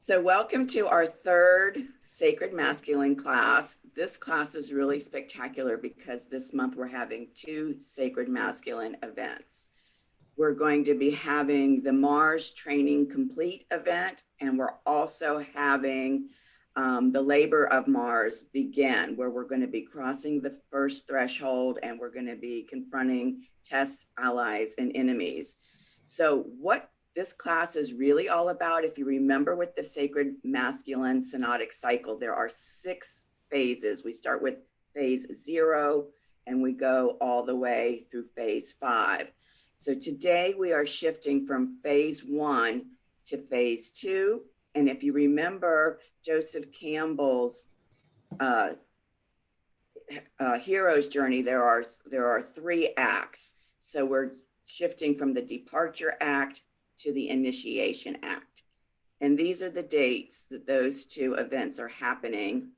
So welcome to our third Sacred Masculine class. This class is really spectacular because this month we're having two Sacred Masculine events. We're going to be having the Mars Training Complete event, and we're also having the labor of Mars begin, where we're going to be crossing the first threshold and we're going to be confronting tests, allies, and enemies. So what this class is really all about, if you remember with the Sacred Masculine Synodic Cycle, there are 6 phases. We start with phase 0 and we go all the way through phase 5. So today we are shifting from phase 1 to phase 2. And if you remember Joseph Campbell's hero's journey, there are 3 acts. So we're shifting from the departure act to the initiation act. And these are the dates that those 2 events are happening.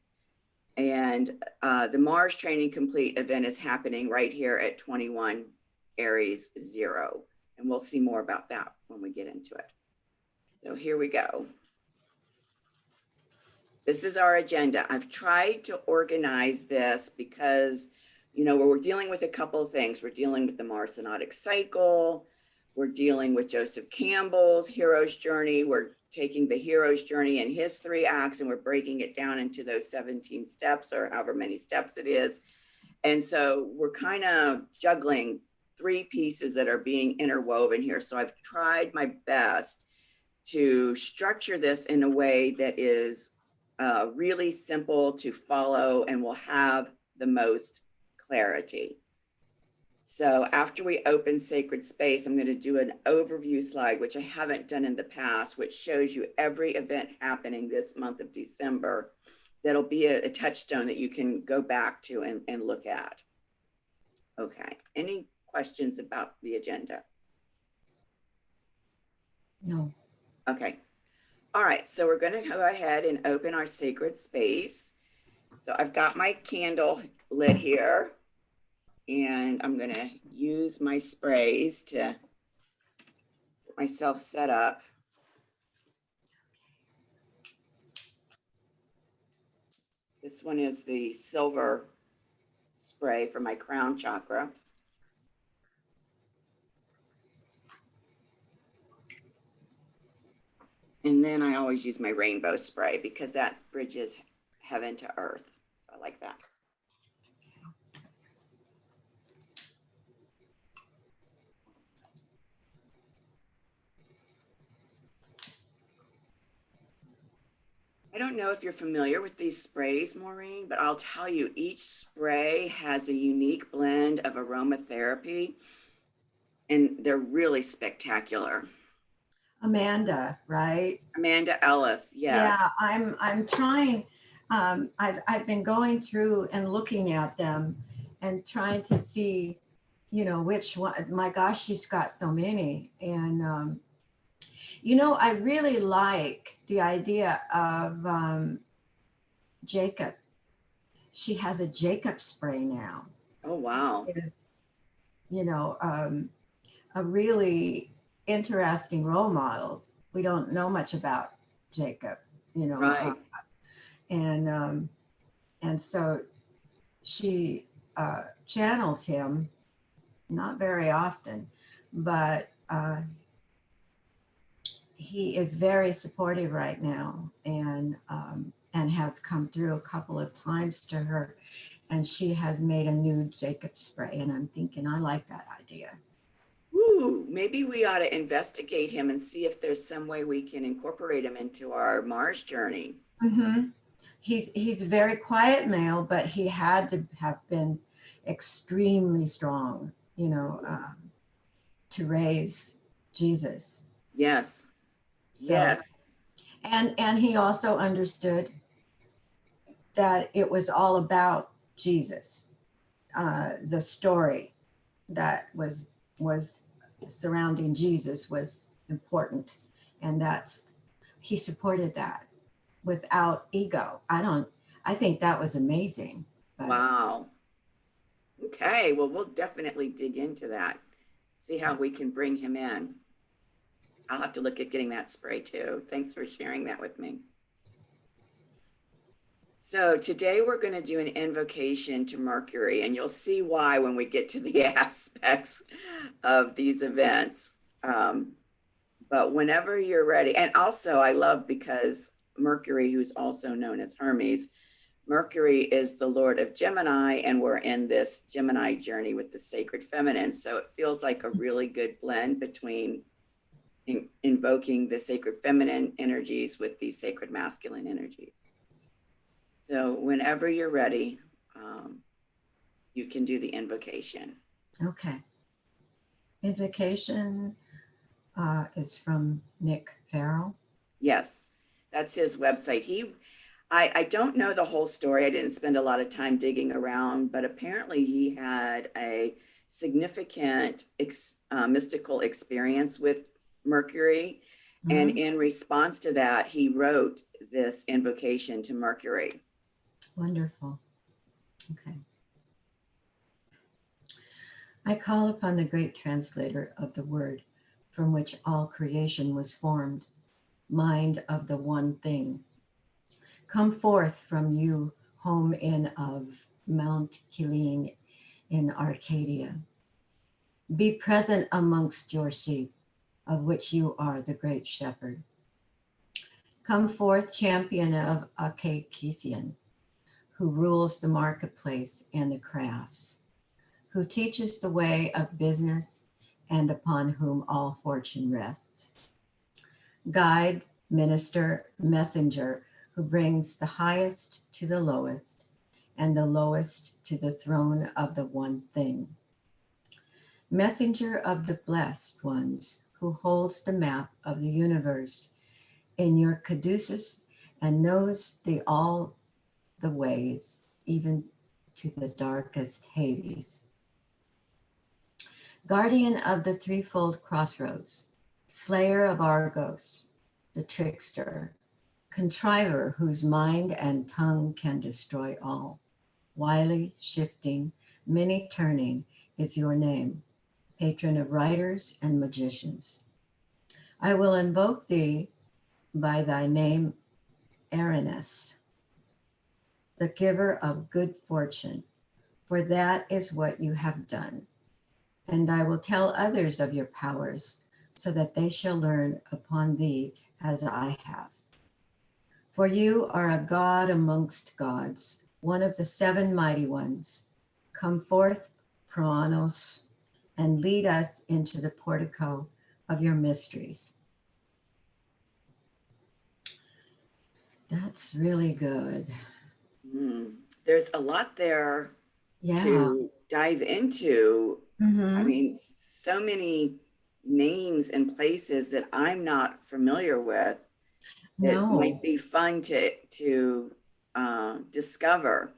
And the Mars Training Complete event is happening right here at 21 Aries 0. And we'll see more about that when we get into it. So here we go. This is our agenda. I've tried to organize this because, you know, we're dealing with a couple of things. We're dealing with the Mars Synodic Cycle. We're dealing with Joseph Campbell's hero's journey. We're taking the hero's journey and his 3 acts, and we're breaking it down into those 17 steps or however many steps it is. And so we're kind of juggling 3 pieces that are being interwoven here. So I've tried my best to structure this in a way that is really simple to follow and will have the most clarity. So after we open sacred space, I'm going to do an overview slide, which I haven't done in the past, which shows you every event happening this month of December. That'll be a touchstone that you can go back to and look at. Okay, any questions about the agenda? No. Okay. All right, so we're going to go ahead and open our sacred space. So I've got my candle lit here, and I'm going to use my sprays to get myself set up. This one is the silver spray for my crown chakra. And then I always use my rainbow spray because that bridges heaven to earth. So I like that. I don't know if you're familiar with these sprays, Maureen, but I'll tell you, each spray has a unique blend of aromatherapy, and they're really spectacular. Amanda, right? Amanda Ellis, yes. Yeah, I'm trying. I've been going through and looking at them and trying to see, you know, which one. My gosh, she's got so many. And you know, I really like the idea of Jacob. She has a Jacob spray now. Oh, wow. It is, you know, a really interesting role model. We don't know much about Jacob, you know, Right. And so she channels him, not very often, but he is very supportive right now, and has come through a couple of times to her, and she has made a new Jacob spray, and I'm thinking I like that idea. Ooh, maybe we ought to investigate him and see if there's some way we can incorporate him into our Mars journey. Mm-hmm. He's a very quiet male, but he had to have been extremely strong, you know, to raise Jesus. Yes. So, Yes. and he also understood that it was all about Jesus. The story that was surrounding Jesus was important, and he supported that without ego. I think that was amazing. But Wow. Okay, well, we'll definitely dig into that, see how we can bring him in. I'll have to look at getting that spray too. Thanks for sharing that with me. So today we're going to do an invocation to Mercury, and you'll see why when we get to the aspects of these events. But whenever you're ready, and also I love because Mercury, who's also known as Hermes, Mercury is the Lord of Gemini, and we're in this Gemini journey with the sacred feminine. So it feels like a really good blend between invoking the sacred feminine energies with these sacred masculine energies. So whenever you're ready, you can do the invocation. Okay. Invocation is from Nick Farrell. Yes, that's his website. I don't know the whole story. I didn't spend a lot of time digging around, but apparently he had a significant mystical experience with Mercury. And in response to that, he wrote this invocation to Mercury. Wonderful. Okay. I call upon the great translator of the word from which all creation was formed, mind of the one thing. Come forth from you, home in of Mount Kiline in Arcadia. Be present amongst your sheep, of which you are the great shepherd. Come forth, champion of Akakisian, who rules the marketplace and the crafts, who teaches the way of business and upon whom all fortune rests. Guide, minister, messenger, who brings the highest to the lowest and the lowest to the throne of the one thing. Messenger of the blessed ones, who holds the map of the universe in your caduceus and knows all the ways, even to the darkest Hades. Guardian of the threefold crossroads, slayer of Argos, the trickster, contriver whose mind and tongue can destroy all. Wily, shifting, many turning is your name, patron of writers and magicians. I will invoke thee by thy name, Uranus, the giver of good fortune, for that is what you have done. And I will tell others of your powers, so that they shall learn upon thee as I have. For you are a god amongst gods, one of the seven mighty ones. Come forth, Pranos, and lead us into the portico of your mysteries. That's really good. There's a lot there Yeah. to dive into. I mean, so many names and places that I'm not familiar with. It might be fun to discover.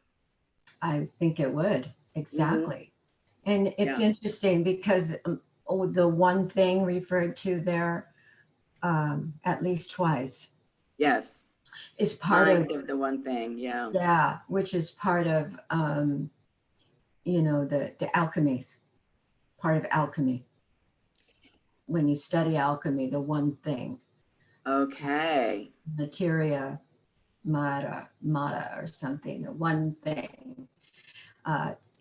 I think it would. Exactly. And it's interesting because the one thing referred to there at least twice. Yes. Is part of the one thing. Yeah. Yeah, which is part of the alchemy, part of alchemy. When you study alchemy, the one thing. Okay. Materia mata or something, the one thing.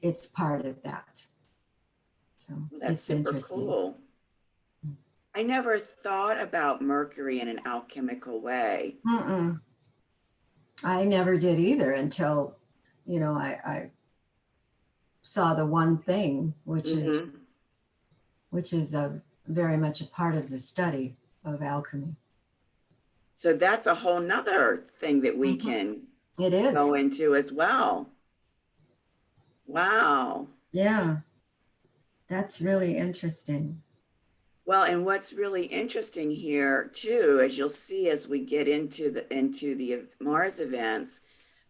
It's part of that. So that's super cool. I never thought about Mercury in an alchemical way. I never did either until, I saw the one thing, which is very much a part of the study of alchemy. So that's a whole nother thing that we can go into as well. Wow. Yeah, that's really interesting. Well, and what's really interesting here too, as you'll see as we get into the Mars events,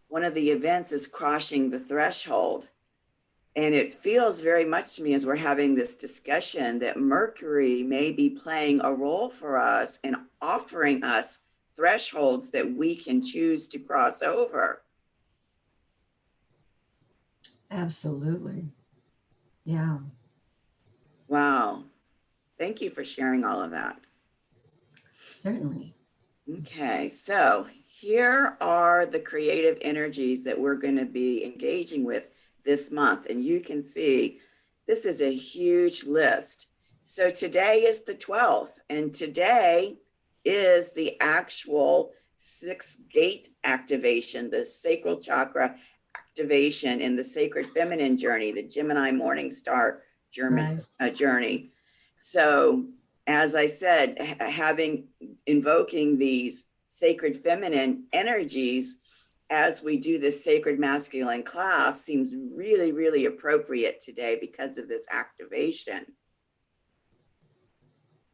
one of the events is crossing the threshold. And it feels very much to me as we're having this discussion that Mercury may be playing a role for us and offering us thresholds that we can choose to cross over. Absolutely. Yeah. Wow. Thank you for sharing all of that. certainly. Okay, so here are the creative energies that we're going to be engaging with this month. And you can see this is a huge list. So today is the 12th, and today is the actual sixth gate activation, the sacral chakra activation in the sacred feminine journey, the Gemini morning star journey. So as I said, invoking these sacred feminine energies as we do this sacred masculine class seems really, really appropriate today because of this activation.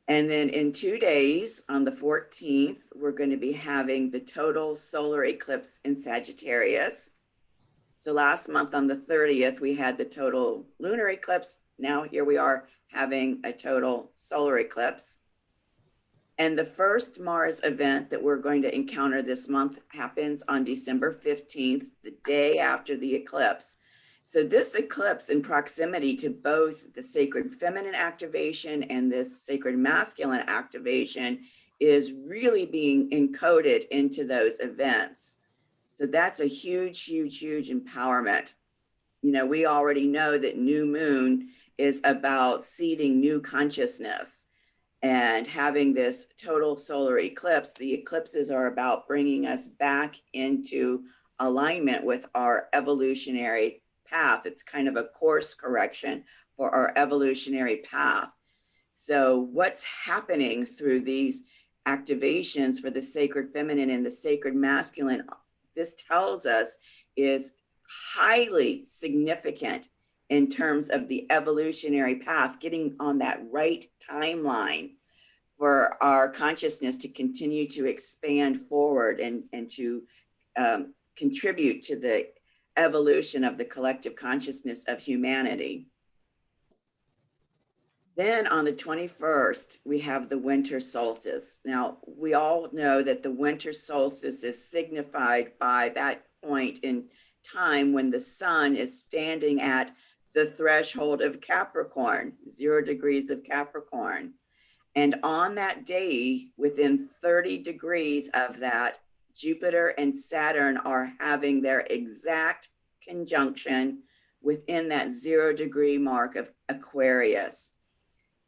And then in 2 days, on the 14th, we're going to be having the total solar eclipse in Sagittarius. So last month on the 30th, we had the total lunar eclipse. Now here we are having a total solar eclipse. And the first Mars event that we're going to encounter this month happens on December 15th, the day after the eclipse. So this eclipse, in proximity to both the sacred feminine activation and this sacred masculine activation, is really being encoded into those events. So that's a huge, huge, huge empowerment. You know, we already know that new moon is about seeding new consciousness. And having this total solar eclipse, the eclipses are about bringing us back into alignment with our evolutionary path. It's kind of a course correction for our evolutionary path. So what's happening through these activations for the sacred feminine and the sacred masculine, this tells us, is highly significant in terms of the evolutionary path, getting on that right timeline for our consciousness to continue to expand forward and to contribute to the evolution of the collective consciousness of humanity. Then on the 21st, we have the winter solstice. Now, we all know that the winter solstice is signified by that point in time when the sun is standing at the threshold of Capricorn, 0 degrees of Capricorn. And on that day, within 30 degrees of that, Jupiter and Saturn are having their exact conjunction within that 0 degree mark of Aquarius.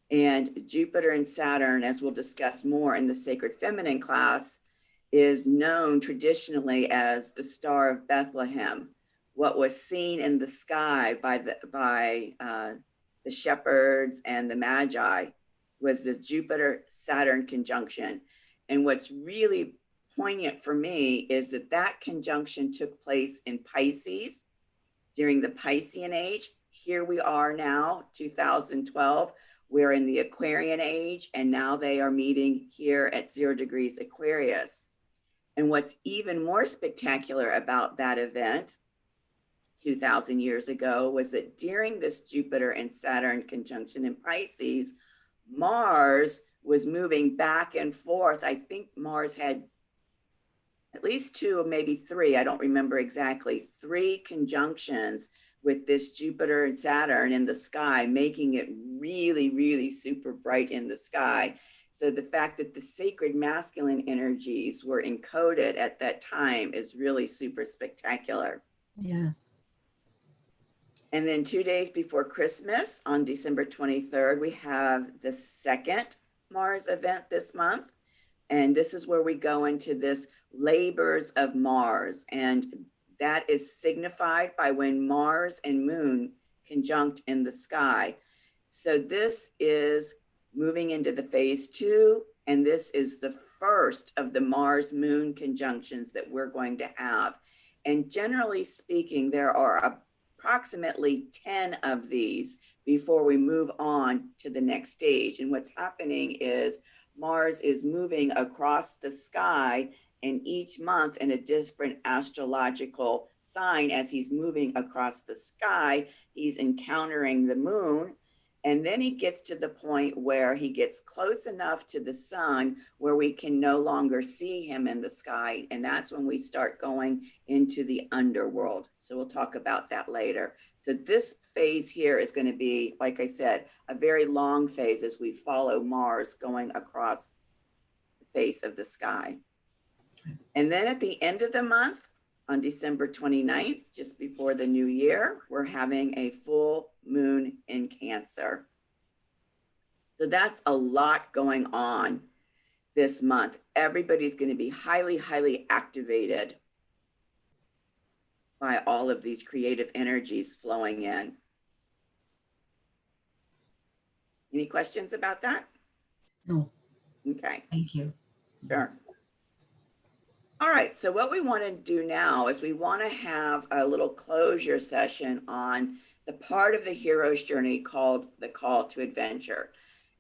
And Jupiter and Saturn, as we'll discuss more in the Sacred Feminine class, is known traditionally as the Star of Bethlehem. What was seen in the sky by the shepherds and the Magi was this Jupiter-Saturn conjunction. And what's really poignant for me is that that conjunction took place in Pisces during the Piscean age. Here we are now, 2012. We're in the Aquarian age, and now they are meeting here at 0 degrees Aquarius. And what's even more spectacular about that event 2,000 years ago was that during this Jupiter and Saturn conjunction in Pisces, Mars was moving back and forth. I think Mars had at least 2, maybe 3, I don't remember exactly, 3 conjunctions with this Jupiter and Saturn in the sky, making it really, really super bright in the sky. So the fact that the sacred masculine energies were encoded at that time is really super spectacular. Yeah. And then 2 days before Christmas, on December 23rd, we have the second Mars event this month. And this is where we go into this labors of Mars. And that is signified by when Mars and Moon conjunct in the sky. So this is moving into the phase 2. And this is the first of the Mars-Moon conjunctions that we're going to have. And generally speaking, there are approximately 10 of these before we move on to the next stage. And what's happening is Mars is moving across the sky, and each month in a different astrological sign, as he's moving across the sky, he's encountering the moon. And then he gets to the point where he gets close enough to the sun where we can no longer see him in the sky. And that's when we start going into the underworld. So we'll talk about that later. So this phase here is going to be, like I said, a very long phase as we follow Mars going across face of the sky. And then at the end of the month, on December 29th, just before the new year, we're having a full moon in Cancer. So that's a lot going on this month. Everybody's going to be highly, highly activated by all of these creative energies flowing in. Any questions about that? No, Okay, thank you. sure. All right, so what we want to do now is we want to have a little closure session on the part of the hero's journey called the call to adventure.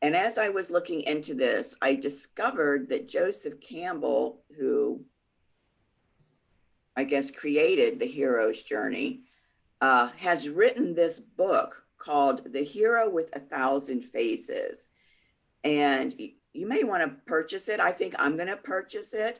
And as I was looking into this, I discovered that Joseph Campbell, who I guess created the hero's journey, has written this book called The Hero with a Thousand Faces. And you may want to purchase it. I think I'm going to purchase it.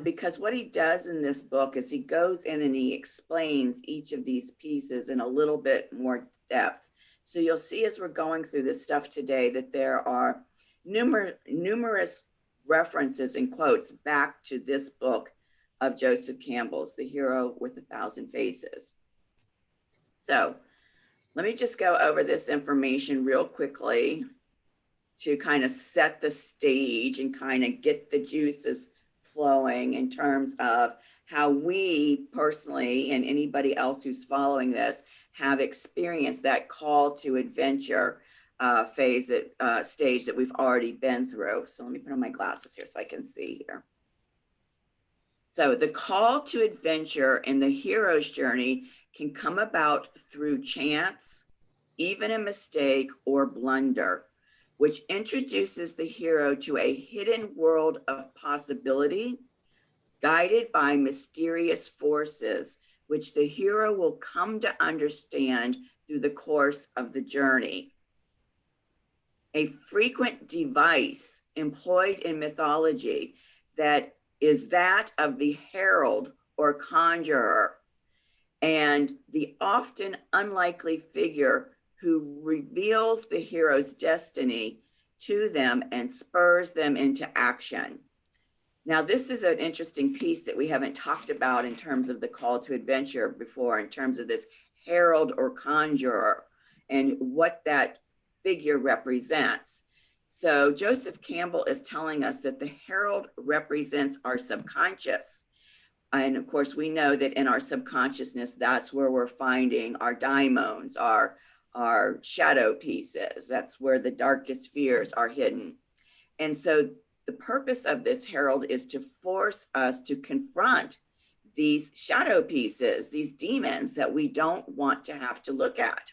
Because what he does in this book is he goes in and he explains each of these pieces in a little bit more depth. So you'll see as we're going through this stuff today that there are numerous references and quotes back to this book of Joseph Campbell's, The Hero with a Thousand Faces. So let me just go over this information real quickly to kind of set the stage and kind of get the juices flowing in terms of how we personally and anybody else who's following this have experienced that call to adventure phase, that stage that we've already been through. So let me put on my glasses here so I can see here. So the call to adventure in the hero's journey can come about through chance, even a mistake or blunder, which introduces the hero to a hidden world of possibility, guided by mysterious forces, which the hero will come to understand through the course of the journey. A frequent device employed in mythology that is that of the herald or conjurer, and the often unlikely figure who reveals the hero's destiny to them and spurs them into action. Now, this is an interesting piece that we haven't talked about in terms of the call to adventure before, in terms of this herald or conjurer and what that figure represents. So Joseph Campbell is telling us that the herald represents our subconscious. And of course, we know that in our subconsciousness, that's where we're finding our daimons, our shadow pieces. That's where the darkest fears are hidden. And so the purpose of this herald is to force us to confront these shadow pieces, these demons that we don't want to have to look at.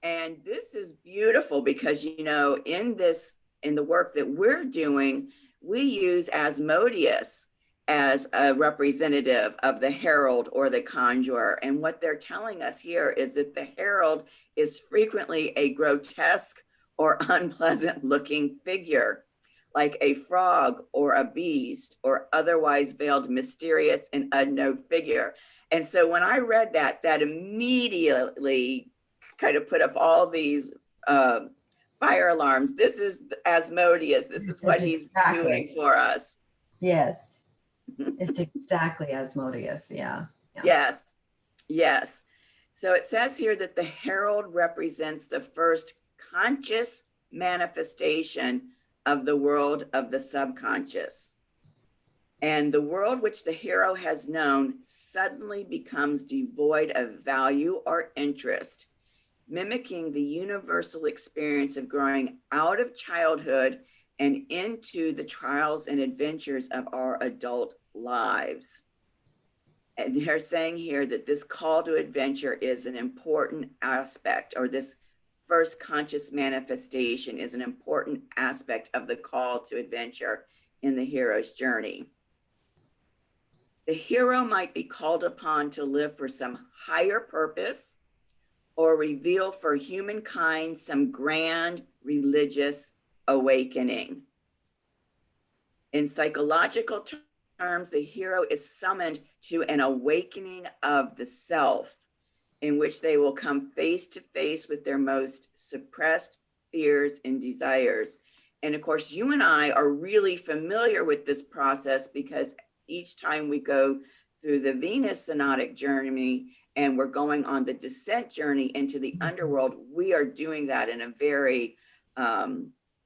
And this is beautiful because, you know, in the work that we're doing, we use Asmodeus as a representative of the herald or the conjurer. And what they're telling us here is that the herald is frequently a grotesque or unpleasant looking figure, like a frog or a beast or otherwise veiled, mysterious and unknown figure. And so when I read that, that immediately kind of put up all these fire alarms. This is Asmodeus. This is what he's doing for us. Yes. It's exactly Asmodeus. Yeah. Yes. Yes. So it says here that the herald represents the first conscious manifestation of the world of the subconscious. And the world which the hero has known suddenly becomes devoid of value or interest, mimicking the universal experience of growing out of childhood and into the trials and adventures of our adult lives. And they're saying here that this call to adventure is an important aspect, or this first conscious manifestation is an important aspect of the call to adventure in the hero's journey. The hero might be called upon to live for some higher purpose or reveal for humankind some grand religious awakening. In psychological terms, the hero is summoned to an awakening of the self, in which they will come face to face with their most suppressed fears and desires, And of course, you and I are really familiar with this process because each time we go through the Venus synodic journey and we're going on the descent journey into the underworld, we are doing that in a very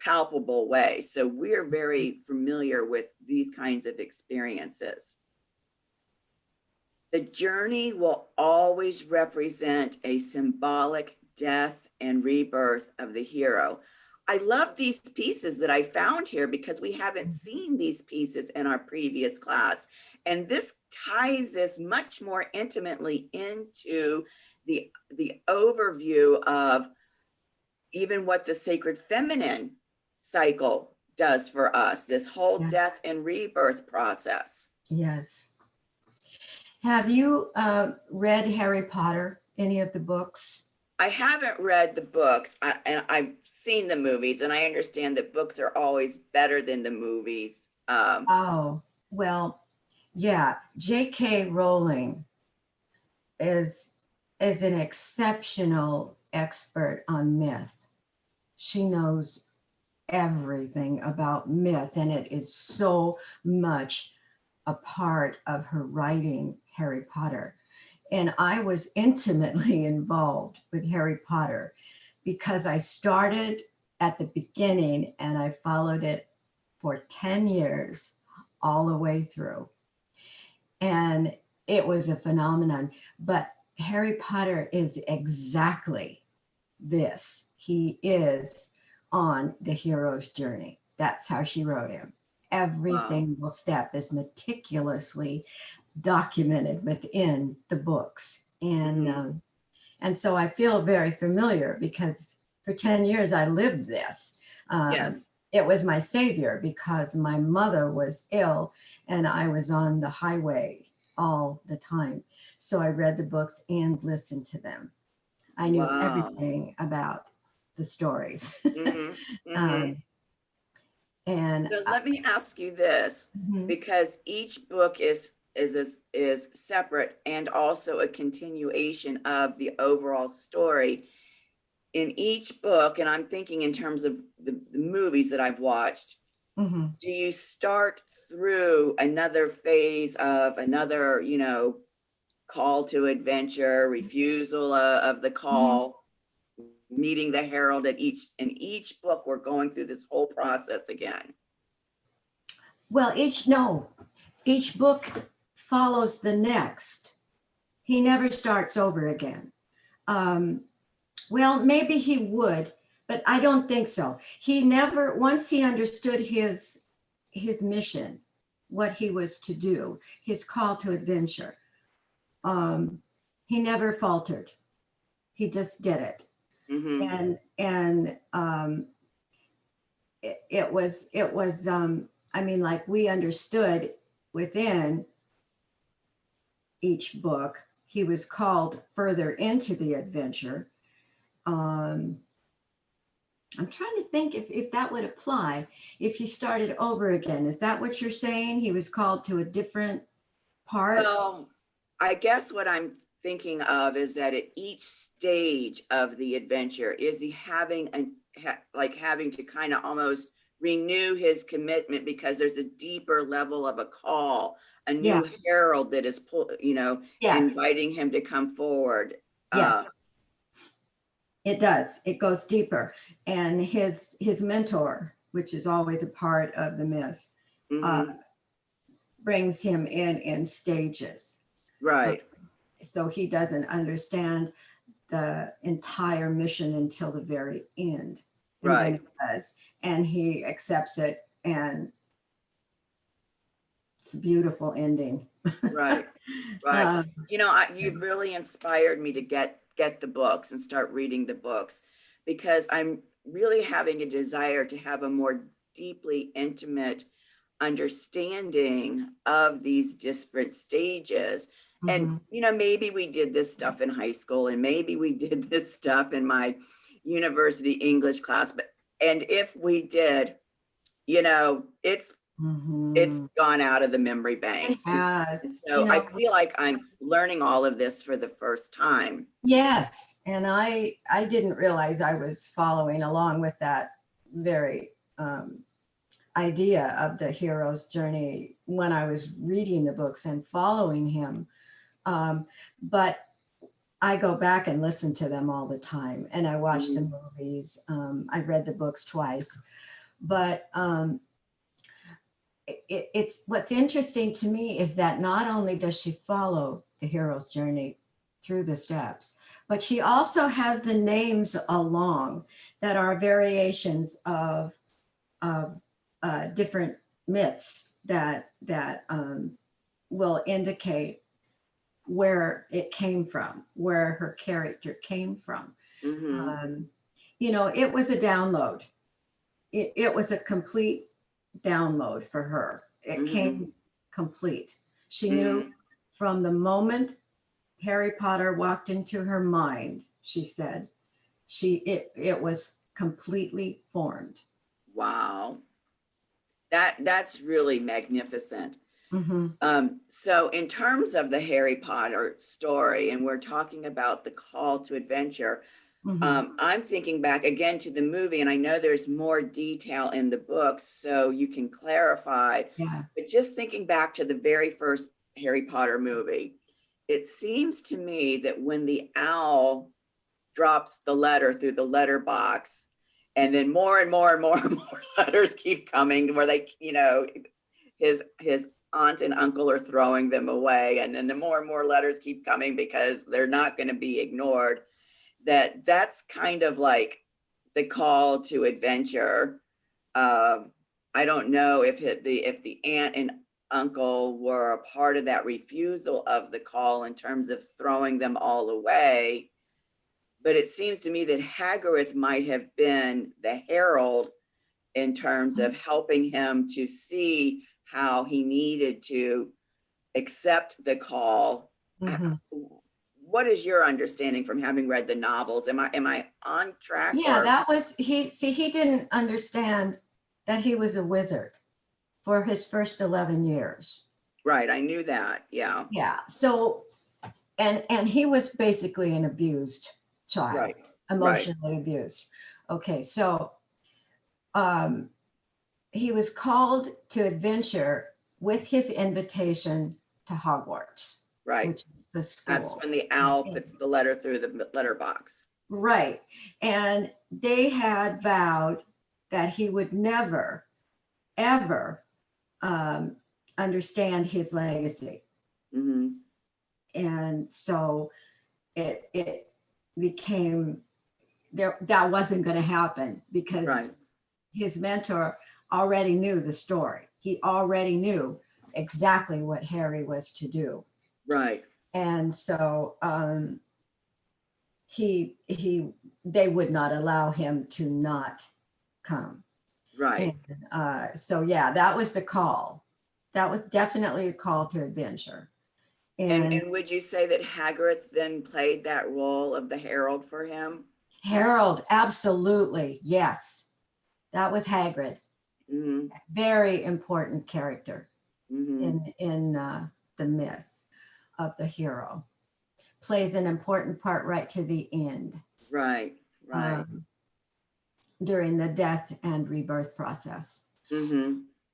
palpable way. So we're very familiar with these kinds of experiences. The journey will always represent a symbolic death and rebirth of the hero. I love these pieces that I found here because we haven't seen these pieces in our previous class. And this ties this much more intimately into the overview of even what the sacred feminine cycle does for us, this whole death and rebirth process. Yes. Have you read Harry Potter, any of the books? I haven't read the books, and I've seen the movies, and I understand that books are always better than the movies. Oh, well, yeah. J.K. Rowling is an exceptional expert on myth. She knows everything about myth, and it is so much a part of her writing Harry Potter. And I was intimately involved with Harry Potter because I started at the beginning and I followed it for 10 years all the way through. And it was a phenomenon. But Harry Potter is exactly this. He is on the hero's journey. That's how she wrote him. Every single step is meticulously documented within the books. And and so I feel very familiar because for 10 years I lived this. Yes. It was my savior because my mother was ill and I was on the highway all the time. So I read the books and listened to them. I knew everything about the stories. And so let me ask you this, because each book is separate and also a continuation of the overall story. In each book, and I'm thinking in terms of the movies that I've watched, do you start through another phase of another, call to adventure, refusal of the call, meeting the herald in each book, we're going through this whole process again? Well, each book follows the next. He never starts over again. Well, maybe he would, but I don't think so. He never, once he understood his mission, what he was to do, his call to adventure, he never faltered. He just did it. And it was I mean, like, we understood within each book he was called further into the adventure. I'm trying to think if that would apply if he started over again. Is that what you're saying? He was called to a different part? Well, I guess what I'm thinking of is that at each stage of the adventure, is he having having to kind of almost renew his commitment because there's a deeper level of a call, a new herald that is inviting him to come forward. Yes. It does. It goes deeper. And his mentor, which is always a part of the myth, brings him in stages. Right. So he doesn't understand the entire mission until the very end. And right. Then he does. And he accepts it. And it's a beautiful ending. Right. You've really inspired me to get the books and start reading the books, because I'm really having a desire to have a more deeply intimate understanding of these different stages. And, maybe we did this stuff in high school, and maybe we did this stuff in my university English class, and if we did, it's gone out of the memory banks. So I feel like I'm learning all of this for the first time. Yes. And I didn't realize I was following along with that very idea of the hero's journey when I was reading the books and following him. But I go back and listen to them all the time, and I watch the movies. I've read the books twice, but it's what's interesting to me is that not only does she follow the hero's journey through the steps, but she also has the names along that are variations of different myths that will indicate where it came from, where her character came from. It was a download. It was a complete download for her. It came complete. She knew from the moment Harry Potter walked into her mind, she said, it was completely formed. Wow. That's really magnificent. So in terms of the Harry Potter story, and we're talking about the call to adventure, I'm thinking back again to the movie, and I know there's more detail in the books, so you can clarify. Yeah. But just thinking back to the very first Harry Potter movie, it seems to me that when the owl drops the letter through the letterbox, and then more and more and more and more letters keep coming where they, his aunt and uncle are throwing them away. And then the more and more letters keep coming because they're not going to be ignored. That's kind of like the call to adventure. I don't know if the aunt and uncle were a part of that refusal of the call in terms of throwing them all away. But it seems to me that Hagrid might have been the herald in terms of helping him to see how he needed to accept the call. What is your understanding from having read the novels? Am I on track? Yeah, that was he didn't understand that he was a wizard for his first 11 years. Right, I knew that. Yeah. Yeah. So and he was basically an abused child, right. emotionally abused. Okay, so he was called to adventure with his invitation to Hogwarts. Right. Which is the school. That's when the owl puts the letter through the letterbox. Right. And they had vowed that he would never, ever understand his legacy. And so it became that wasn't going to happen because his mentor already knew the story. He already knew exactly what Harry was to do. Right. And so they would not allow him to not come. Right. And, so yeah, that was the call. That was definitely a call to adventure. And would you say that Hagrid then played that role of the herald for him? Harold, absolutely, yes. That was Hagrid. Very important character in the myth of the hero. Plays an important part right to the end. Right. During the death and rebirth process,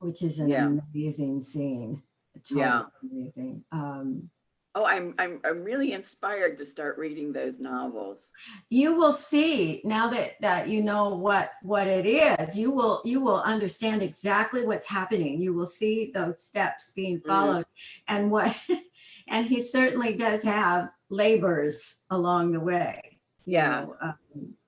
which is an amazing scene. Totally amazing. I'm really inspired to start reading those novels. You will see now that you know what it is. You will understand exactly what's happening. You will see those steps being followed, and and he certainly does have labors along the way. You know,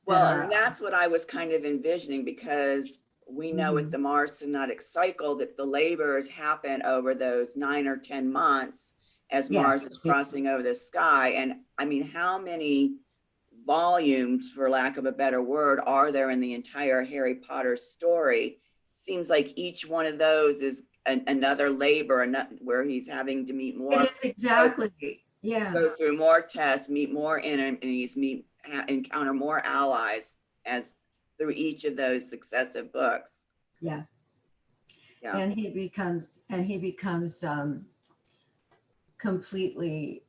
and that's what I was kind of envisioning, because we know with the Mars Synodic Cycle that the labors happen over those 9 or 10 months as Mars is crossing over the sky. And I mean, how many volumes, for lack of a better word, are there in the entire Harry Potter story? Seems like each one of those is another labor, where he's having to meet more. Exactly. Go through more tests, meet more enemies, encounter more allies as through each of those successive books. And he becomes completely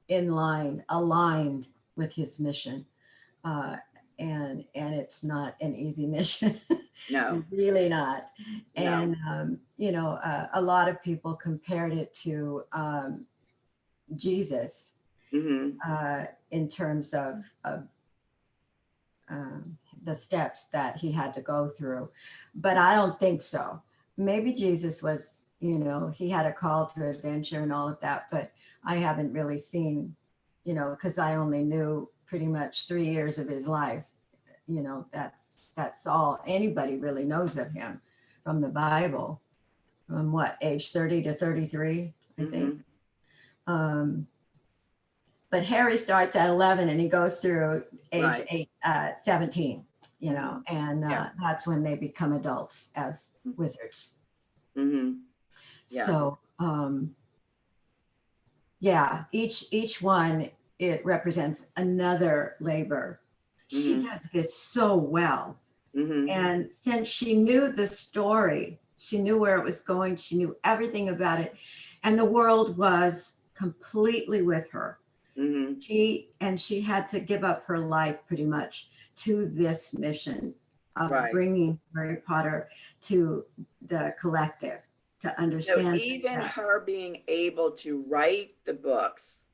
aligned with his mission. and it's not an easy mission. No. Really not. No. And a lot of people compared it to Jesus in terms of the steps that he had to go through, but I don't think so. Maybe Jesus was, he had a call to adventure and all of that, but I haven't really seen, because I only knew pretty much 3 years of his life. That's all anybody really knows of him from the Bible, from what, age 30 to 33, I think. But Harry starts at 11 and he goes through age 17, and that's when they become adults as wizards. Yeah. So, each one, it represents another labor. She does this so well. And since she knew the story, she knew where it was going, she knew everything about it, and the world was completely with her. She had to give up her life pretty much to this mission of bringing Harry Potter to the collective to understand. So even her being able to write the books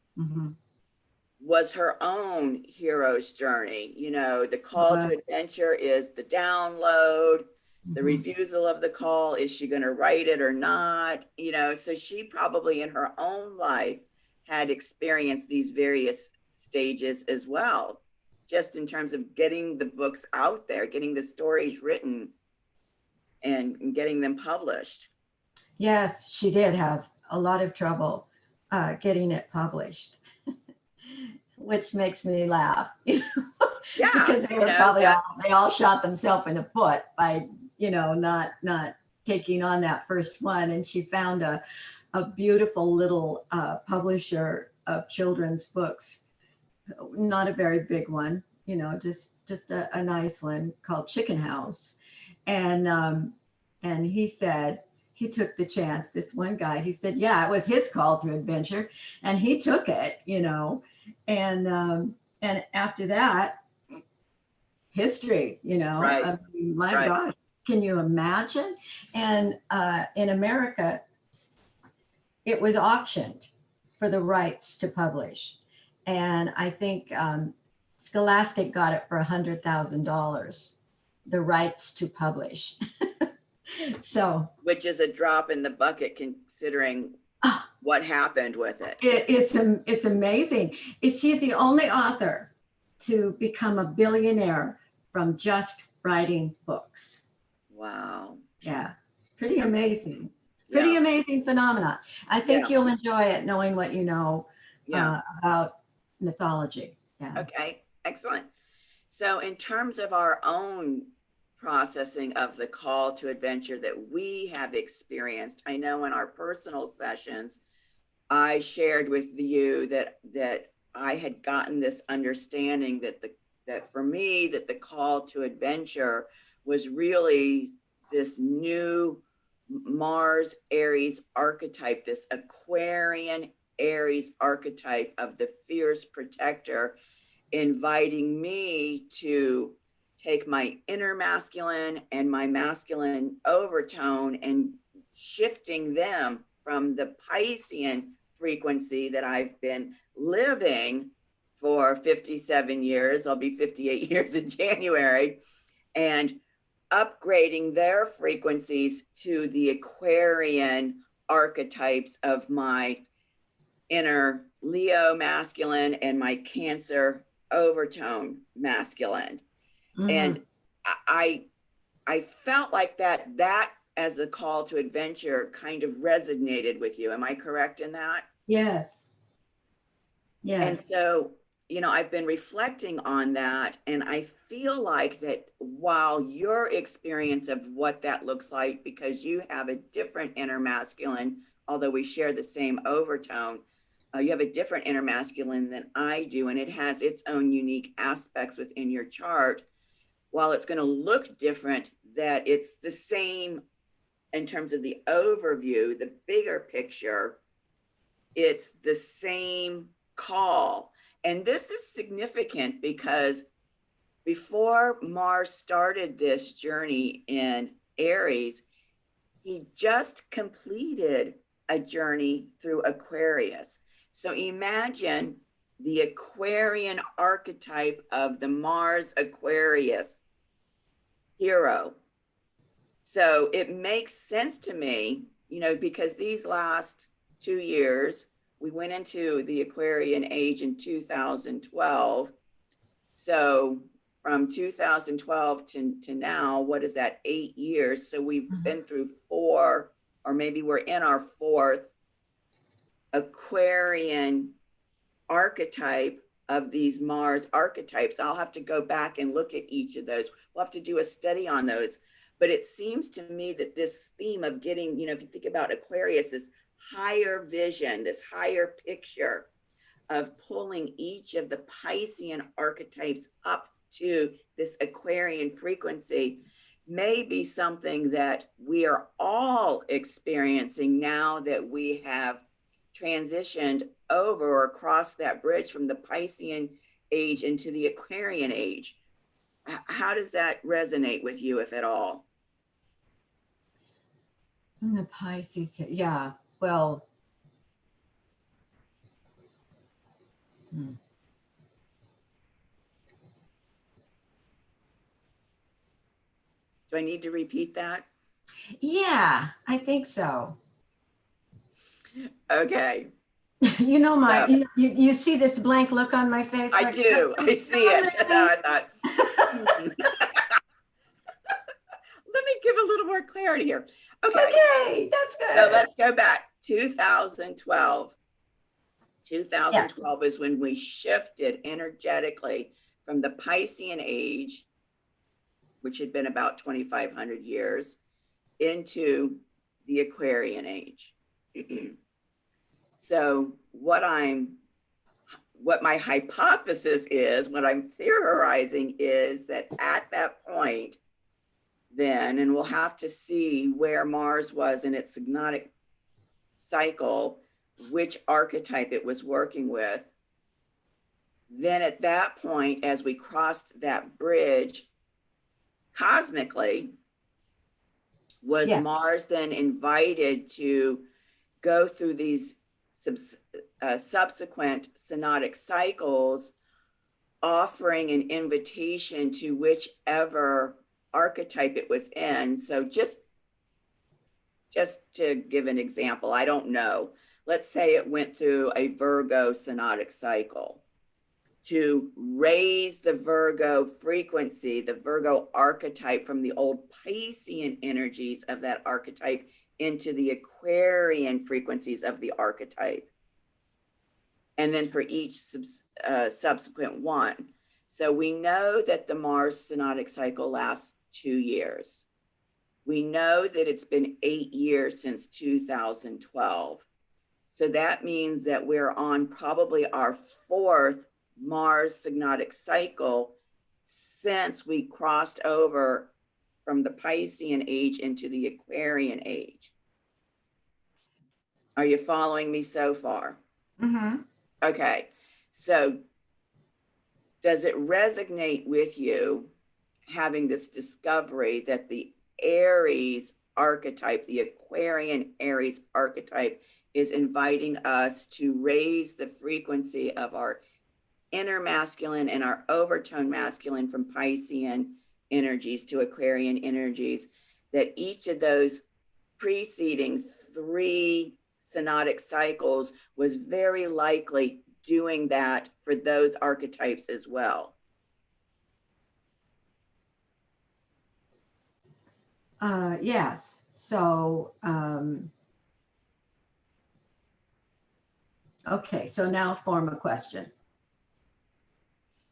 was her own hero's journey. The call to adventure is the download. The refusal of the call, is she going to write it or not? So she probably in her own life had experienced these various stages as well, just in terms of getting the books out there, getting the stories written and getting them published. Yes, she did have a lot of trouble getting it published, which makes me laugh. Yeah, because they were they all shot themselves in the foot by not taking on that first one. And she found a beautiful little publisher of children's books, not a very big one, just a nice one called Chicken House. And he said he took the chance. This one guy, he said, yeah, it was his call to adventure, and he took it, and after that, history, I mean, my gosh, can you imagine? And in America, it was auctioned for the rights to publish. And I think Scholastic got it for $100,000, the rights to publish. So, which is a drop in the bucket considering what happened with it. It's amazing. She's the only author to become a billionaire from just writing books. Wow. Yeah, pretty amazing. Pretty amazing phenomena. I think you'll enjoy it, knowing what you know about mythology. Yeah. Okay, excellent. So in terms of our own processing of the call to adventure that we have experienced, I know in our personal sessions, I shared with you that I had gotten this understanding that for me, that the call to adventure was really this new Mars Aries archetype, this Aquarian Aries archetype of the fierce protector, inviting me to take my inner masculine and my masculine overtone and shifting them from the Piscean frequency that I've been living for 57 years. I'll be 58 years in January, and upgrading their frequencies to the Aquarian archetypes of my inner Leo masculine and my Cancer overtone masculine. And I felt like that as a call to adventure kind of resonated with you. Am I correct in that? Yes. Yeah. And so, I've been reflecting on that, and I feel like that while your experience of what that looks like, because you have a different inner masculine, although we share the same overtone, you have a different inner masculine than I do, and it has its own unique aspects within your chart. While it's going to look different, that it's the same in terms of the overview, the bigger picture, it's the same call. And this is significant because before Mars started this journey in Aries, he just completed a journey through Aquarius. So imagine the Aquarian archetype of the Mars Aquarius hero. So it makes sense to me, you know, because these last 2 years, we went into the Aquarian age in 2012. So from 2012 to now, what is that, 8 years? So we've been through 4, or maybe we're in our 4th Aquarian archetype of these Mars archetypes. I'll have to go back and look at each of those. We'll have to do a study on those. But it seems to me that this theme of getting, you know, if you think about Aquarius, this higher vision, this higher picture of pulling each of the Piscean archetypes up to this Aquarian frequency may be something that we are all experiencing now that we have transitioned over or across that bridge from the Piscean age into the Aquarian age. How does that resonate with you, if at all? The Pisces, yeah. Well, Do I need to repeat that? yeah, I think so. Okay. You know, So, you see this blank look on my face? I like, do. I see it. I thought, let me give a little more clarity here. Okay, that's good. So let's go back. 2012. 2012 is when we shifted energetically from the Piscean age, which had been about 2,500 years, into the Aquarian age. So what my hypothesis is, what I'm theorizing is that at that point then, and we'll have to see where Mars was in its synodic cycle, which archetype it was working with. Then at that point, as we crossed that bridge cosmically, was Mars then invited to go through these subsequent synodic cycles, offering an invitation to whichever archetype it was in. So just to give an example, I don't know. Let's say it went through a Virgo synodic cycle to raise the Virgo frequency, the Virgo archetype from the old Piscean energies of that archetype into the Aquarian frequencies of the archetype. And then for each subsequent one. So we know that the Mars synodic cycle lasts 2 years. We know that it's been 8 years since 2012. So that means that we're on probably our 4th Mars synodic cycle since we crossed over from the Piscean age into the Aquarian age. Are you following me so far? Mm-hmm. Okay, so does it resonate with you having this discovery that the Aries archetype, the Aquarian Aries archetype, is inviting us to raise the frequency of our inner masculine and our overtone masculine from Piscean energies to Aquarian energies, that each of those preceding 3 synodic cycles was very likely doing that for those archetypes as well? Yes. So, okay. So now form a question.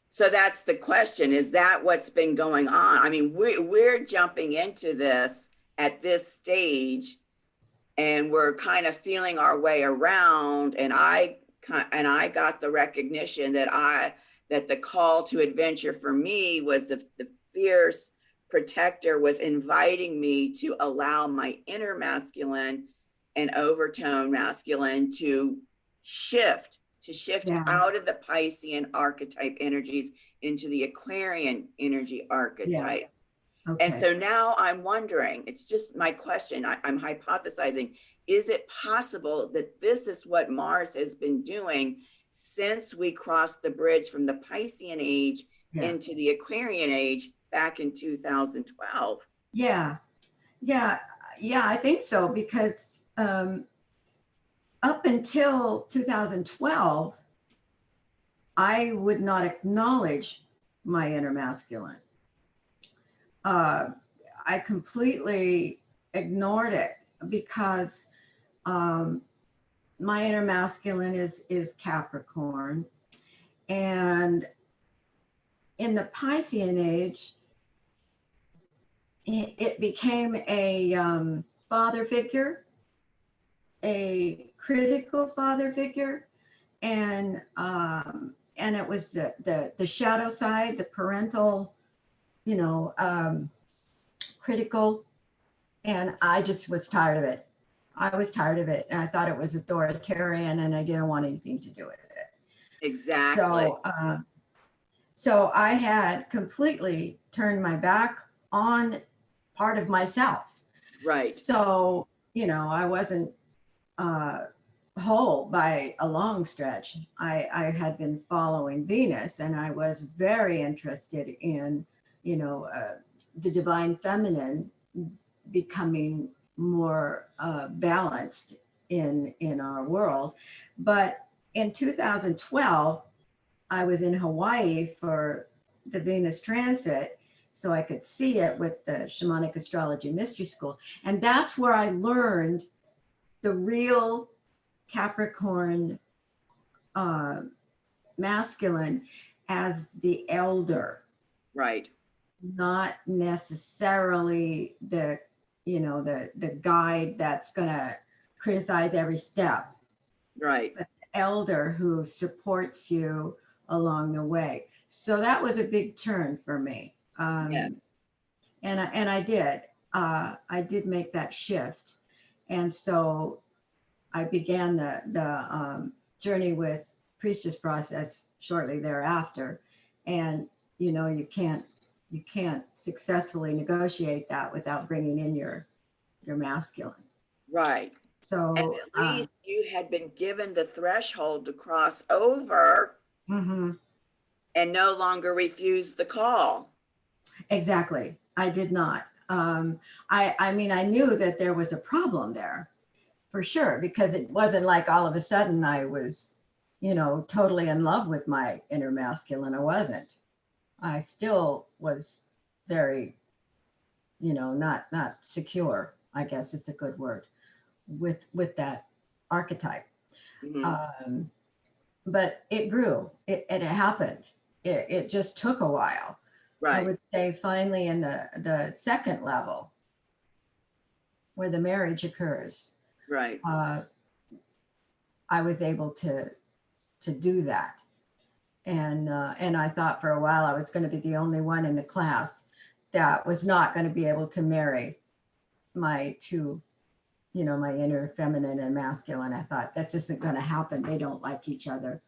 So that's the question. Is that what's been going on? I mean, we're jumping into this at this stage, and we're kind of feeling our way around. And I got the recognition that the call to adventure for me was the fierce protector was inviting me to allow my inner masculine and overtone masculine to shift to shift Yeah. out of the Piscean archetype energies into the Aquarian energy Yeah. archetype. Okay. And so now I'm wondering, it's just my question, I'm hypothesizing, is it possible that this is what Mars has been doing since we crossed the bridge from the Piscean age Yeah. into the Aquarian age back in 2012? Yeah. Yeah. Yeah, I think so, because up until 2012, I would not acknowledge my inner masculine. I completely ignored it because my inner masculine is Capricorn, and in the Piscean age, it became a father figure, a critical father figure, and it was the shadow side, the parental, critical, and I just was tired of it. I was tired of it, and I thought it was authoritarian, and I didn't want anything to do with it. Exactly. So I had completely turned my back on part of myself. Right. So, I wasn't whole by a long stretch. I had been following Venus, and I was very interested in, the divine feminine becoming more balanced in our world. But in 2012, I was in Hawaii for the Venus transit, so I could see it with the Shamanic Astrology Mystery School. And that's where I learned the real Capricorn masculine as the elder. Right. Not necessarily the guide that's going to criticize every step. Right. But the elder who supports you along the way. So that was a big turn for me. Yes. And I did make that shift. And so I began the journey with priestess process shortly thereafter. And, you can't successfully negotiate that without bringing in your masculine. Right. So and at least you had been given the threshold to cross over mm-hmm. and no longer refuse the call. Exactly. I did not. I mean, I knew that there was a problem there for sure, because it wasn't like all of a sudden I was, totally in love with my inner masculine. I wasn't. I still was very, not secure, I guess it's a good word, with that archetype. Mm-hmm. But it grew. It happened. It just took a while. Right. I would say finally in the second level, where the marriage occurs. Right. I was able to do that. And I thought for a while I was going to be the only one in the class that was not going to be able to marry my two, my inner feminine and masculine. I thought that isn't going to happen. They don't like each other.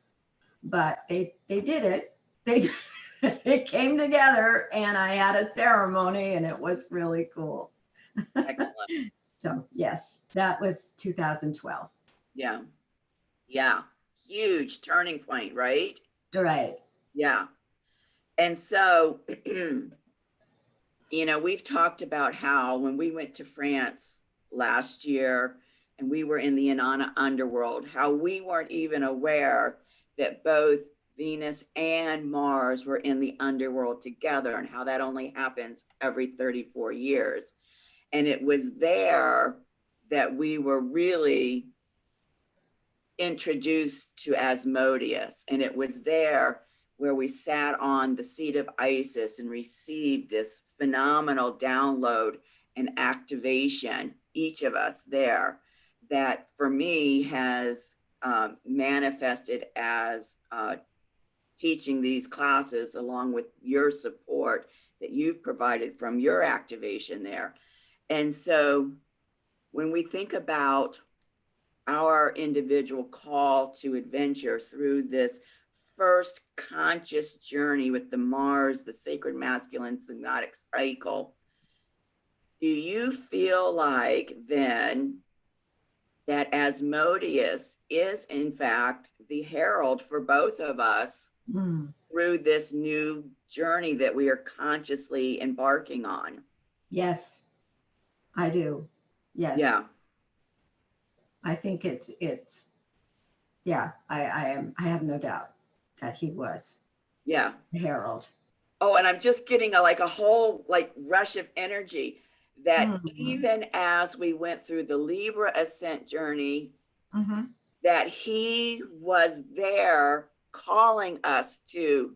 But they did it. It came together, and I had a ceremony, and it was really cool. Excellent. So yes, that was 2012. Yeah. Yeah. Huge turning point, right? Right. Yeah. And so, we've talked about how when we went to France last year and we were in the Inanna underworld, how we weren't even aware that both Venus and Mars were in the underworld together, and how that only happens every 34 years. And it was there that we were really introduced to Asmodeus. And it was there where we sat on the seat of Isis and received this phenomenal download and activation, each of us there, that for me has manifested as teaching these classes, along with your support that you've provided from your activation there. And so when we think about our individual call to adventure through this first conscious journey with the Mars, the sacred masculine synodic cycle, do you feel like then that Asmodeus is in fact the herald for both of us through this new journey that we are consciously embarking on? Yes, I do. Yes. Yeah. I think it's yeah, I have no doubt that he was Yeah. the herald. Oh, and I'm just getting a whole rush of energy that even as we went through the Libra ascent journey, that he was there calling us to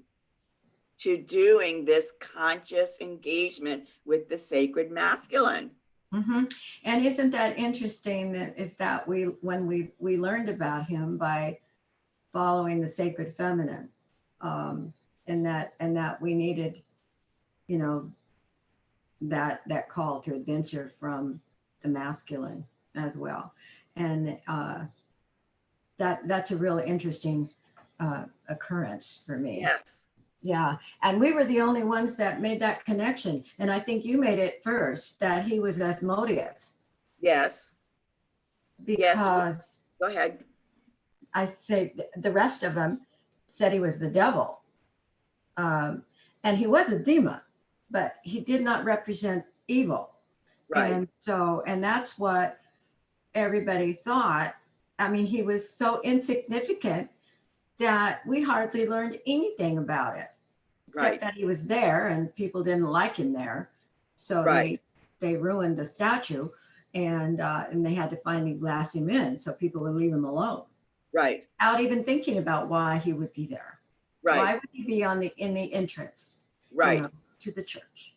doing this conscious engagement with the sacred masculine. And isn't that interesting that when we learned about him by following the sacred feminine, and that we needed, that call to adventure from the masculine as well. And that's a really interesting occurrence for me. Yes. Yeah. And we were the only ones that made that connection. And I think you made it first, that he was Asmodeus. Yes. Because yes. Go ahead. I say the rest of them said he was the devil. And he was a demon, but he did not represent evil. Right. And that's what everybody thought. I mean, he was so insignificant that we hardly learned anything about it, except that he was there and people didn't like him there. So they ruined the statue, and they had to finally glass him in so people would leave him alone. Right. Without even thinking about why he would be there. Right. Why would he be in the entrance? Right. To the church.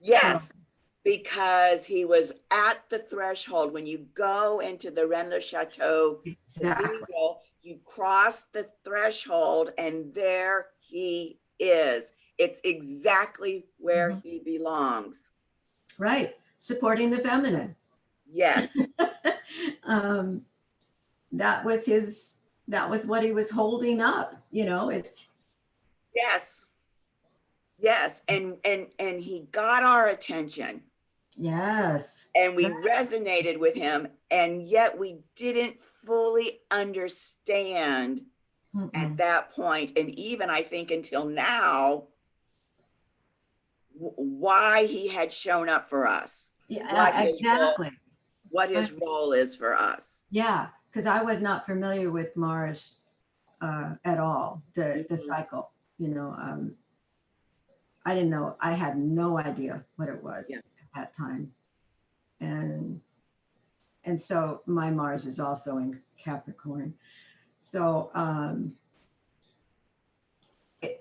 Yes. So, because he was at the threshold. When you go into the Rennes-le-Château Cathedral, you cross the threshold and there he is. It's exactly where he belongs. Right. Supporting the feminine. Yes. That was what he was holding up, it's. Yes. Yes. And he got our attention. Yes. And we resonated with him, and yet we didn't fully understand at that point, and even I think until now, why he had shown up for us. Yeah, exactly. What his role is for us. Yeah, because I was not familiar with Mars at all, the cycle, I didn't know. I had no idea what it was at that time. And so my Mars is also in Capricorn. So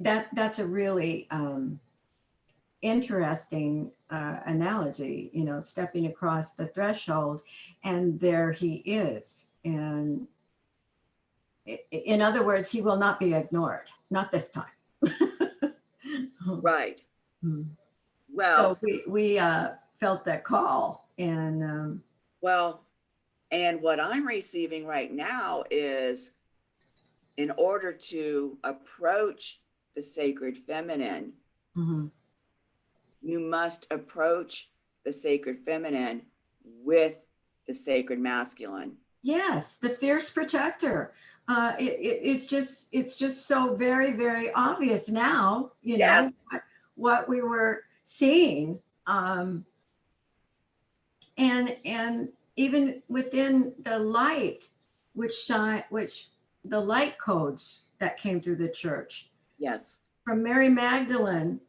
that's a really interesting analogy, stepping across the threshold and there he is. And in other words, he will not be ignored, not this time. Right. Well, so we felt that call, and and what I'm receiving right now is, in order to approach the sacred feminine, you must approach the sacred feminine with the sacred masculine. Yes, the fierce protector. It's just so very, very obvious now, know, what we were seeing. And even within the light, which the light codes that came through the church. Yes. From Mary Magdalene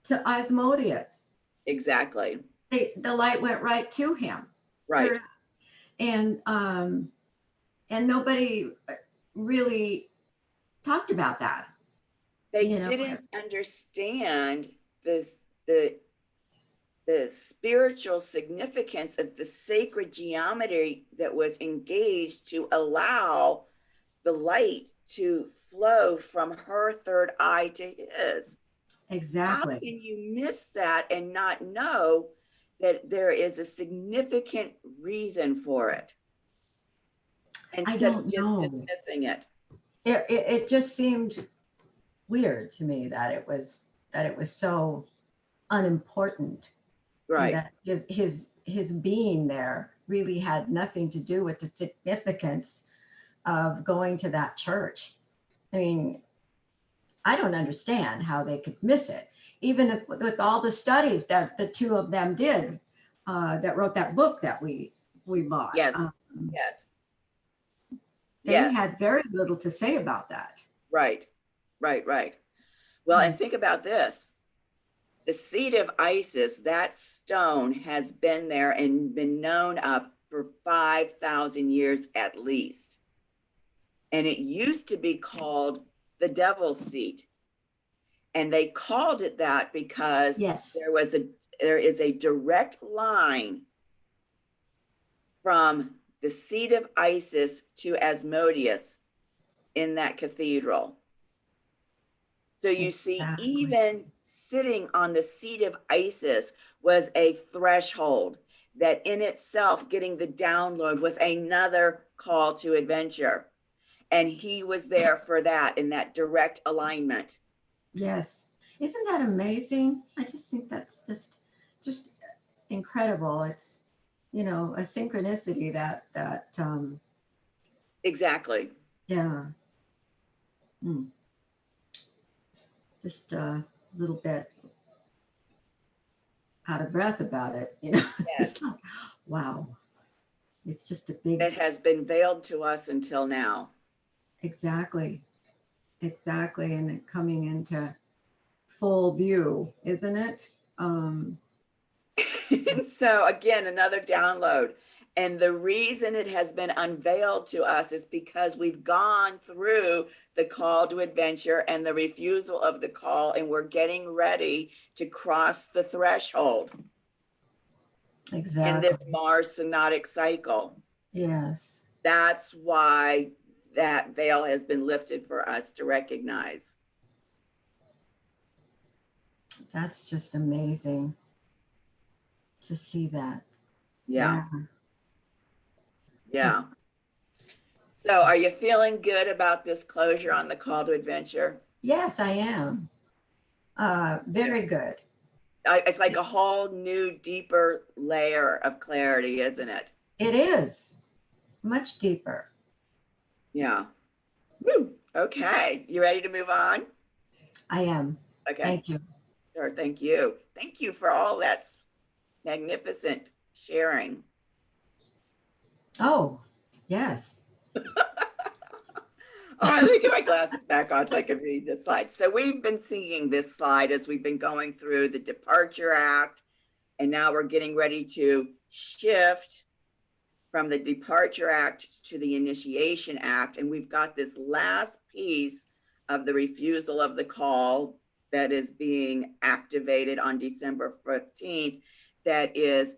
to Asmodeus. Exactly. The light went right to him. Right. And nobody really talked about that. They didn't understand the spiritual significance of the sacred geometry that was engaged to allow the light to flow from her third eye to his. Exactly. How can you miss that and not know that there is a significant reason for it? I instead of don't just know. dismissing it. It just seemed weird to me that it was so unimportant, and Right. that his being there really had nothing to do with the significance of going to that church. I mean, I don't understand how they could miss it, even if, with all the studies that the two of them did, that wrote that book that we bought. Yes. Yes. They Yes. had very little to say about that. Right. Right. Right. Well, and Mm. think about this. The seat of Isis, that stone has been there and been known of for 5,000 years at least. And it used to be called the devil's seat. And they called it that because Yes. there is a direct line from the seat of Isis to Asmodeus in that cathedral. So you see, Exactly. even sitting on the seat of Isis was a threshold that in itself, getting the download was another call to adventure. And he was there for that in that direct alignment. Yes. Isn't that amazing? I just think that's just incredible. It's, a synchronicity that Exactly. yeah. Mm, just a little bit out of breath about it. It's Yes. like, wow. It's just a big, That has been veiled to us until now. exactly, exactly, and it coming into full view, isn't it? So again, another download. And the reason it has been unveiled to us is because we've gone through the call to adventure and the refusal of the call, and we're getting ready to cross the threshold in this Exactly. Mars Synodic cycle. Yes. That's why that veil has been lifted for us to recognize. That's just amazing to see that. Yeah. Yeah. Yeah. So are you feeling good about this closure on the call to adventure? Yes, I am. Very good. It's like a whole new, deeper layer of clarity, isn't it? It is much deeper. Yeah. Woo. Okay. You ready to move on? I am. Okay. Thank you. Sure. Thank you. Thank you for all that magnificent sharing. Oh, yes. Oh, let me get my glasses back on so I can read this slide. So we've been seeing this slide as we've been going through the Departure Act, and now we're getting ready to shift from the Departure Act to the Initiation Act. And we've got this last piece of the refusal of the call that is being activated on December 15th that is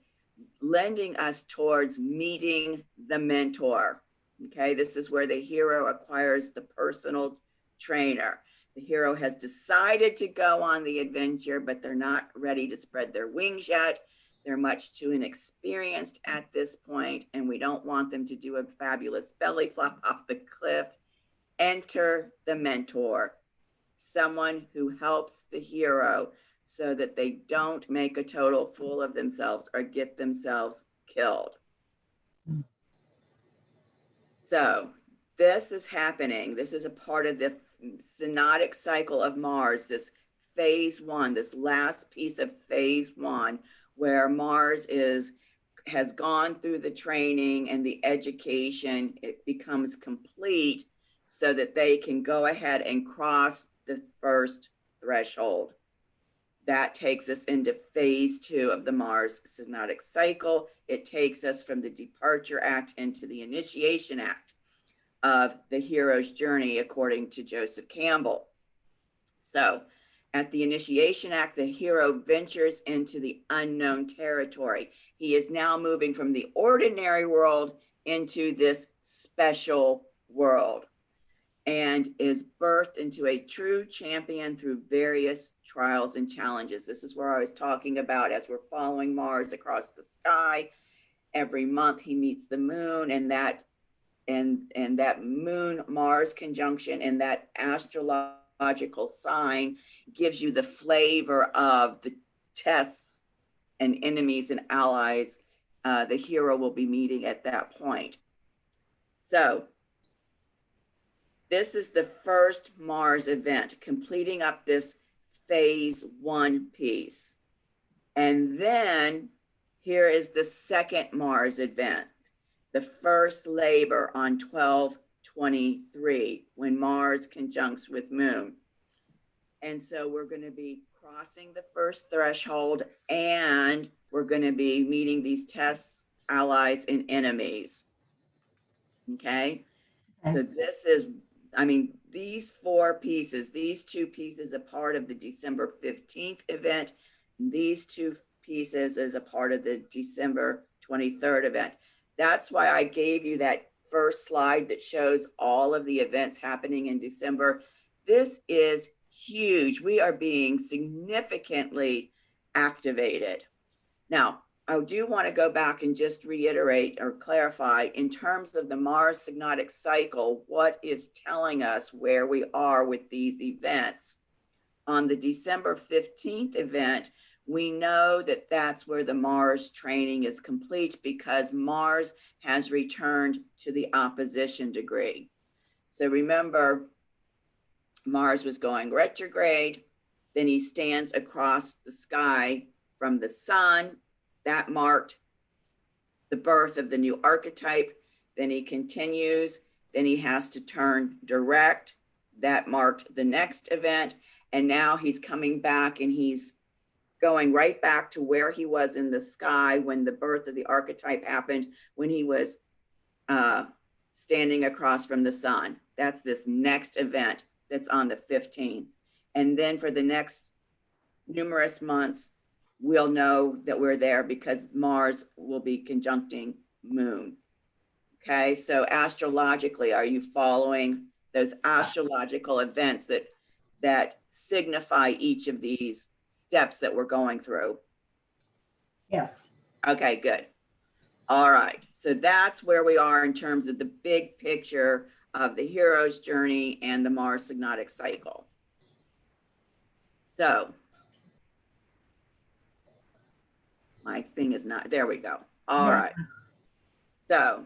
lending us towards meeting the mentor. Okay, this is where the hero acquires the personal trainer. The hero has decided to go on the adventure, but they're not ready to spread their wings yet. They're much too inexperienced at this point, and we don't want them to do a fabulous belly flop off the cliff. Enter the mentor, someone who helps the hero so that they don't make a total fool of themselves or get themselves killed. So this is happening. This is a part of the synodic cycle of Mars, this phase one, this last piece of phase one, where Mars has gone through the training and the education. It becomes complete so that they can go ahead and cross the first threshold. That takes us into phase two of the Mars Synodic Cycle. It takes us from the Departure Act into the Initiation Act of the hero's journey, according to Joseph Campbell. So at the Initiation Act, the hero ventures into the unknown territory. He is now moving from the ordinary world into this special world and is birthed into a true champion through various trials and challenges. This is where I was talking about as we're following Mars across the sky. Every month he meets the moon, and that and that Moon Mars conjunction and that astrological sign gives you the flavor of the tests and enemies and allies the hero will be meeting at that point. So this is the first Mars event, completing up this phase 1 piece. And then here is the second Mars event, the first labor on 12/23, when Mars conjuncts with Moon. And so we're going to be crossing the first threshold, and we're going to be meeting these tests, allies, and enemies. Okay. So this is, I mean, these 4 pieces, these 2 pieces, a part of the December 15th event. These 2 pieces is a part of the December 23rd event. That's why I gave you that first slide that shows all of the events happening in December. This is huge. We are being significantly activated. Now, I do want to go back and just reiterate or clarify in terms of the Mars Synodic Cycle, what is telling us where we are with these events. On the December 15th event, we know that that's where the Mars training is complete because Mars has returned to the opposition degree. So remember, Mars was going retrograde, then he stands across the sky from the sun. That marked the birth of the new archetype. Then he continues, then he has to turn direct. That marked the next event. And now he's coming back and he's going right back to where he was in the sky when the birth of the archetype happened, when he was standing across from the sun. That's this next event that's on the 15th. And then for the next numerous months, we'll know that we're there because Mars will be conjuncting Moon. Okay, so astrologically, are you following those astrological events that signify each of these steps that we're going through? Yes. Okay, good. All right, so that's where we are in terms of the big picture of the hero's journey and the Mars Synodic Cycle. So my thing is not, there we go. All right. So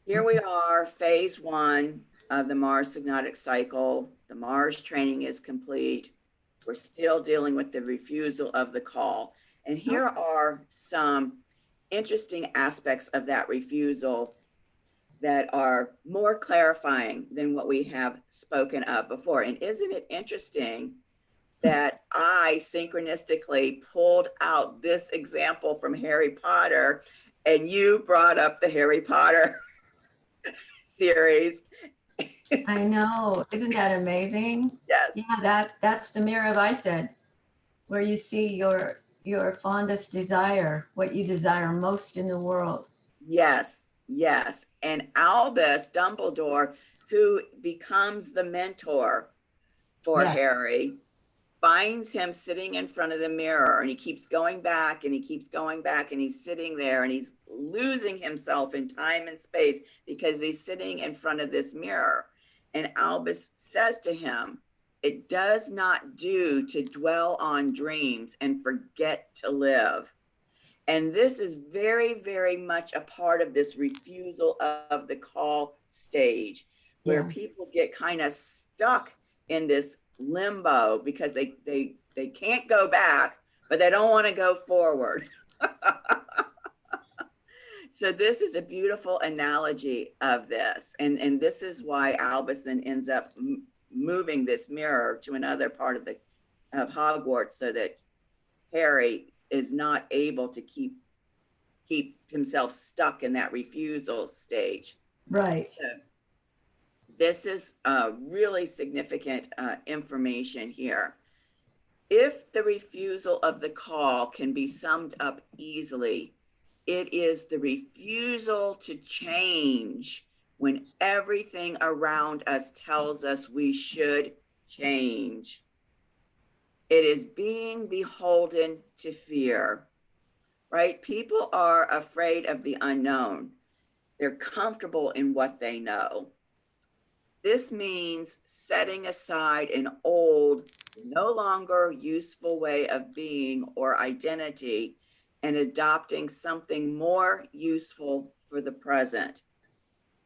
here we are, phase 1 of the Mars Synodic Cycle. The Mars training is complete. We're still dealing with the refusal of the call. And here are some interesting aspects of that refusal that are more clarifying than what we have spoken of before. And isn't it interesting that I synchronistically pulled out this example from Harry Potter and you brought up the Harry Potter series? I know. Isn't that amazing? Yes. Yeah, that's the mirror of I said, where you see your fondest desire, what you desire most in the world. Yes, yes. And Albus Dumbledore, who becomes the mentor for Harry, finds him sitting in front of the mirror, and he keeps going back and he keeps going back, and he's sitting there and he's losing himself in time and space because he's sitting in front of this mirror. And Albus says to him, "It does not do to dwell on dreams and forget to live." And this is very, very much a part of this refusal of the call stage, where people get kind of stuck in this limbo because they can't go back, but they don't want to go forward. So this is a beautiful analogy of this. And this is why Albus then ends up moving this mirror to another part of Hogwarts so that Harry is not able to keep himself stuck in that refusal stage. Right. So this is really significant information here. If the refusal of the call can be summed up easily, it is the refusal to change when everything around us tells us we should change. It is being beholden to fear, right? People are afraid of the unknown. They're comfortable in what they know. This means setting aside an old, no longer useful way of being or identity and adopting something more useful for the present.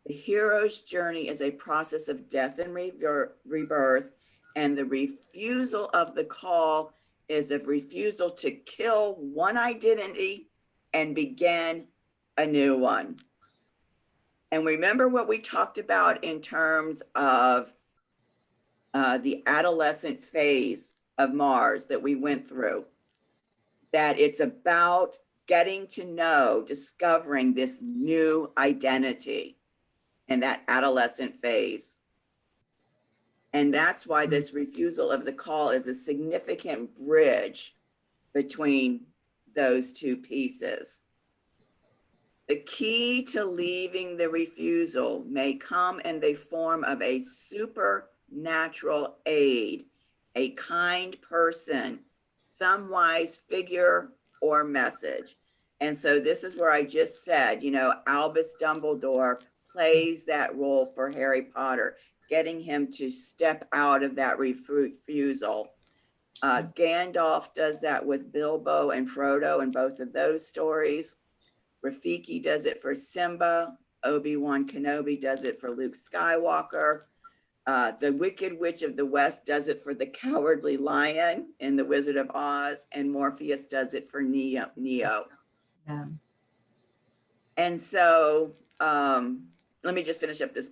The hero's journey is a process of death and rebirth, and the refusal of the call is a refusal to kill one identity and begin a new one. And remember what we talked about in terms of the adolescent phase of Mars that we went through, that it's about getting to know, discovering this new identity in that adolescent phase. And that's why this refusal of the call is a significant bridge between those two pieces. The key to leaving the refusal may come in the form of a supernatural aid, a kind person, some wise figure or message. And so this is where I just said, you know, Albus Dumbledore plays that role for Harry Potter, getting him to step out of that refusal. Gandalf does that with Bilbo and Frodo in both of those stories. Rafiki does it for Simba. Obi-Wan Kenobi does it for Luke Skywalker. The Wicked Witch of the West does it for the Cowardly Lion in The Wizard of Oz, and Morpheus does it for Neo. Yeah. And so let me just finish up this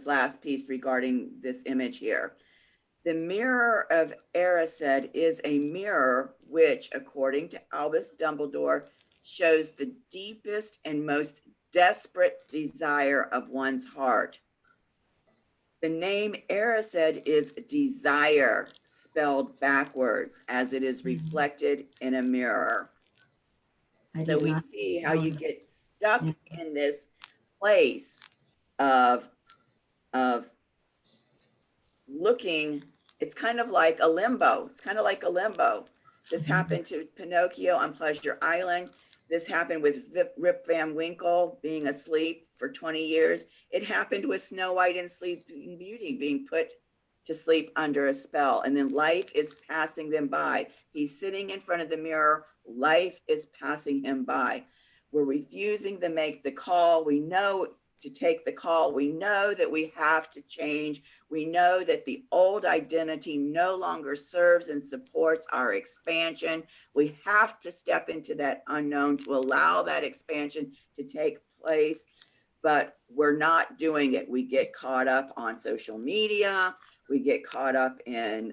last piece regarding this image here. The mirror of Erised is a mirror which, according to Albus Dumbledore, shows the deepest and most desperate desire of one's heart. The name Erised is desire, spelled backwards, as it is reflected in a mirror. So we see how you get stuck in this place of looking. It's kind of like a limbo. This happened to Pinocchio on Pleasure Island. This happened with Rip Van Winkle being asleep for 20 years. It happened with Snow White and Sleeping Beauty being put to sleep under a spell. And then life is passing them by. He's sitting in front of the mirror. Life is passing him by. We're refusing to make the call. We know to take the call. We know that we have to change. We know that the old identity no longer serves and supports our expansion. We have to step into that unknown to allow that expansion to take place, but we're not doing it. We get caught up on social media. We get caught up in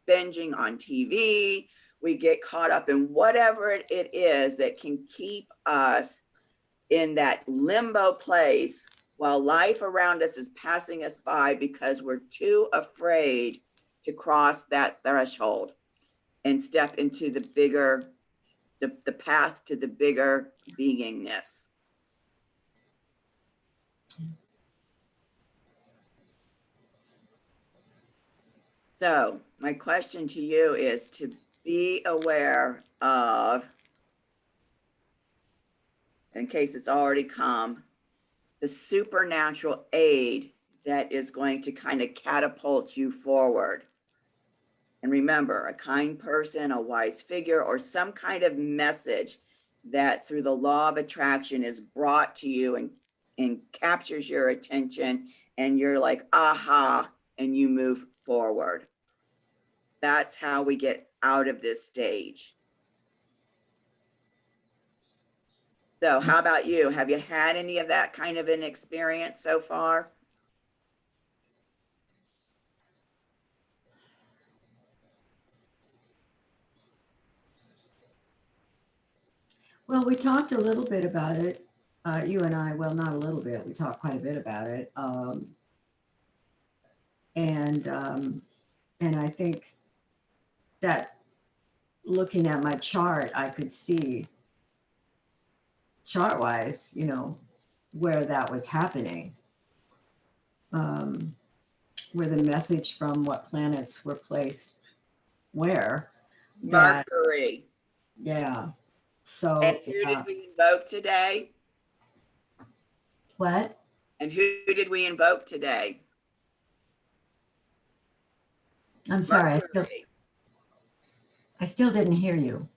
binging on TV. We get caught up in whatever it is that can keep us in that limbo place while life around us is passing us by because we're too afraid to cross that threshold and step into the bigger, the path to the bigger beingness. So my question to you is to be aware of, in case it's already come, the supernatural aid that is going to kind of catapult you forward. And remember, a kind person, a wise figure, or some kind of message that through the law of attraction is brought to you and captures your attention, and you're like, aha, and you move forward. That's how we get out of this stage. So how about you? Have you had any of that kind of an experience so far? Well, we talked a little bit about it. You and I, well, not a little bit. We talked quite a bit about it. And I think that looking at my chart, I could see chart-wise, you know, where that was happening, where the message from what planets were placed where. Mercury. Yeah. So and who did we invoke today? What? And who did we invoke today? I'm sorry, Mercury. I still didn't hear you.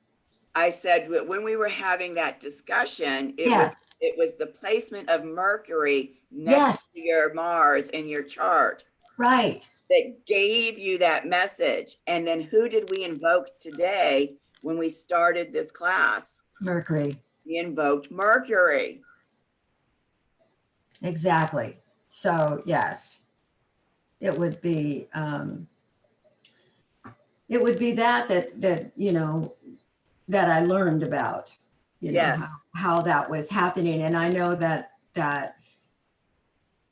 I said when we were having that discussion, Yes. it was the placement of Mercury next Yes. to your Mars in your chart Right. that gave you that message. And then who did we invoke today when we started this class? Mercury. We invoked Mercury. Exactly. So yes, it would be that you know that I learned about, you know, Yes. how that was happening. And I know that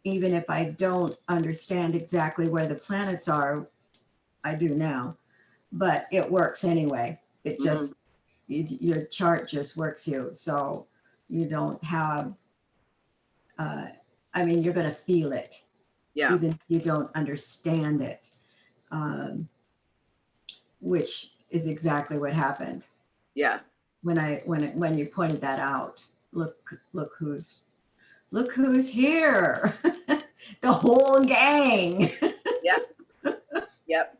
even if I don't understand exactly where the planets are, I do now, but it works anyway. It just, your chart just works you. So you don't have, I mean, you're going to feel it, Yeah. even if you don't understand it, which is exactly what happened Yeah. when you pointed that out. Look who's here. The whole gang. Yep. Yep.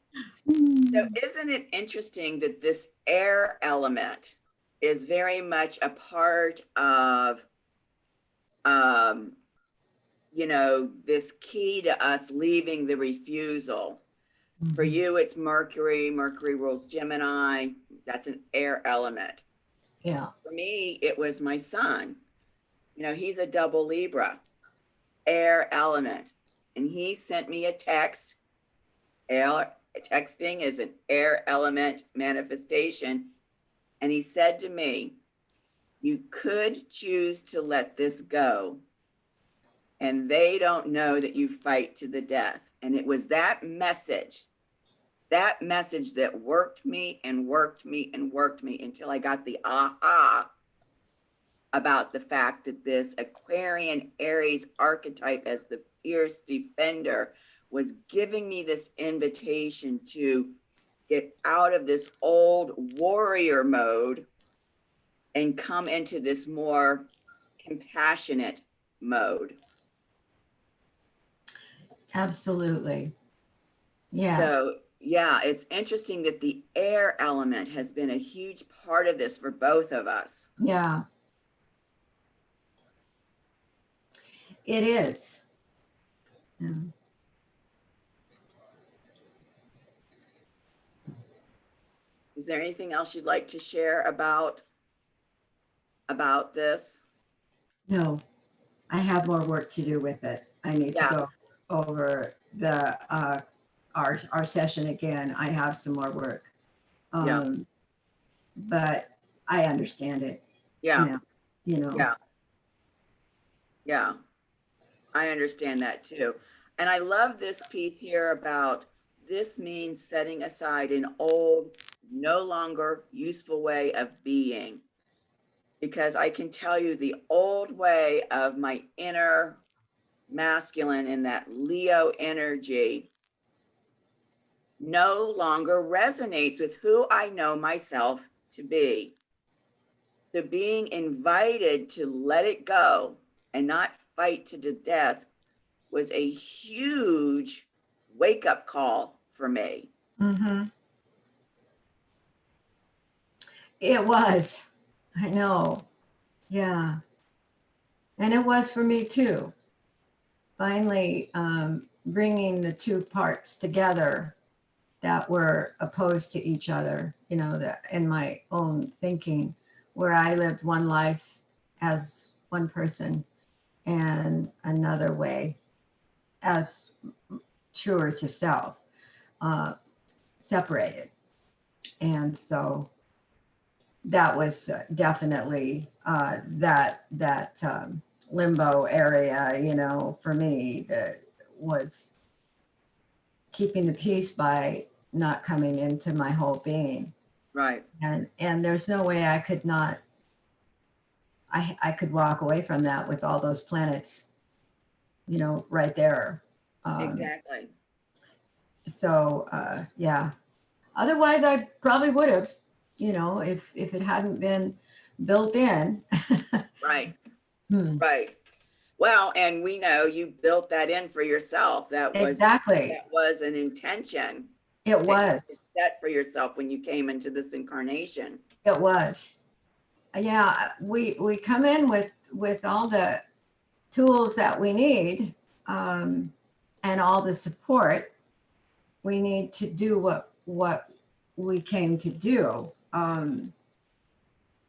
So isn't it interesting that this air element is very much a part of, um, you know, this key to us leaving the refusal? For you, it's Mercury. Mercury rules Gemini. That's an air element. Yeah. For me, it was my son. You know, he's a double Libra, air element. And he sent me a text. Texting is an air element manifestation. And he said to me, you could choose to let this go. And they don't know that you fight to the death. And it was that message that worked me and worked me and worked me until I got the aha about the fact that this Aquarian Aries archetype as the fierce defender was giving me this invitation to get out of this old warrior mode and come into this more compassionate mode. Absolutely. Yeah. So, yeah, it's interesting that the air element has been a huge part of this for both of us. Yeah. It is. Yeah. Is there anything else you'd like to share about this? No, I have more work to do with it. I need to Yeah, go over the our session again. I have some more work. yeah, But I understand it yeah, now, you know. yeah, yeah. I understand that too. And I love this piece here about this means setting aside an old, no longer useful way of being. Because I can tell you the old way of my inner masculine and that Leo energy no longer resonates with who I know myself to be. The being invited to let it go and not fight to the death was a huge wake up call for me. Mm-hmm. It was. I know. Yeah. And it was for me too. Finally, bringing the two parts together that were opposed to each other, you know, that in my own thinking, where I lived one life as one person and another way as truer to self, separated. And so that was definitely that limbo area, you know, for me, that was keeping the peace by not coming into my whole being. Right. And there's no way I could not, I could walk away from that with all those planets, you know, right there. Exactly. So yeah, otherwise I probably would have, you know, if it hadn't been built in. Right. Hmm. Right. Well, and we know you built that in for yourself. Exactly. That was an intention It that was. you set for yourself when you came into this incarnation. It was. Yeah, we come in with all the tools that we need, and all the support we need to do what we came to do.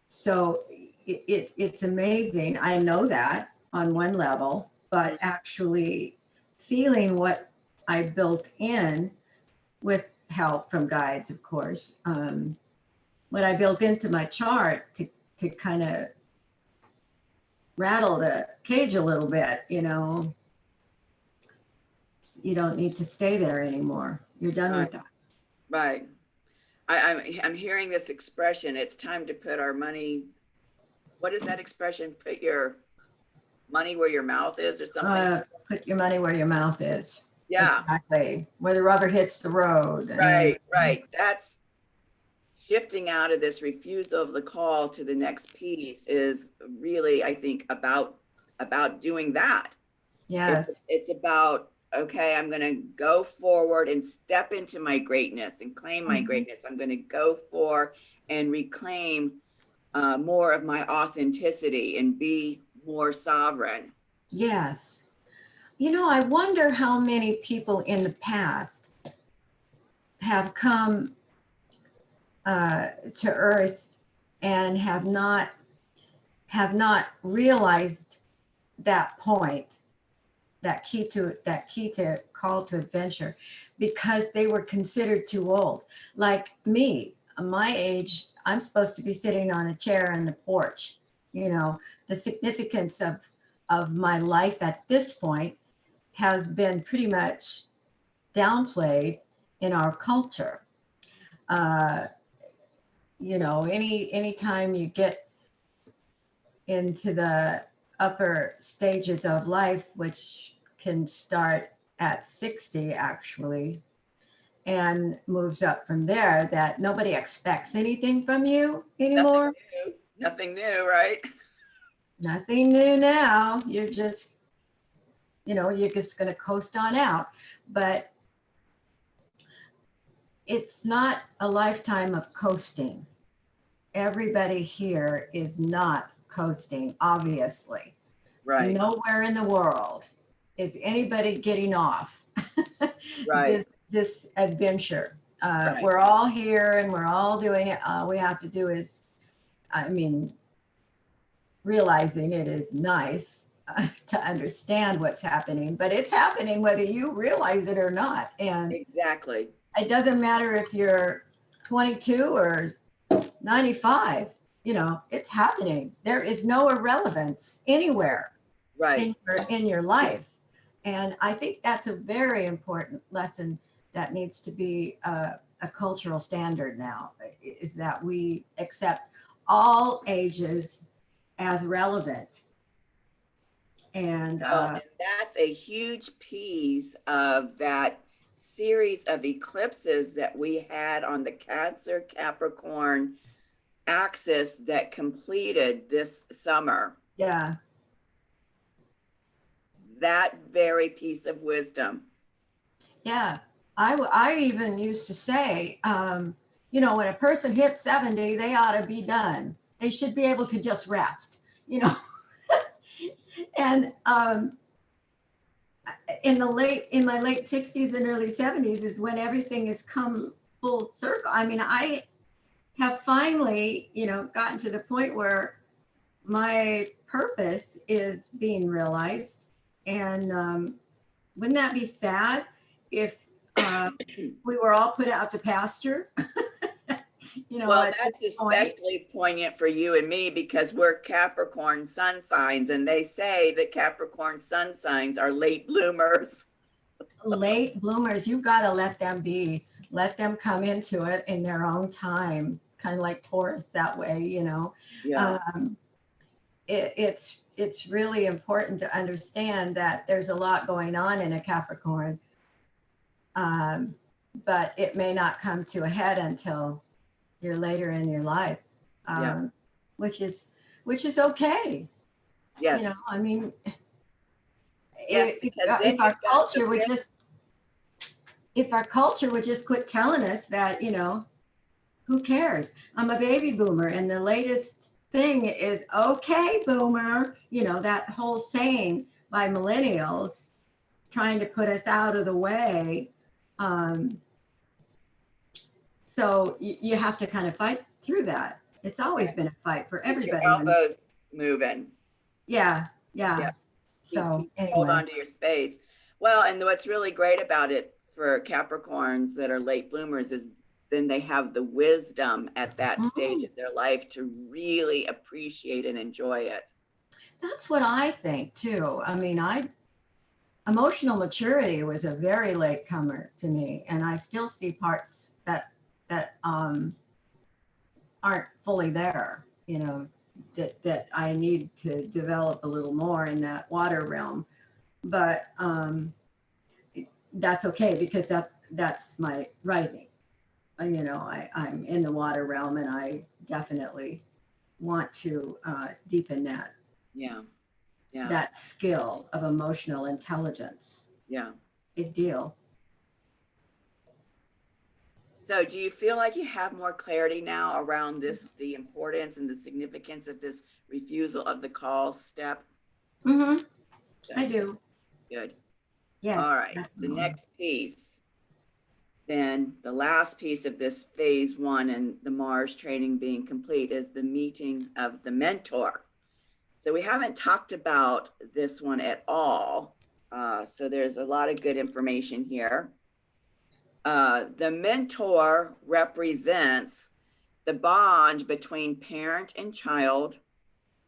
So it's amazing. I know that on one level, but actually feeling what I built in with help from guides, of course, what I built into my chart to kind of rattle the cage a little bit, you know, you don't need to stay there anymore. You're done with that. Right. I'm hearing this expression. It's time to put our money. What is that expression? Put your money where your mouth is, or something. Put your money where your mouth is. Yeah. Exactly. Where the rubber hits the road. Right. Right. That's shifting out of this refusal of the call to the next piece is really, I think, about doing that. Yes. It's about, okay, I'm going to go forward and step into my greatness and claim my greatness. I'm going to go for and reclaim more of my authenticity and be more sovereign. Yes. You know, I wonder how many people in the past have come to Earth and have not realized that point, that key to call to adventure, because they were considered too old. Like me, my age, I'm supposed to be sitting on a chair in the porch. You know, the significance of my life at this point has been pretty much downplayed in our culture. You know, anytime you get into the upper stages of life, which can start at 60 actually, and moves up from there, that nobody expects anything from you anymore. Nothing new, right? Nothing new now. You're just, you know, you're just going to coast on out. But it's not a lifetime of coasting. Everybody here is not coasting, obviously. Right. Nowhere in the world is anybody getting off Right. this adventure. Right. We're all here and we're all doing it. All we have to do is, I mean, realizing it is nice to understand what's happening, but it's happening whether you realize it or not. And exactly. It doesn't matter if you're 22 or 95, you know, it's happening. There is no irrelevance anywhere Right. in your life. And I think that's a very important lesson that needs to be a cultural standard now, is that we accept all ages as relevant. And that's a huge piece of that series of eclipses that we had on the Cancer Capricorn axis that completed this summer. Yeah. That very piece of wisdom. Yeah. I even used to say, you know, when a person hits 70, they ought to be done. They should be able to just rest, you know. And in my late 60s and early 70s is when everything has come full circle. I mean, I have finally, you know, gotten to the point where my purpose is being realized. And wouldn't that be sad if we were all put out to pasture? You know, well, that's especially poignant for you and me because we're Capricorn sun signs, and they say that Capricorn sun signs are late bloomers. Late bloomers, you've got to let them be. Let them come into it in their own time, kind of like Taurus that way, you know. Yeah. It's really important to understand that there's a lot going on in a Capricorn, but it may not come to a head until you're later in your life, which is okay. Yes. You know, I mean, Yes, because then If our you've got the culture would just, if our culture would just quit telling us that, who cares? I'm a baby boomer, and the latest thing is, okay, boomer, that whole saying by millennials trying to put us out of the way. Um, so you have to kind of fight through that. It's always been a fight for get your everybody. elbows moving. Yeah, yeah. Yeah. So Hold anyway. on to your space. Well, and what's really great about it for Capricorns that are late bloomers is then they have the wisdom at that stage Mhm. of their life to really appreciate and enjoy it. That's what I think too. I mean, emotional maturity was a very late comer to me, and I still see parts that aren't fully there. That I need to develop a little more in that water realm. But that's okay because that's my rising. I'm in the water realm, and I definitely want to deepen Yeah. Yeah. that skill of emotional intelligence. Yeah. Big deal. So do you feel like you have more clarity now around this, the importance and the significance of this refusal of the call step? Mm-hmm. I Good. do. Good. Yes, All right. The definitely. next piece, then the last piece of this phase one and the Mars training being complete is the meeting of the mentor. So we haven't talked about this one at all. So there's a lot of good information here. The mentor represents the bond between parent and child,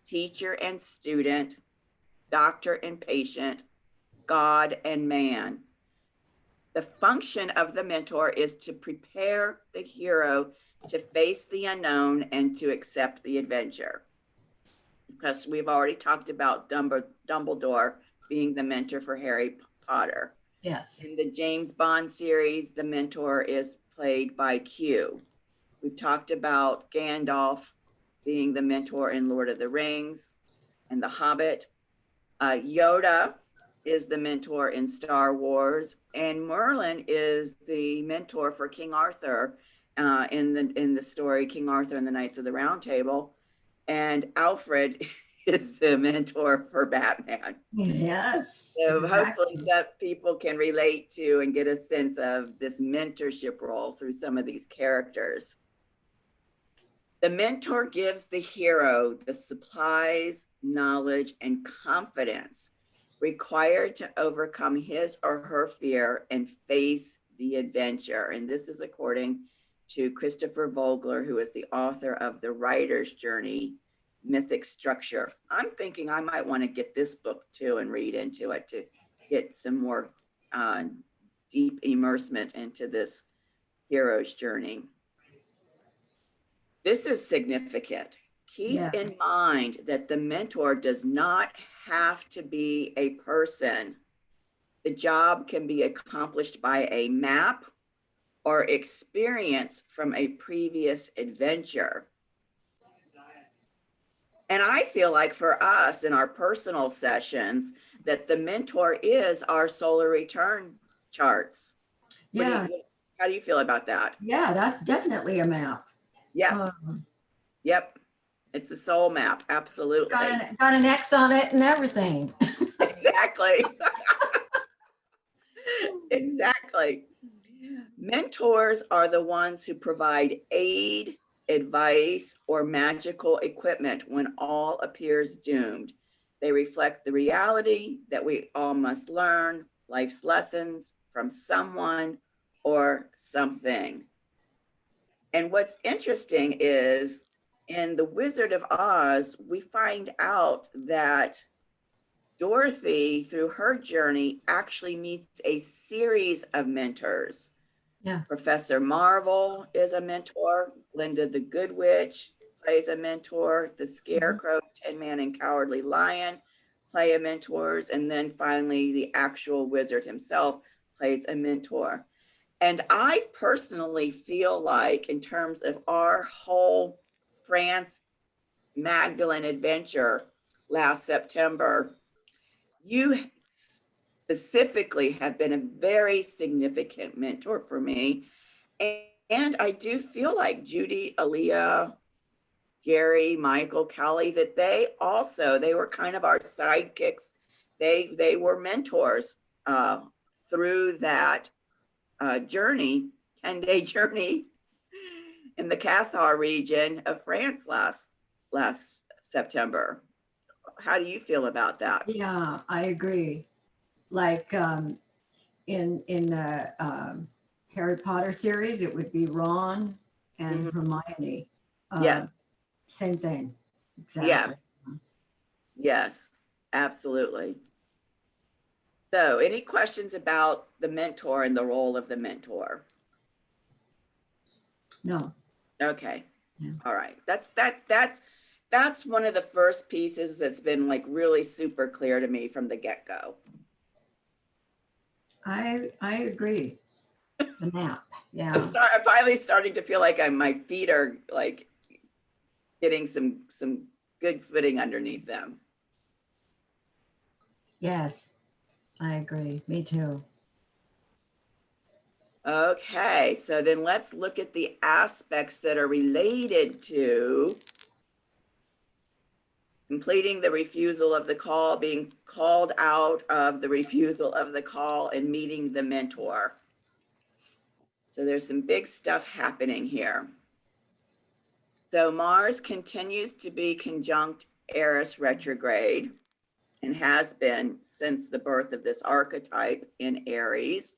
teacher and student, doctor and patient, God and man. The function of the mentor is to prepare the hero to face the unknown and to accept the adventure. Because we've already talked about Dumbledore being the mentor for Harry Potter. Yes. In the James Bond series, the mentor is played by Q. We've talked about Gandalf being the mentor in Lord of the Rings and The Hobbit. Yoda is the mentor in Star Wars, and Merlin is the mentor for King Arthur in the story King Arthur and the Knights of the Round Table, and Alfred is the mentor for Batman. Yes, So hopefully exactly. some people can relate to and get a sense of this mentorship role through some of these characters. The mentor gives the hero the supplies, knowledge, and confidence required to overcome his or her fear and face the adventure. And this is according to Christopher Vogler, who is the author of The Writer's Journey, Mythic Structure. I'm thinking I might want to get this book too and read into it to get some more deep immersement into this hero's journey. This is significant. Keep Yeah. in mind that the mentor does not have to be a person. The job can be accomplished by a map or experience from a previous adventure. And I feel like for us in our personal sessions, that the mentor is our solar return charts. Yeah. How do you feel about that? Yeah, that's definitely a map. Yep, Um, yep. It's a soul map, absolutely. got an X on it and everything. Exactly. Exactly. Mentors are the ones who provide aid, advice, or magical equipment when all appears doomed. They reflect the reality that we all must learn life's lessons from someone or something. And what's interesting is in The Wizard of Oz, we find out that Dorothy, through her journey, actually meets a series of mentors. Yeah. Professor Marvel is a mentor. Glinda the Good Witch plays a mentor. The Scarecrow, Tin Man, and Cowardly Lion play a mentors. And then finally, the actual wizard himself plays a mentor. And I personally feel like, in terms of our whole France Magdalene adventure last September, you specifically have been a very significant mentor for me. And I do feel like Judy, Aaliyah, Jerry, Michael, Callie, that they were kind of our sidekicks. They were mentors through that journey, 10-day journey in the Cathar region of France last September. How do you feel about that? Yeah, I agree. Like in the Harry Potter series, it would be Ron and Hermione. Yeah. Same thing. Yeah. Exactly. Yes, absolutely. So, any questions about the mentor and the role of the mentor? No. Okay. Yeah. All right. That's one of the first pieces that's been like really super clear to me from the get-go. I agree. The map. Yeah. I'm finally starting to feel like my feet are like getting some good footing underneath them. Yes, I agree. Me too. Okay, so then let's look at the aspects that are related to completing the refusal of the call, being called out of the refusal of the call, and meeting the mentor. So there's some big stuff happening here. So Mars continues to be conjunct Eris retrograde and has been since the birth of this archetype in Aries.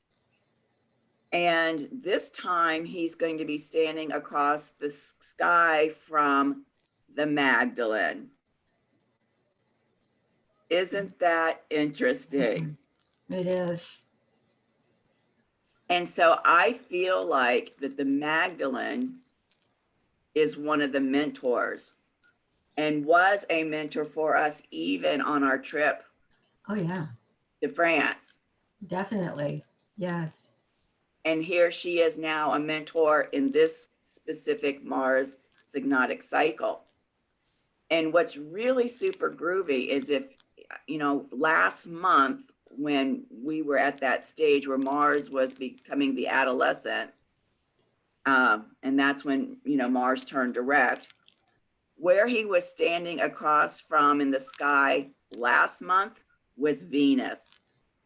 And this time he's going to be standing across the sky from the Magdalene. Isn't that interesting? It is. And so I feel like that the Magdalene is one of the mentors and was a mentor for us even on our trip Oh, yeah, to France. definitely. Yes. And here she is now a mentor in this specific Mars Synodic Cycle. And what's really super groovy is if, last month when we were at that stage where Mars was becoming the adolescent, and that's when, Mars turned direct, where he was standing across from in the sky last month was Venus,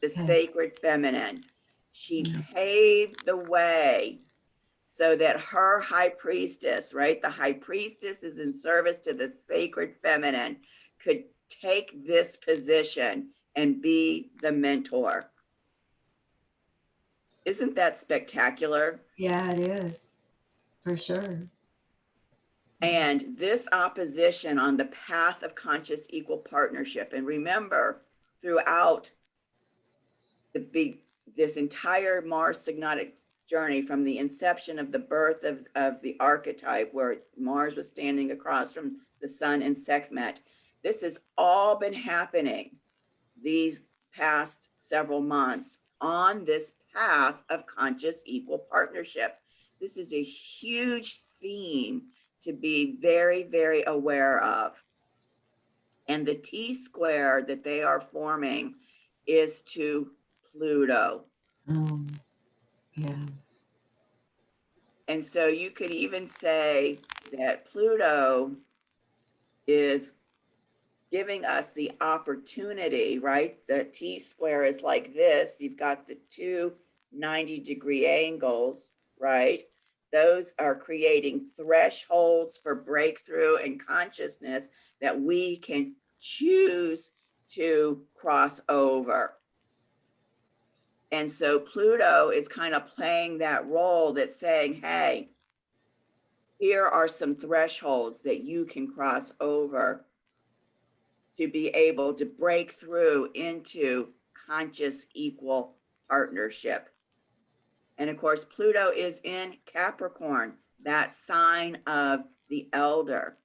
the sacred feminine. She paved the way so that her high priestess, right? The high priestess is in service to the sacred feminine, could take this position and be the mentor. Isn't that spectacular? Yeah, it is. For sure. And this opposition on the path of conscious equal partnership. And remember, throughout this entire Mars Synodic journey, from the inception of the birth of the archetype, where Mars was standing across from the sun in Sekhmet, this has all been happening these past several months on this path of conscious equal partnership. This is a huge theme to be very, very aware of. And the T square that they are forming is to Pluto. Yeah. And so you could even say that Pluto is giving us the opportunity, right? The T square is like this. You've got the two 90-degree angles, right? Those are creating thresholds for breakthrough and consciousness that we can choose to cross over. And so Pluto is kind of playing that role that's saying, hey, here are some thresholds that you can cross over to be able to break through into conscious equal partnership. And of course, Pluto is in Capricorn, that sign of the elder.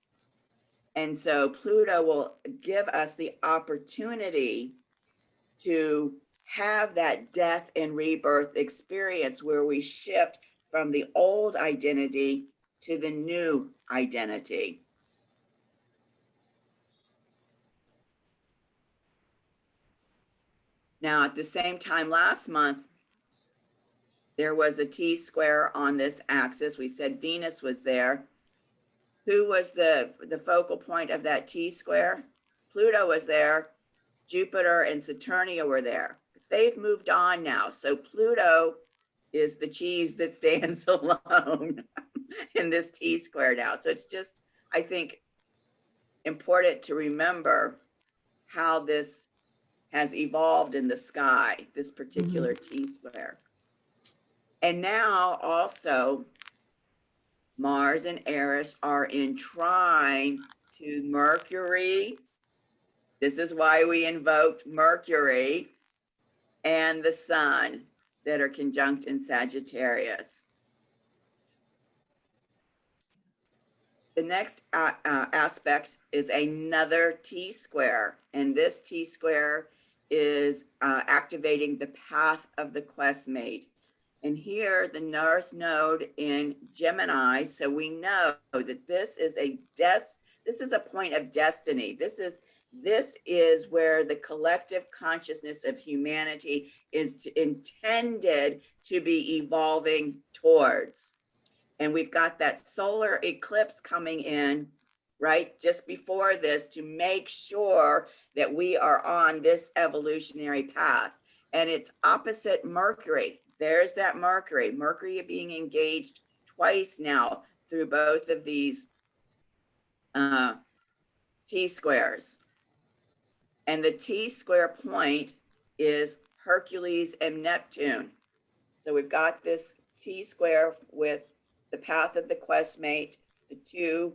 And so Pluto will give us the opportunity to have that death and rebirth experience where we shift from the old identity to the new identity. Now, at the same time last month, there was a T-square on this axis. We said Venus was there. Who was the focal point of that T-square? Pluto was there. Jupiter and Saturnia were there. They've moved on now. So Pluto is the cheese that stands alone in this T-square now. So it's just, I think, important to remember how this has evolved in the sky, this particular T-square. And now also Mars and Eris are in trine to Mercury. This is why we invoked Mercury and the Sun that are conjunct in Sagittarius. The next aspect is another T-square, and this T-square is activating the path of the quest mate. And here, the North Node in Gemini, so we know that this is a point of destiny. This is where the collective consciousness of humanity is intended to be evolving towards. And we've got that solar eclipse coming in, right, just before this to make sure that we are on this evolutionary path. And it's opposite Mercury. There's that Mercury being engaged twice now through both of these T-squares. And the T-square point is Hercules and Neptune. So we've got this T-square with the path of the quest mate, the two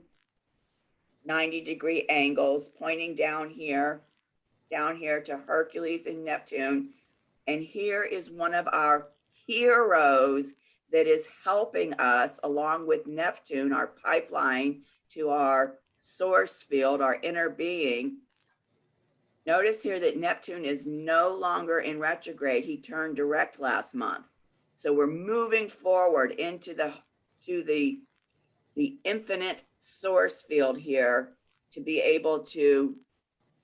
90-degree angles pointing down here to Hercules and Neptune. And here is one of our heroes that is helping us, along with Neptune, our pipeline to our source field, our inner being. Notice here that Neptune is no longer in retrograde. He turned direct last month. So we're moving forward into the infinite source field here to be able to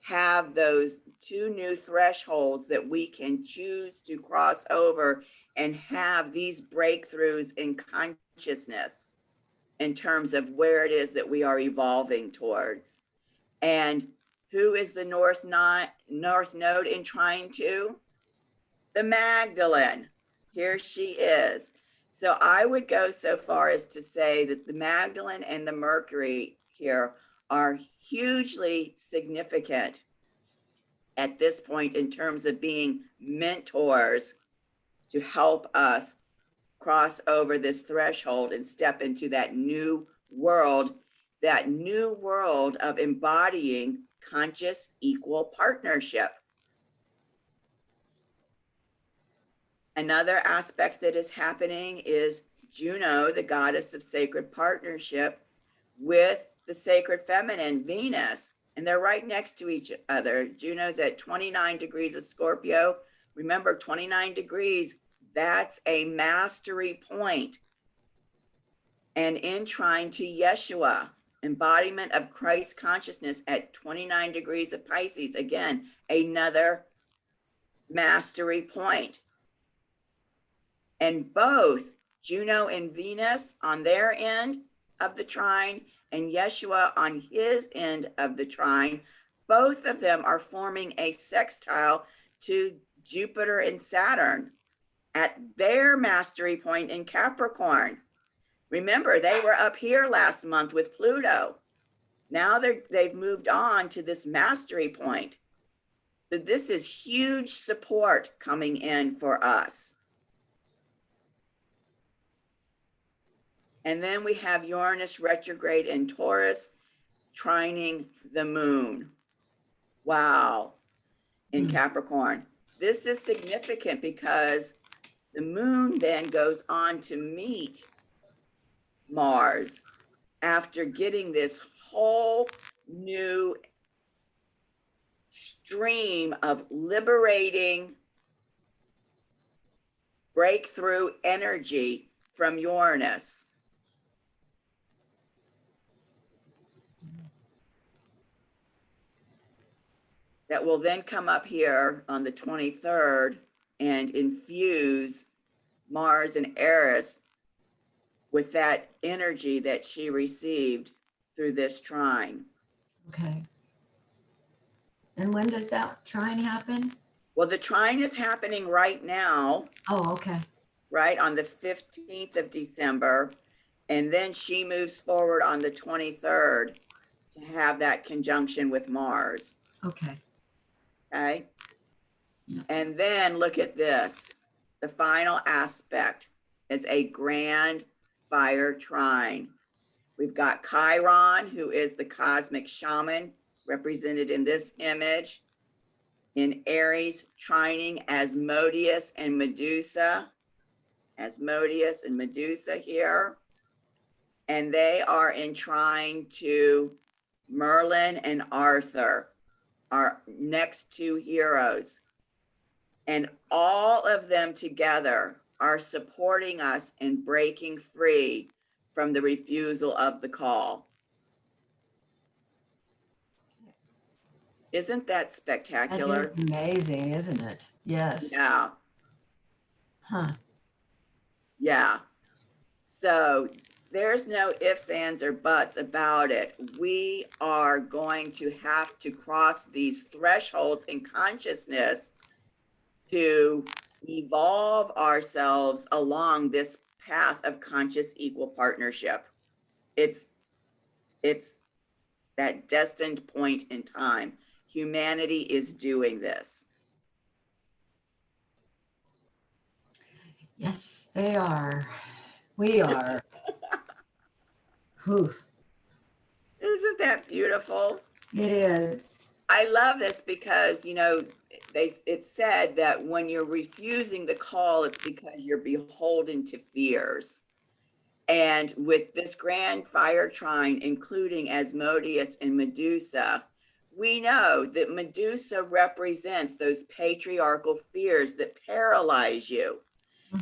have those two new thresholds that we can choose to cross over and have these breakthroughs in consciousness in terms of where it is that we are evolving towards. And who is the North Node in trine to? The Magdalene. Here she is. So I would go so far as to say that the Magdalene and the Mercury here are hugely significant at this point in terms of being mentors to help us cross over this threshold and step into that new world of embodying conscious equal partnership. Another aspect that is happening is Juno, the goddess of sacred partnership, with the sacred feminine, Venus, and they're right next to each other. Juno's at 29 degrees of Scorpio. Remember, 29 degrees, that's a mastery point. And in trine to Yeshua, embodiment of Christ consciousness at 29 degrees of Pisces. Again, another mastery point. And both Juno and Venus on their end of the trine and Yeshua on his end of the trine, both of them are forming a sextile to Jupiter and Saturn at their mastery point in Capricorn. Remember, they were up here last month with Pluto. Now they've moved on to this mastery point. So this is huge support coming in for us. And then we have Uranus retrograde in Taurus, trining the moon. Wow, in Capricorn. This is significant because the moon then goes on to meet Mars after getting this whole new stream of liberating breakthrough energy from Uranus. that will then come up here on the 23rd and infuse Mars and Eris with that energy that she received through this trine. Okay. And when does that trine happen? Well, the trine is happening right now, Oh, okay. right on the 15th of December. And then she moves forward on the 23rd to have that conjunction with Mars. Okay. Okay. And then look at this. The final aspect is a grand fire trine. We've got Chiron, who is the cosmic shaman, represented in this image, in Aries, trining Asmodeus and Medusa. Asmodeus and Medusa here. And they are in trine to Merlin and Arthur, our next two heroes. And all of them together are supporting us in breaking free from the refusal of the call. Isn't that spectacular? That is amazing, isn't it? Yes. Yeah. Huh. Yeah. So there's no ifs, ands, or buts about it. We are going to have to cross these thresholds in consciousness to evolve ourselves along this path of conscious equal partnership. It's that destined point in time. Humanity is doing this. Yes, they are. We are. Whew. Isn't that beautiful? It is. I love this because, you know, it's said that when you're refusing the call, it's because you're beholden to fears. And with this grand fire trine, including Asmodeus and Medusa, we know that Medusa represents those patriarchal fears that paralyze you.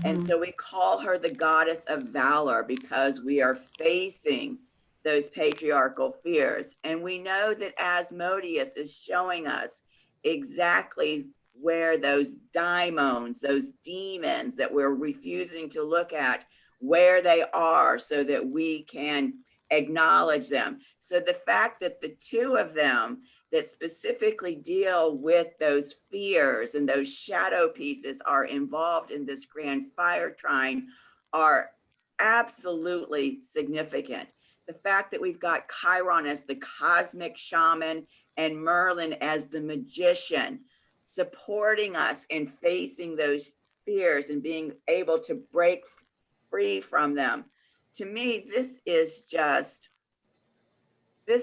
And Mhm. so we call her the goddess of valor because we are facing those patriarchal fears. And we know that Asmodeus is showing us exactly where those daimons, those demons that we're refusing to look at, where they are so that we can acknowledge them. So the fact that the two of them that specifically deal with those fears and those shadow pieces are involved in this grand fire trine are absolutely significant. The fact that we've got Chiron as the cosmic shaman and Merlin as the magician supporting us in facing those fears and being able to break free from them. To me, this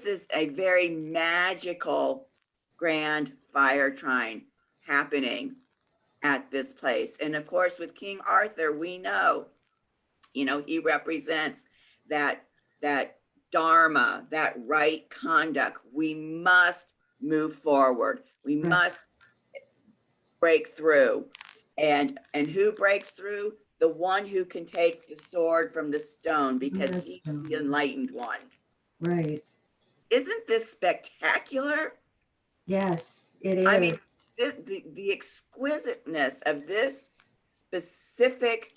is a very magical grand fire trine happening at this place. And of course, with King Arthur, we know, you know, he represents that dharma, that right conduct. We must move forward. We Right. must break through. And who breaks through? The one who can take the sword from the stone, because Yes. he's the enlightened one. Right. Isn't this spectacular? Yes, it is. I mean, the exquisiteness of this specific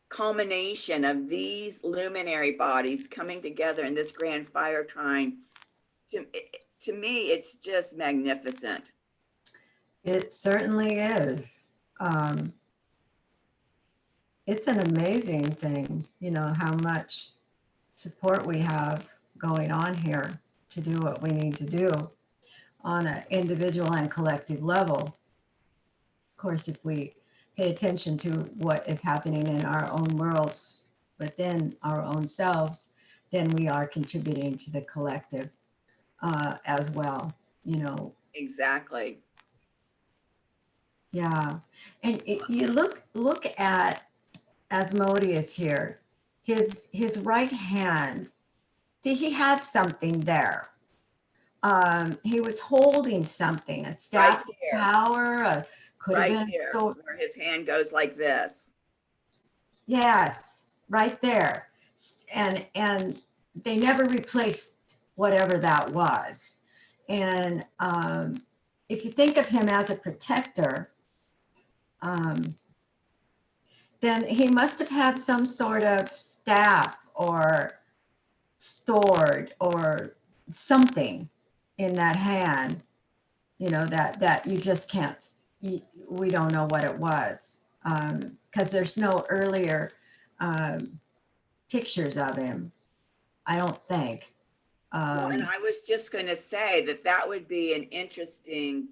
culmination of these luminary bodies coming together in this grand fire trine, to me, it's just magnificent. It certainly is. Um, it's an amazing thing, you know, how much support we have going on here to do what we need to do on an individual and collective level. Of course, if we pay attention to what is happening in our own worlds within our own selves, then we are contributing to the collective as well, you know. Exactly. Yeah. And you look at Asmodeus here, his right hand. See, he had something there. He was holding something, a staff Right of here. power, could have Right been here, so. where his hand goes like this. Yes, right there. And they never replaced whatever that was. And if you think of him as a protector, then he must have had some sort of staff or sword or something in that hand, you know, that you just can't, we don't know what it was, because there's no earlier pictures of him, I don't think. Well, and I was just going to say that that would be an interesting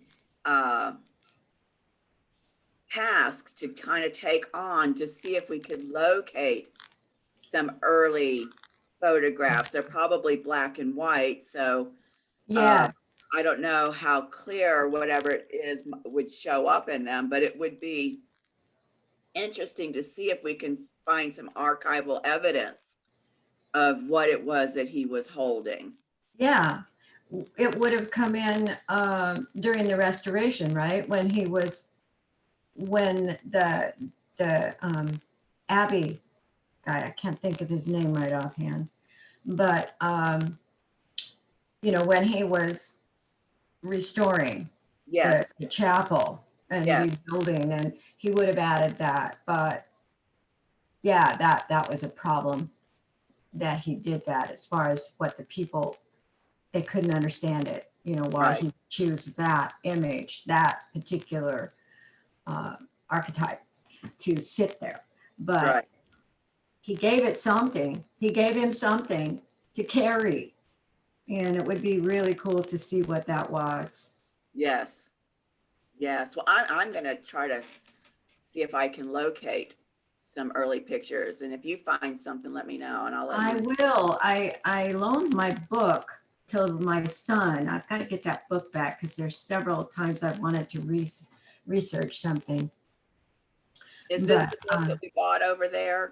task to kind of take on, to see if we could locate some early photographs. They're probably black and white, so Yeah, I don't know how clear whatever it is would show up in them, but it would be interesting to see if we can find some archival evidence of what it was that he was holding. yeah. It would have come in during the restoration, right? When he was, when the Abbey guy, I can't think of his name right offhand, but you know, when he was restoring Yes, the chapel and yes, rebuilding, and he would have added that. But yeah, that was a problem that he did that, as far as what the people, they couldn't understand it, you know, why right, he choose that image, that particular archetype to sit there. But right. he gave it something, he gave him something to carry, and it would be really cool to see what that was. Yes, yes. Well, I'm going to try to see if I can locate some early pictures. And if you find something, let me know and I'll let I you know. will. I loaned my book to my son. I've got to get that book back because there's several times I've wanted to research something. Is this But the book that we bought over there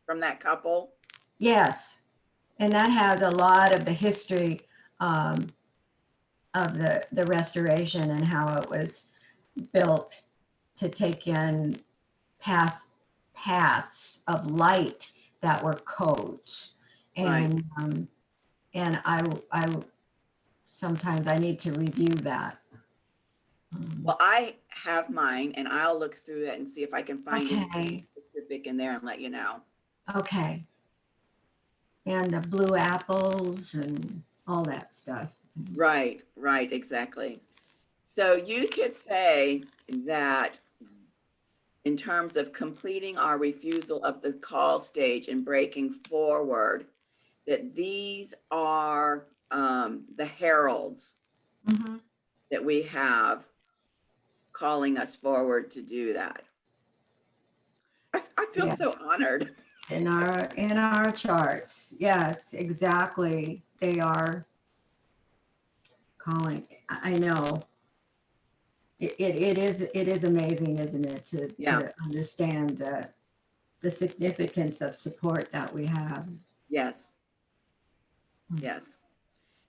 from that couple? yes, and that has a lot of the history um, of the restoration and how it was built to take in paths of light that were codes. Right. And I sometimes I need to review that. Well, I have mine and I'll look through it and see if I can find anything Okay, specific in there and let you know. okay. And the blue apples and all that stuff. Right, right, exactly. So you could say that in terms of completing our refusal of the call stage and breaking forward, that these are the heralds Mhm. that we have calling us forward to do that. I feel Yeah, so honored. in our charts. Yes, exactly. They are calling. I know. It is amazing, isn't it, Yeah, to understand the significance of support that we have. yes, yes.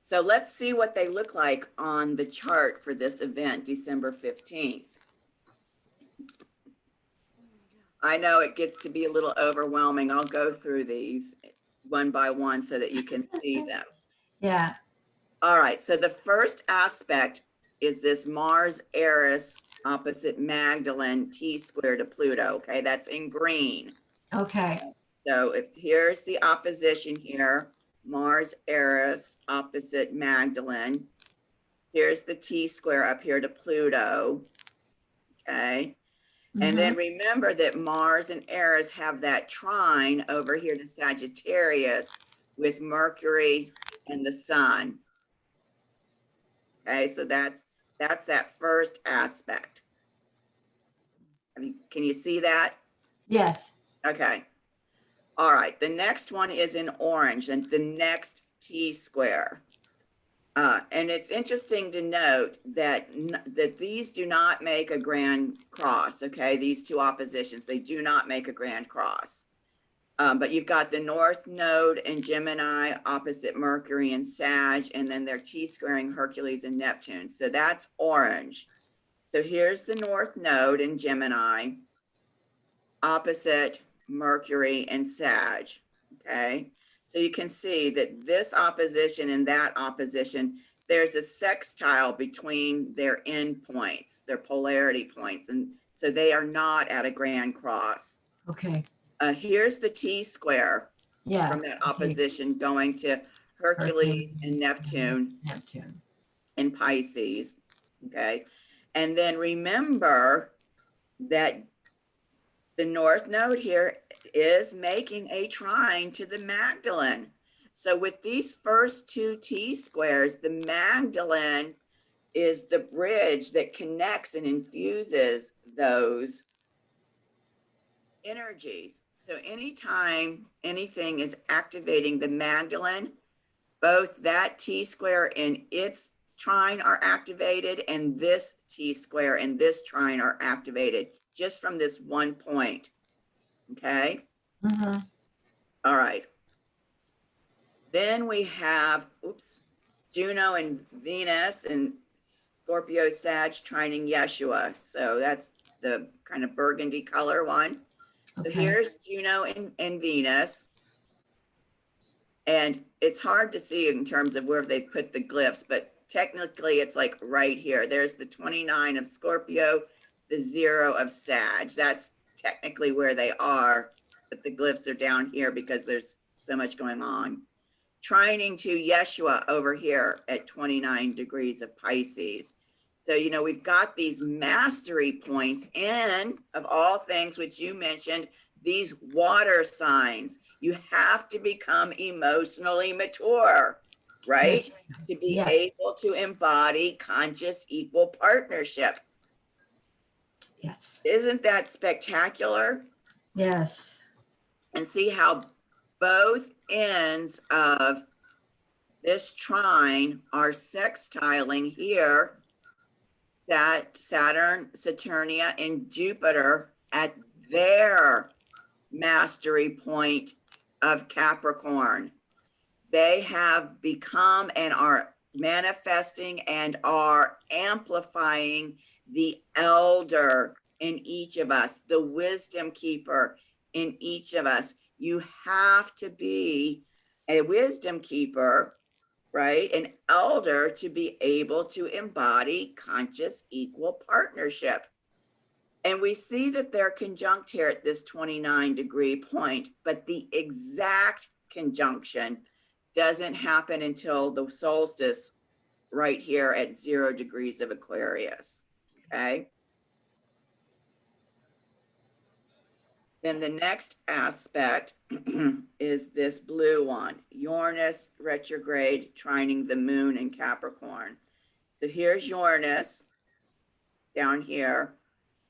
So let's see what they look like on the chart for this event, December 15th. I know it gets to be a little overwhelming. I'll go through these one by one so that you can see them. Yeah. All right, so the first aspect is this Mars Eris opposite Magdalene T square to Pluto. Okay, that's in green. Okay. So if here's the opposition here, Mars Eris opposite Magdalene. Here's the T square up here to Pluto. Okay. And Mm-hmm. then remember that Mars and Eris have that trine over here to Sagittarius with Mercury and the Sun. Okay, so that's that first aspect. I mean, can you see that? Yes. Okay. All right. The next one is in orange and the next T square. And it's interesting to note that these do not make a grand cross. Okay, these two oppositions, they do not make a grand cross. But you've got the North Node in Gemini opposite Mercury and Sag, and then they're T-squaring Hercules and Neptune. So that's orange. So here's the North Node in Gemini opposite Mercury and Sag. Okay, so you can see that this opposition and that opposition there's a sextile between their endpoints, their polarity points. And so they are not at a grand cross. Okay. Here's the T-square Yeah. from that I see. opposition going to Hercules and Neptune Neptune. in Pisces. Okay. And then remember that the North Node here is making a trine to the Magdalene. So with these first two T-squares, the Magdalene is the bridge that connects and infuses those energies. So anytime anything is activating the Magdalene, both that T-square and its trine are activated, and this T-square and this trine are activated just from this one point. Okay. Mm-hmm. All right. Then we have, Juno and Venus and Scorpio Sag trining Yeshua. So that's the kind of burgundy color one. So Okay. here's Juno and Venus. And it's hard to see in terms of where they've put the glyphs, but technically it's like right here. There's the 29 of Scorpio, the 0 of Sag. That's technically where they are, but the glyphs are down here because there's so much going on. Trining to Yeshua over here at 29 degrees of Pisces. So, you know, we've got these mastery points in, of all things, which you mentioned, these water signs. You have to become emotionally mature, right? Yes. To be Yes. able to embody conscious equal partnership. Yes. Isn't that spectacular? Yes. And see how both ends of this trine are sextiling here, that Saturn, Saturnia, and Jupiter at their mastery point of Capricorn. They have become and are manifesting and are amplifying the elder in each of us, the wisdom keeper in each of us. You have to be a wisdom keeper, right? An elder to be able to embody conscious equal partnership. And we see that they're conjunct here at this 29-degree point, but the exact conjunction doesn't happen until the solstice right here at 0 degrees of Aquarius, okay? Then the next aspect is this blue one, Uranus retrograde trining the moon in Capricorn. So here's Uranus down here,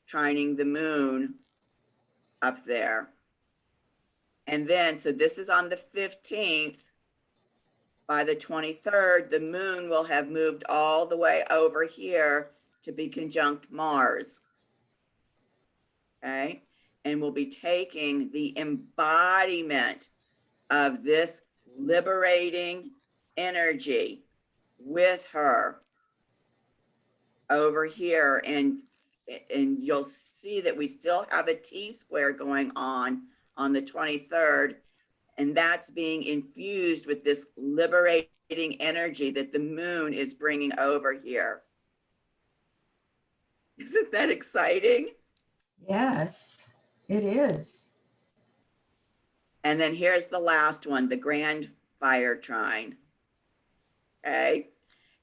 trining the moon up there. And then, so this is on the 15th. By the 23rd, the moon will have moved all the way over here to be conjunct Mars. Okay. And we'll be taking the embodiment of this liberating energy with her over here. And you'll see that we still have a T-square going on the 23rd. And that's being infused with this liberating energy that the moon is bringing over here. Isn't that exciting? Yes, it is. And then here's the last one, the grand fire trine. Okay.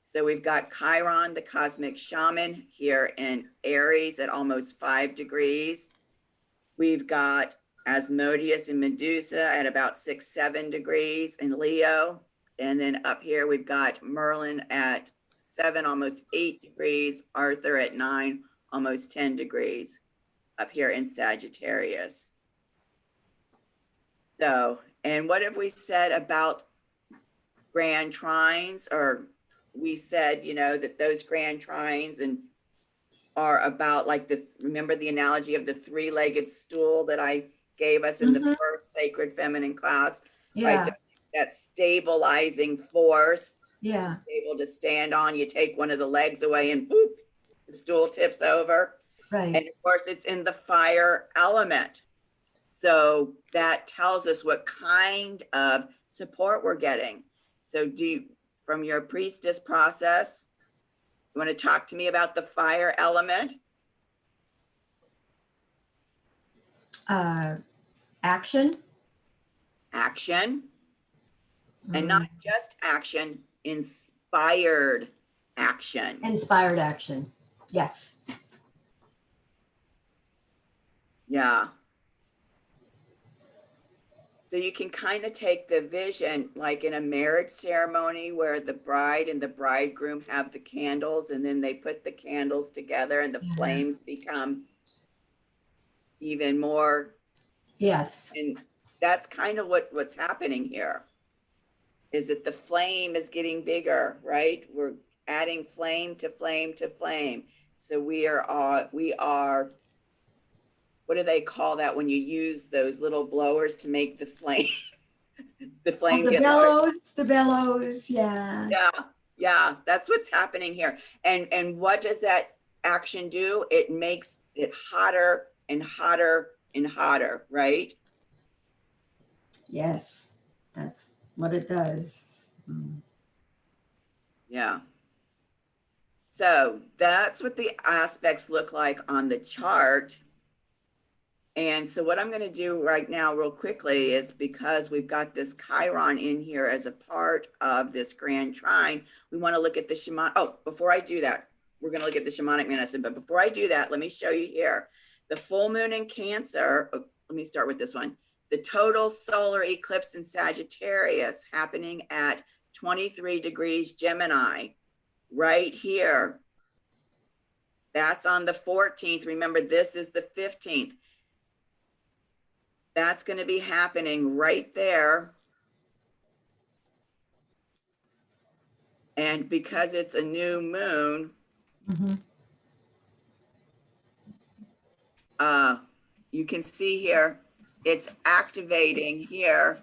So we've got Chiron, the cosmic shaman, here in Aries at almost 5 degrees. We've got Asmodeus and Medusa at about 6-7 degrees in Leo. And then up here, we've got Merlin at 7, almost 8 degrees. Arthur at 9, almost 10 degrees up here in Sagittarius. So, and what have we said about grand trines? Or we said, you know, that those grand trines and are about like remember the analogy of the 3-legged stool that I gave us in the first Sacred Feminine class? Yeah. Right? That stabilizing force. Yeah. To be able to stand on, you take one of the legs away and boop, the stool tips over. Right. And of course, it's in the fire element. So that tells us what kind of support we're getting. So from your priestess process. You want to talk to me about the fire element? Action. Action. And not just action, inspired action. Inspired action. Yes. Yeah. So you can kind of take the vision like in a marriage ceremony where the bride and the bridegroom have the candles, and then they put the candles together and the flames become even more. Yes. And that's kind of what's happening here, is that the flame is getting bigger, right? We're adding flame to flame to flame. So we are, what do they call that when you use those little blowers to make the flame, the flame get large? The bellows, yeah. Yeah, that's what's happening here. And what does that action do? It makes it hotter and hotter and hotter, right? Yes, that's what it does. Yeah. So that's what the aspects look like on the chart. And so what I'm going to do right now real quickly is, because we've got this Chiron in here as a part of this grand trine, we want to look at the shaman. Oh, before I do that, we're going to look at the shamanic medicine. But before I do that, let me show you here. The full moon in Cancer, let me start with this one. The total solar eclipse in Sagittarius happening at 23 degrees Gemini, right here. That's on the 14th. Remember, this is the 15th. That's going to be happening right there. And because it's a new moon, you can see here, it's activating here,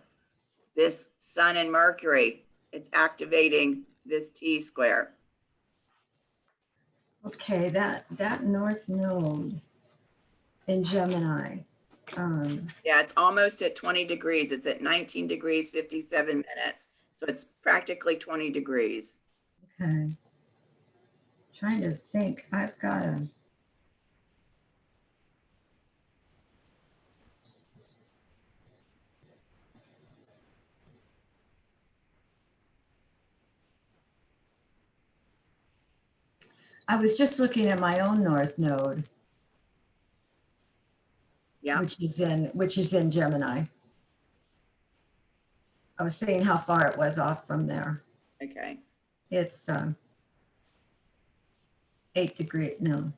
this Sun and Mercury. It's activating this T-square. Okay, that North Node in Gemini. Yeah, it's almost at 20 degrees. It's at 19 degrees, 57 minutes. So it's practically 20 degrees. Okay. Trying to think. I've got a. I was just looking at my own North Node. Yeah. Which is in Gemini. I was seeing how far it was off from there. Okay. It's 8 degrees, no.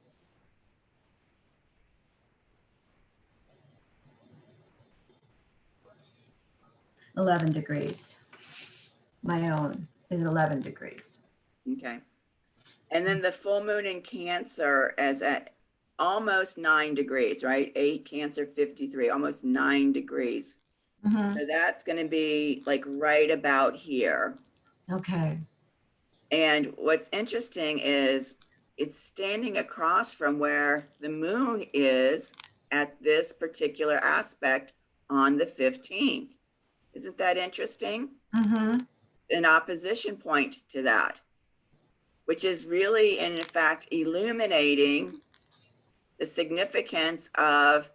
$11 degrees. My own is 11 degrees. Okay. And then the full moon in Cancer is at almost 9 degrees, right? 8 Cancer, 53, almost 9 degrees. So that's going to be like right about here. Okay. And what's interesting is it's standing across from where the moon is at this particular aspect on the 15th. Isn't that interesting? An opposition point to that, which is really, in fact, illuminating the significance of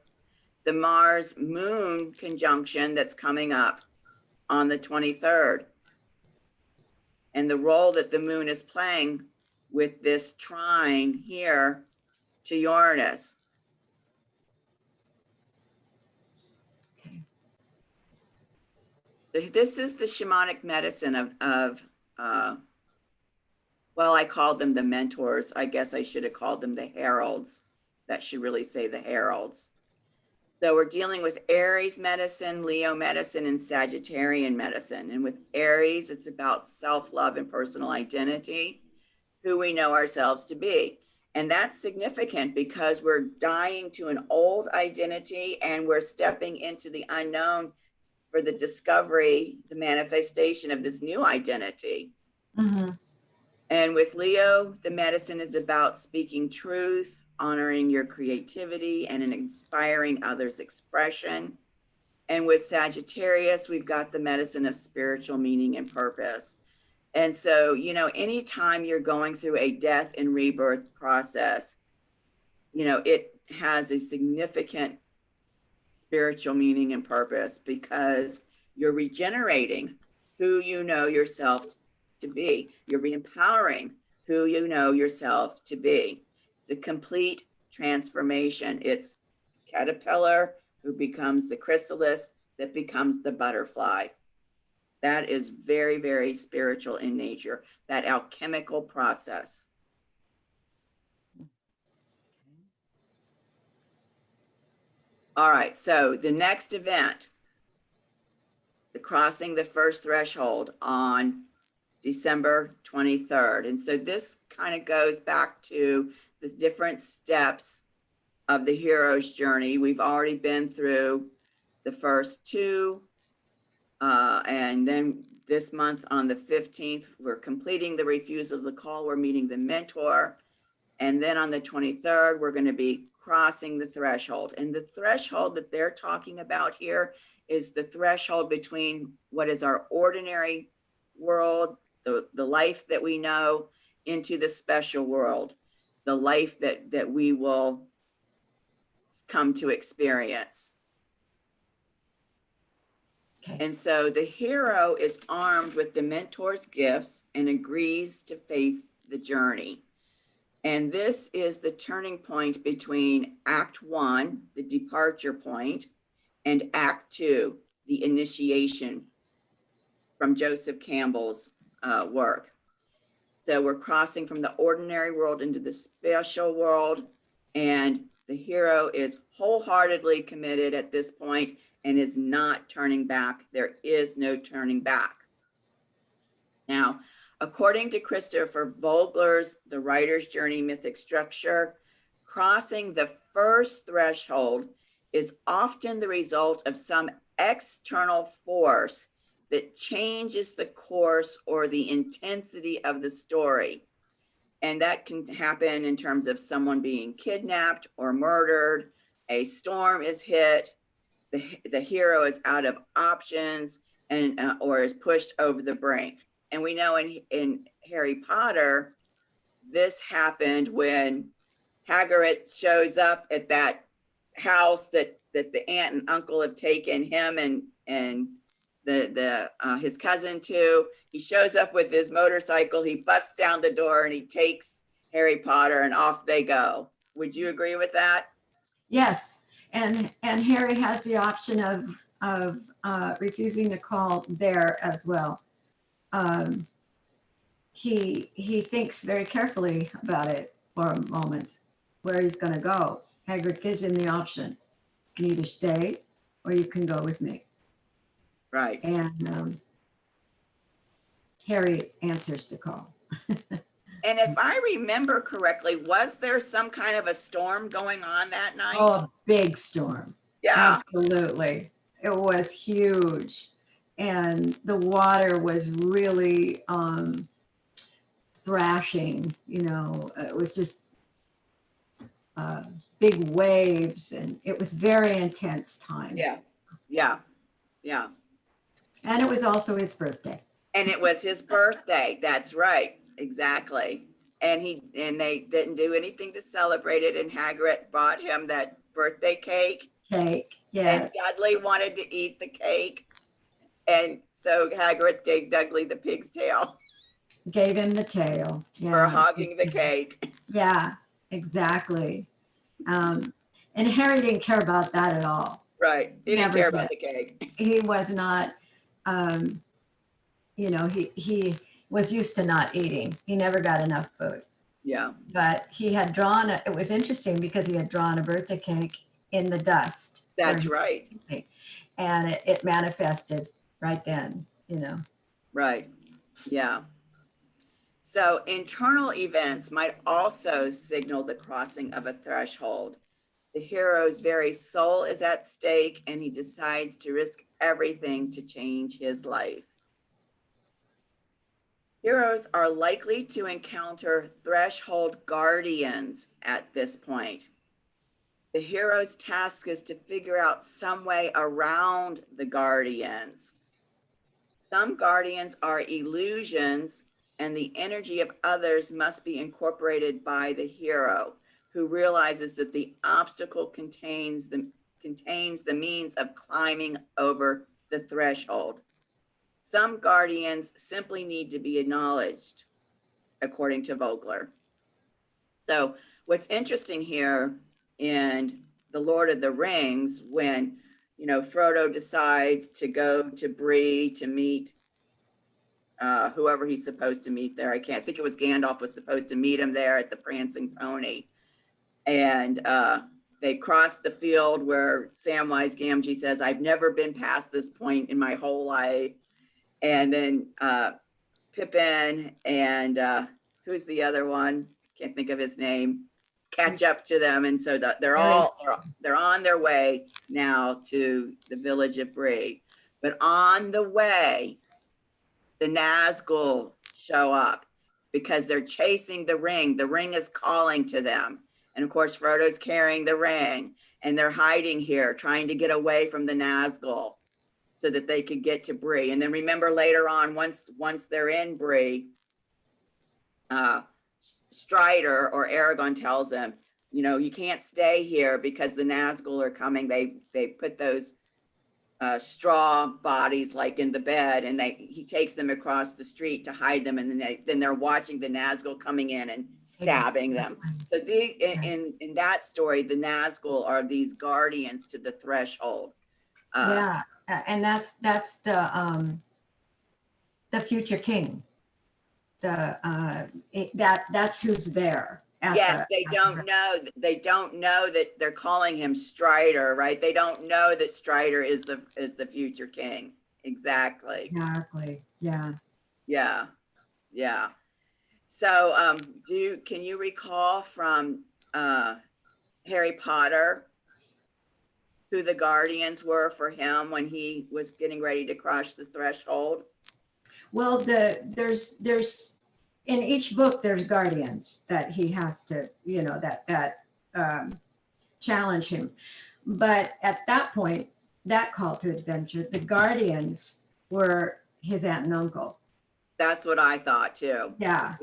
the Mars moon conjunction that's coming up on the 23rd, and the role that the moon is playing with this trine here to Uranus. Okay. So this is the shamanic medicine of well, I called them the mentors. I guess I should have called them the heralds. That should really say the heralds. So we're dealing with Aries medicine, Leo medicine, and Sagittarian medicine. And with Aries, it's about self-love and personal identity, who we know ourselves to be. And that's significant because we're dying to an old identity and we're stepping into the unknown for the discovery, the manifestation of this new identity. And with Leo, the medicine is about speaking truth, honoring your creativity, and inspiring others' expression. And with Sagittarius, we've got the medicine of spiritual meaning and purpose. And so, you know, anytime you're going through a death and rebirth process, you know, it has a significant spiritual meaning and purpose, because you're regenerating who you know yourself to be. You're re-empowering who you know yourself to be. It's a complete transformation. It's caterpillar who becomes the chrysalis that becomes the butterfly. That is very, very spiritual in nature, that alchemical process. All right, so the next event, the crossing the first threshold on December 23rd. And so this kind of goes back to the different steps of the hero's journey. We've already been through the first two. And then this month on the 15th, we're completing the refusal of the call. We're meeting the mentor. And then on the 23rd, we're going to be crossing the threshold. And the threshold that they're talking about here is the threshold between what is our ordinary world, the life that we know, into the special world, the life that we will come to experience. Okay. And so the hero is armed with the mentor's gifts and agrees to face the journey. And this is the turning point between Act 1, the departure point, and Act 2, the initiation, from Joseph Campbell's work. So we're crossing from the ordinary world into the special world, and the hero is wholeheartedly committed at this point and is not turning back. There is no turning back. Now, according to Christopher Vogler's The Writer's Journey Mythic Structure, crossing the first threshold is often the result of some external force that changes the course or the intensity of the story. And that can happen in terms of someone being kidnapped or murdered, a storm is hit, the hero is out of options, and or is pushed over the brink. And we know in Harry Potter, this happened when Hagrid shows up at that house that the aunt and uncle have taken him and his cousin to. He shows up with his motorcycle, he busts down the door, and he takes Harry Potter, and off they go. Would you agree with that? Yes, and Harry has the option of refusing the call there as well. He thinks very carefully about it for a moment, where he's going to go. Hagrid gives him the option: you can either stay or you can go with me. Right. And Harry answers the call. And if I remember correctly, was there some kind of a storm going on that night? Oh, a big storm. Yeah. Absolutely. It was huge. And the water was really thrashing, you know. It was just big waves, and it was very intense time. Yeah. Yeah. Yeah. And it was also his birthday. And it was his birthday. That's right. Exactly. And they didn't do anything to celebrate it. And Hagrid bought him that birthday cake. Yes. And Dudley wanted to eat the cake. And so Hagrid gave Dudley the pig's tail. Gave him the tail. Yeah. For hogging the cake. Yeah, exactly. And Harry didn't care about that at all. Right. He didn't care about the cake. He was not, you know, he was used to not eating. He never got enough food. Yeah. But he had drawn, it was interesting because he had drawn a birthday cake in the dust. That's right. And it manifested right then, you know. Right. Yeah. So internal events might also signal the crossing of a threshold. The hero's very soul is at stake, and he decides to risk everything to change his life. Heroes are likely to encounter threshold guardians at this point. The hero's task is to figure out some way around the guardians. Some guardians are illusions, and the energy of others must be incorporated by the hero, who realizes that the obstacle contains the means of climbing over the threshold. Some guardians simply need to be acknowledged, according to Vogler. So what's interesting here in The Lord of the Rings, when, you know, Frodo decides to go to Bree to meet whoever he's supposed to meet there. I think it was Gandalf was supposed to meet him there at the Prancing Pony. And they crossed the field where Samwise Gamgee says, I've never been past this point in my whole life. And then Pippin and who's the other one? Can't think of his name. Catch up to them, and so they're on their way now to the village of Bree. But on the way, the Nazgul show up because they're chasing the ring. The ring is calling to them, and of course, Frodo's carrying the ring, and they're hiding here, trying to get away from the Nazgul, so that they could get to Bree. And then remember later on, once they're in Bree, Strider or Aragorn tells them, you know, you can't stay here because the Nazgul are coming. They put those straw bodies like in the bed, and he takes them across the street to hide them, and then they're watching the Nazgul coming in and stabbing them. So in that story, the Nazgul are these guardians to the threshold. Yeah, and that's the future king. That's who's there. They don't know that they're calling him Strider, right? They don't know that Strider is the future king. Exactly. Yeah. So can you recall from Harry Potter who the guardians were for him when he was getting ready to cross the threshold? Well, there's in each book there's guardians that he has to, you know, that challenge him. But at that point, that call to adventure, the guardians were his aunt and uncle. That's what I thought too. Yeah.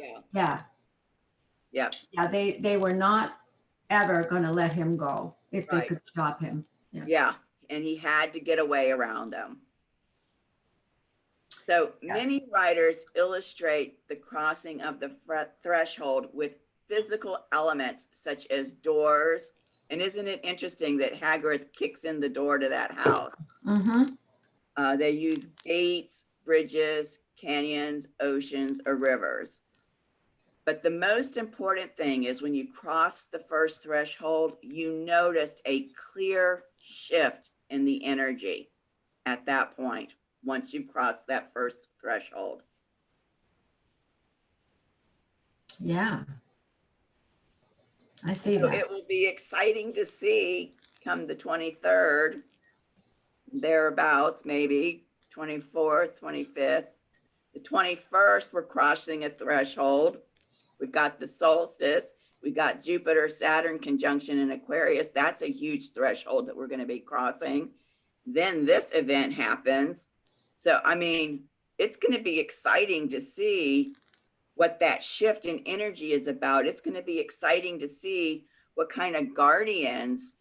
They were not ever going to let him go if they could stop him. Yeah, and he had to get away around them. So many writers illustrate the crossing of the threshold with physical elements such as doors. And isn't it interesting that Hagrid kicks in the door to that house? Mm-hmm. They use gates, bridges, canyons, oceans, or rivers. But the most important thing is when you cross the first threshold, you noticed a clear shift in the energy at that point. Once you've crossed that first threshold. Yeah. I see that. It will be exciting to see come the 23rd, thereabouts, maybe 24th, 25th. The 21st, we're crossing a threshold. We've got the solstice. We've got Jupiter, Saturn conjunction in Aquarius. That's a huge threshold that we're going to be crossing. Then this event happens. So, I mean, it's going to be exciting to see what that shift in energy is about. It's going to be exciting to see what kind of guardians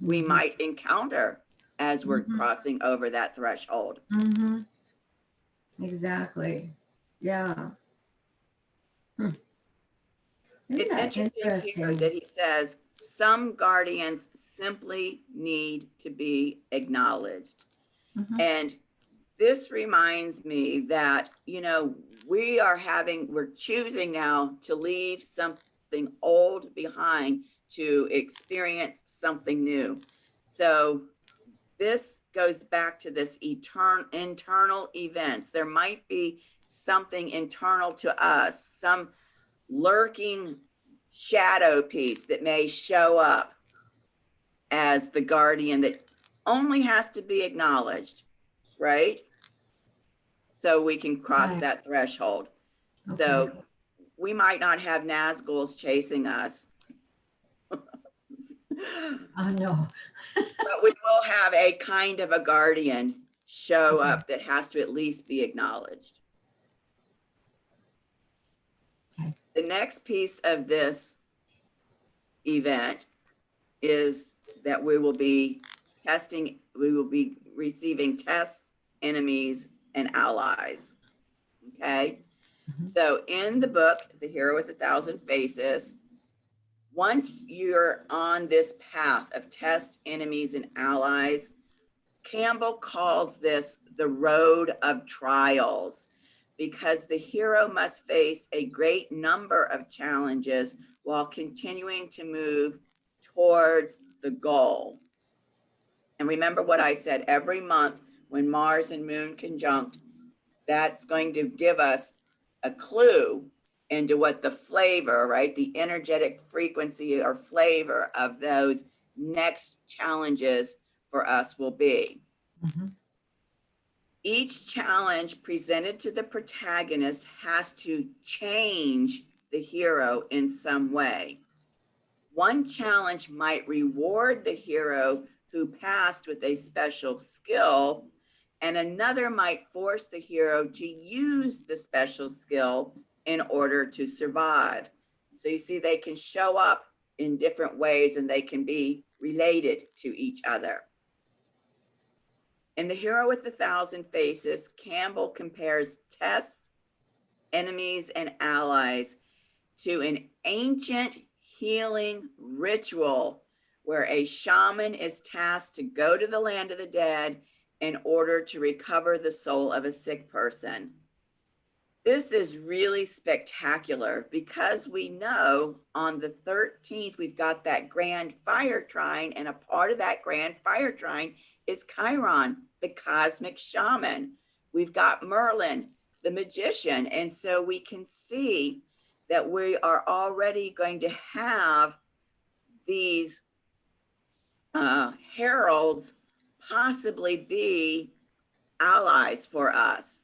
we might encounter as we're crossing over that threshold. Exactly. Yeah. It's interesting here that he says some guardians simply need to be acknowledged. And this reminds me that, you know, we're choosing now to leave something old behind to experience something new. So this goes back to this internal events. There might be something internal to us, some lurking shadow piece that may show up as the guardian that only has to be acknowledged, right? So we can cross that threshold. Okay. So we might not have Nazguls chasing us. Oh, no. But we will have a kind of a guardian show up that has to at least be acknowledged. Okay. The next piece of this event is that we will be receiving tests, enemies, and allies. Okay. Mhm. So in the book, The Hero with 1,000 Faces, once you're on this path of tests, enemies, and allies, Campbell calls this the road of trials, because the hero must face a great number of challenges while continuing to move towards the goal. And remember what I said, every month when Mars and Moon conjunct, that's going to give us a clue into what the flavor, right? The energetic frequency or flavor of those next challenges for us will be. Mhm. Each challenge presented to the protagonist has to change the hero in some way. One challenge might reward the hero who passed with a special skill, and another might force the hero to use the special skill in order to survive. So you see, they can show up in different ways and they can be related to each other. In The Hero with 1,000 Faces, Campbell compares tests, enemies, and allies to an ancient healing ritual where a shaman is tasked to go to the land of the dead in order to recover the soul of a sick person. This is really spectacular because we know on the 13th, we've got that grand fire trine, and a part of that grand fire trine is Chiron, the cosmic shaman. We've got Merlin, the magician. And so we can see that we are already going to have these heralds possibly be allies for us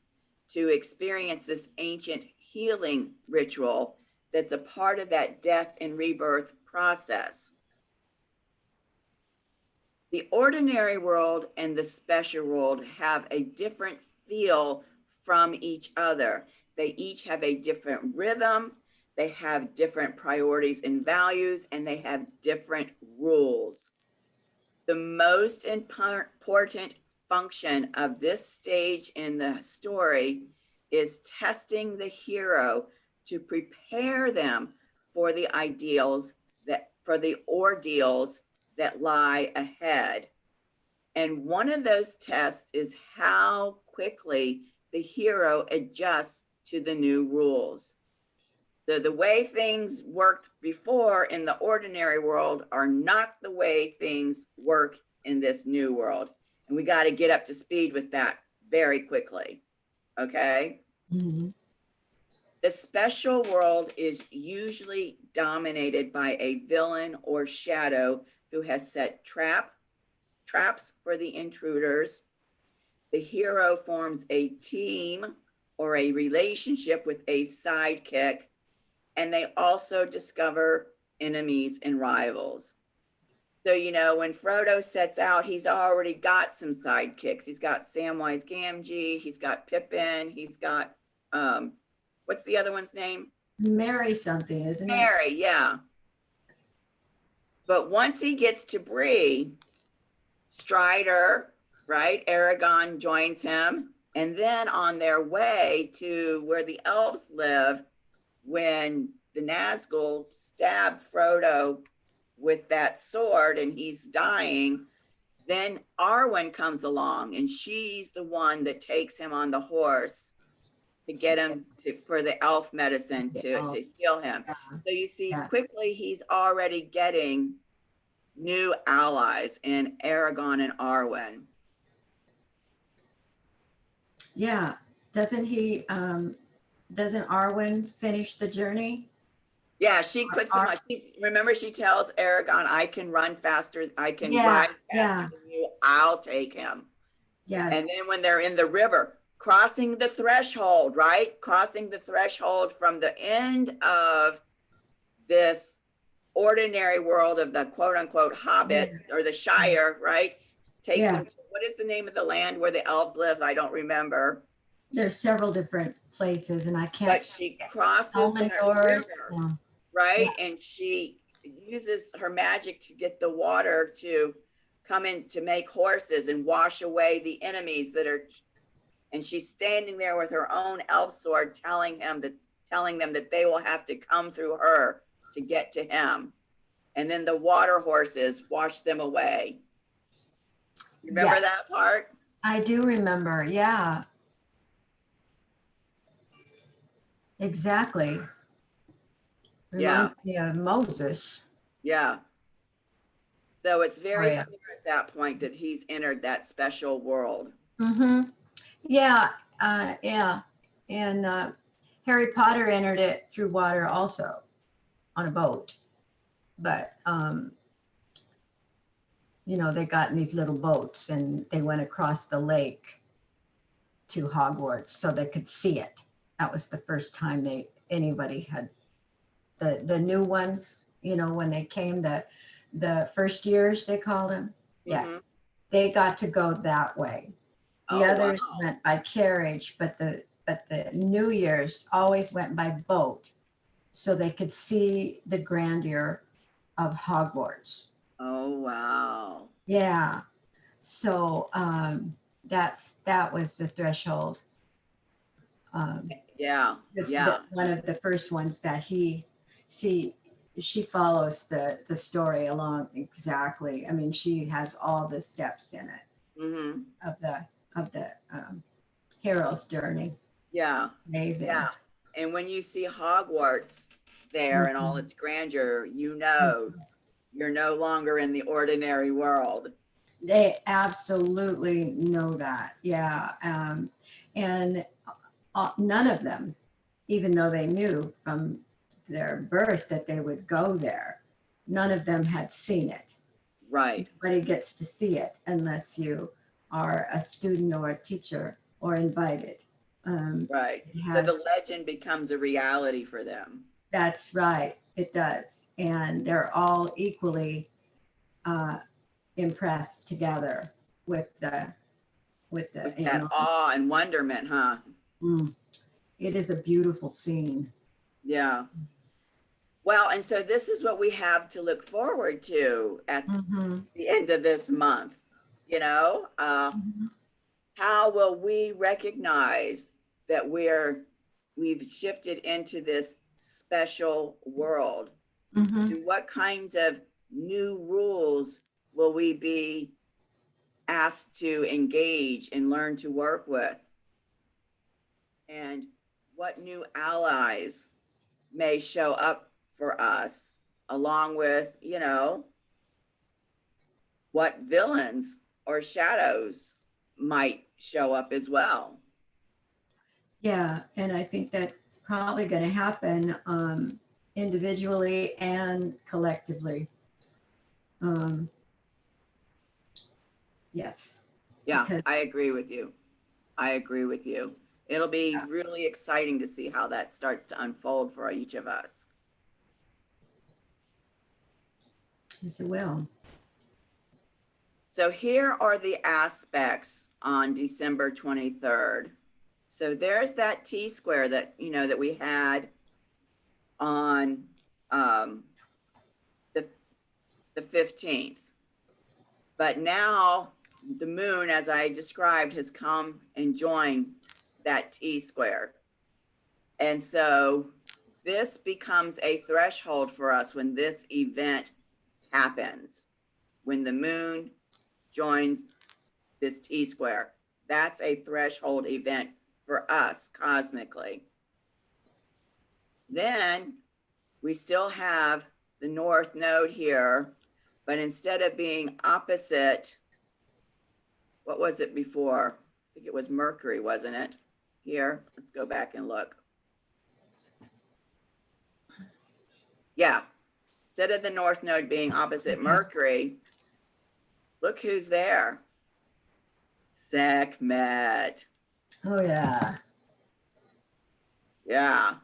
to experience this ancient healing ritual that's a part of that death and rebirth process. The ordinary world and the special world have a different feel from each other. They each have a different rhythm, they have different priorities and values, and they have different rules. The most important function of this stage in the story is testing the hero to prepare them for the ordeals that lie ahead. And one of those tests is how quickly the hero adjusts to the new rules. So the way things worked before in the ordinary world are not the way things work in this new world. And we got to get up to speed with that very quickly. Okay. Mm-hmm. The special world is usually dominated by a villain or shadow who has set traps for the intruders. The hero forms a team or a relationship with a sidekick, and they also discover enemies and rivals. So, you know, when Frodo sets out, he's already got some sidekicks. He's got Samwise Gamgee, he's got Pippin, he's got, what's the other one's name? Mary something, isn't it? Mary, yeah. But once he gets to Bree, Strider, right? Aragorn joins him. And then on their way to where the elves live, when the Nazgul stabbed Frodo with that sword and he's dying, then Arwen comes along and she's the one that takes him on the horse to get him for the elf medicine to heal him. Yeah. So you see, Yeah. quickly he's already getting new allies in Aragorn and Arwen. Yeah. Doesn't he, doesn't Arwen finish the journey? Yeah, she puts him on. Remember, she tells Aragorn, I can run faster, I can ride faster than you, I'll take him. Yes. And then when they're in the river, crossing the threshold, right? Crossing the threshold from the end of this ordinary world of the quote unquote Hobbit or the Shire, right? takes Yeah. him to, what is the name of the land where the elves live? I don't remember. There's several different places, and I can't. But she crosses that Elmendorf. river, Yeah. right? And she uses her magic to get the water to come in to make horses and wash away the enemies that are, and she's standing there with her own elf sword telling them that they will have to come through her to get to him. And then the water horses wash them away. You remember Yes, that part? I do remember. Yeah, exactly. Yeah. Reminds me of Moses. Yeah. So it's very yeah. clear at that point that he's entered that special world. Mm-hmm. Yeah, yeah. And Harry Potter entered it through water also on a boat. But, you know, they got in these little boats and they went across the lake to Hogwarts so they could see it. That was the first time anybody had the new ones, you know, when they came, the first years they called them. Yeah, Mhm. they got to go that way. The Oh, others wow. went by carriage, but the New Year's always went by boat, so they could see the grandeur of Hogwarts. Oh, wow. Yeah, so that was the threshold. Yeah. Yeah. One of the first ones that she follows the story along exactly. I mean, she has all the steps in it Mm-hmm. of the hero's journey. Yeah. Amazing. Yeah. And when you see Hogwarts there in all Mhm. its grandeur, you know you're no longer in the ordinary world. They absolutely know that. Yeah. And none of them, even though they knew from their birth that they would go there, none of them had seen it. Right. Nobody gets to see it unless you are a student or a teacher or invited. Right. It So the has, legend becomes a reality for them. that's right, it does. And they're all equally uh, impressed together with With you that know, awe and wonderment, huh? mm, it is a beautiful scene. Yeah. Well, and so this is what we have to look forward to at Mm-hmm. the end of this month. You know, Mm-hmm. how will we recognize that we've shifted into this special world? Mm-hmm. And what kinds of new rules will we be asked to engage and learn to work with? And what new allies may show up for us, along with, you know, what villains or shadows might show up as well. Yeah, and I think that's probably going to happen individually and collectively. Um, yes, Yeah, because I agree with you. I agree with you. It'll be really exciting to see how that starts to unfold for each of us. yes, it will. So here are the aspects on December 23rd. So there's that T square that, you know, that we had on the 15th. But now the moon, as I described, has come and joined that T square. And so this becomes a threshold for us when this event happens. When the moon joins this T square, that's a threshold event for us cosmically. Then we still have the North Node here, but instead of being opposite, what was it before? I think it was Mercury, wasn't it? Here, let's go back and look. Yeah, instead of the North Node being opposite Mercury, look who's there. Sekhmet. Oh yeah. Yeah.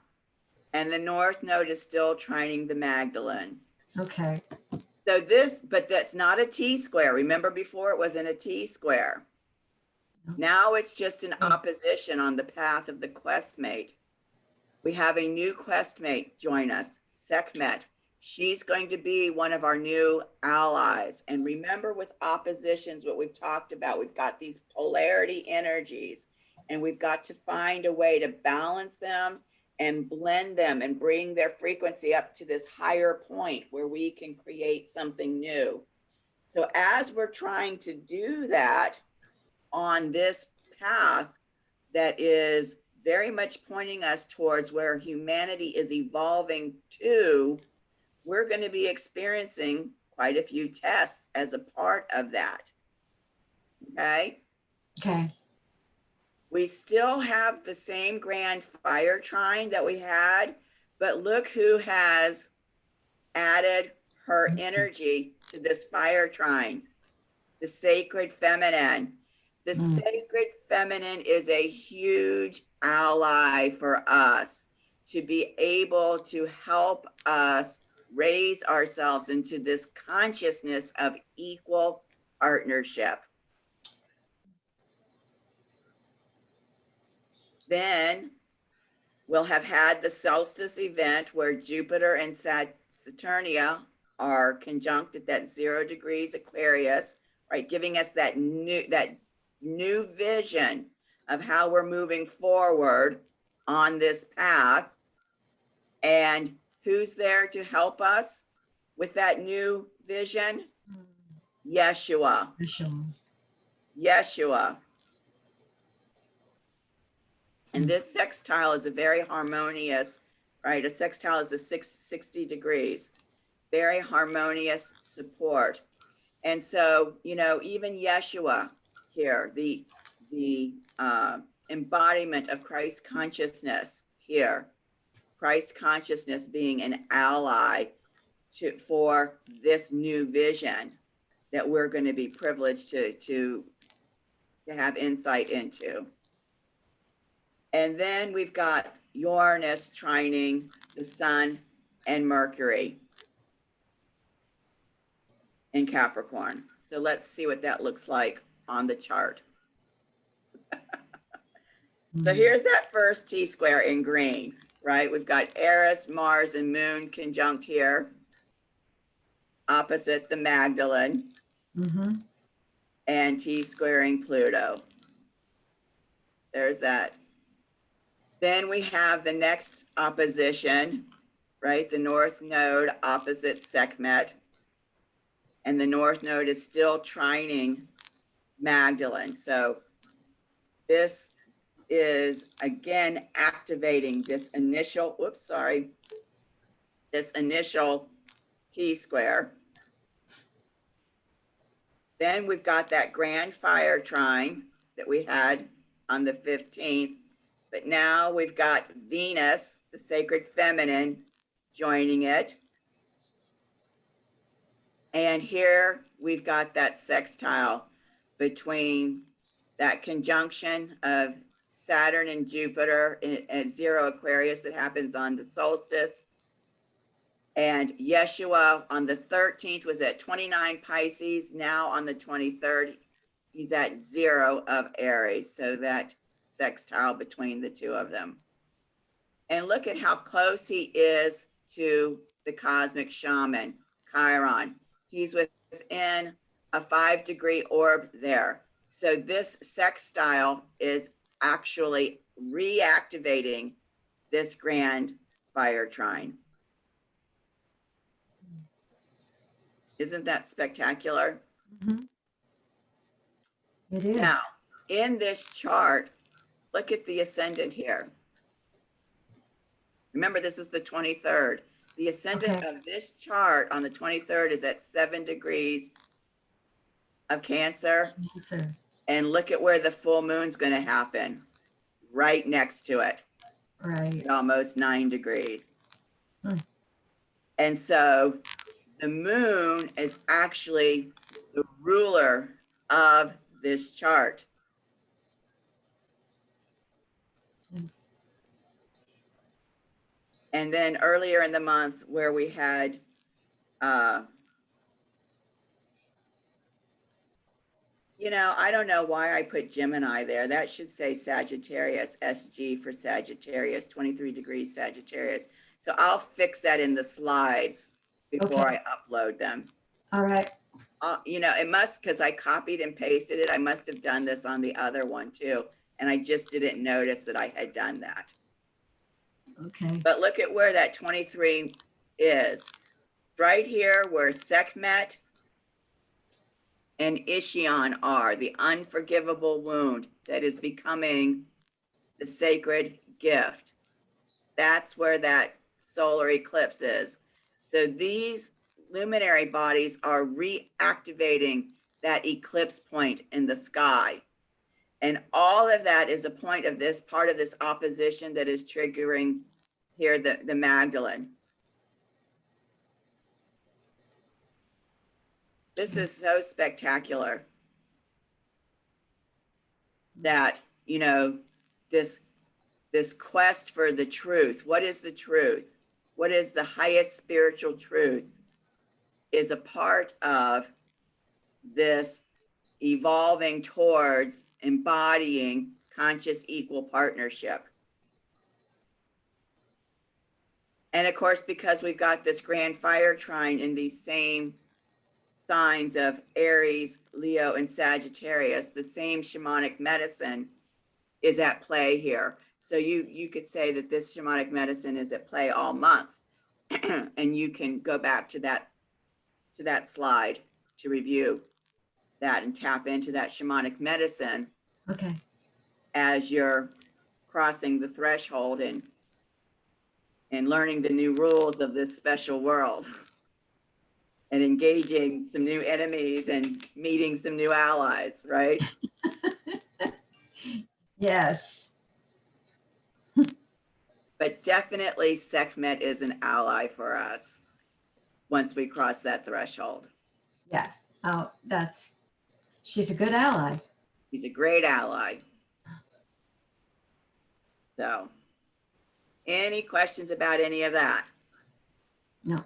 And the North Node is still trining the Magdalene. Okay. So this, but that's not a T-square. Remember before it was in a T-square. Now it's just an opposition on the path of the questmate. We have a new questmate join us, Sekhmet. She's going to be one of our new allies. And remember with oppositions, what we've talked about, we've got these polarity energies, and we've got to find a way to balance them and blend them and bring their frequency up to this higher point where we can create something new. So as we're trying to do that on this path that is very much pointing us towards where humanity is evolving to, we're going to be experiencing quite a few tests as a part of that. Okay. Okay. We still have the same grand fire trine that we had, but look who has added her energy to this fire trine, the sacred feminine. The sacred feminine is a huge ally for us to be able to help us raise ourselves into this consciousness of equal partnership. Then we'll have had the solstice event where Jupiter and Saturnia are conjunct at that 0 degrees Aquarius, right? Giving us that new vision of how we're moving forward on this path. And who's there to help us with that new vision? Yeshua. Yeshua. And this sextile is a very harmonious, right? A sextile is a 60 degrees, very harmonious support. And so, you know, even Yeshua here, the embodiment of Christ consciousness here, Christ consciousness being an ally for this new vision that we're going to be privileged to have insight into. And then we've got Uranus trining the Sun and Mercury in Capricorn. So let's see what that looks like on the chart. So here's that first T-square in green, right? We've got Eris, Mars, and Moon conjunct here, opposite the Magdalene, and T-squaring Pluto. There's that. Then we have the next opposition, right? The North Node opposite Sekhmet. And the North Node is still trining Magdalene. So this is again activating this initial, this initial T-square. Then we've got that grand fire trine that we had on the 15th. But now we've got Venus, the sacred feminine, joining it. And here we've got that sextile between that conjunction of Saturn and Jupiter at 0 Aquarius that happens on the solstice. And Yeshua on the 13th was at 29 Pisces. Now on the 23rd, he's at 0 of Aries. So that sextile between the two of them. And look at how close he is to the cosmic shaman, Chiron. He's within a 5-degree orb there. So this sextile is actually reactivating this grand fire trine. Isn't that spectacular? It is. Now, in this chart, look at the ascendant here. Remember, this is the 23rd. The ascendant of this chart on the 23rd is at 7 degrees of Cancer. And look at where the full moon's going to happen, right next to it. Right. At almost 9 degrees. And so the moon is actually the ruler of this chart. And then earlier in the month where we had I don't know why I put Gemini there. That should say Sagittarius, SG for Sagittarius, 23 degrees Sagittarius. So I'll fix that in the slides before Okay. I upload them. All right. It must, because I copied and pasted it. I must have done this on the other one too. And I just didn't notice that I had done that. Okay. But look at where that 23 is. Right here where Sekhmet and Ishion are, the unforgivable wound that is becoming the sacred gift. That's where that solar eclipse is. So these luminary bodies are reactivating that eclipse point in the sky. And all of that is a point of this part of this opposition that is triggering here the Magdalene. This is so spectacular that, this quest for the truth. What is the truth? What is the highest spiritual truth? Is a part of this evolving towards embodying conscious equal partnership. And of course, because we've got this grand fire trine in these same signs of Aries, Leo, and Sagittarius, the same shamanic medicine is at play here. So you could say that this shamanic medicine is at play all month. And you can go back to that slide to review that and tap into that shamanic medicine. Okay. As you're crossing the threshold and learning the new rules of this special world and engaging some new enemies and meeting some new allies, right? Yes. But definitely Sekhmet is an ally for us once we cross that threshold. Yes. Oh, she's a good ally. He's a great ally. So, any questions about any of that? No.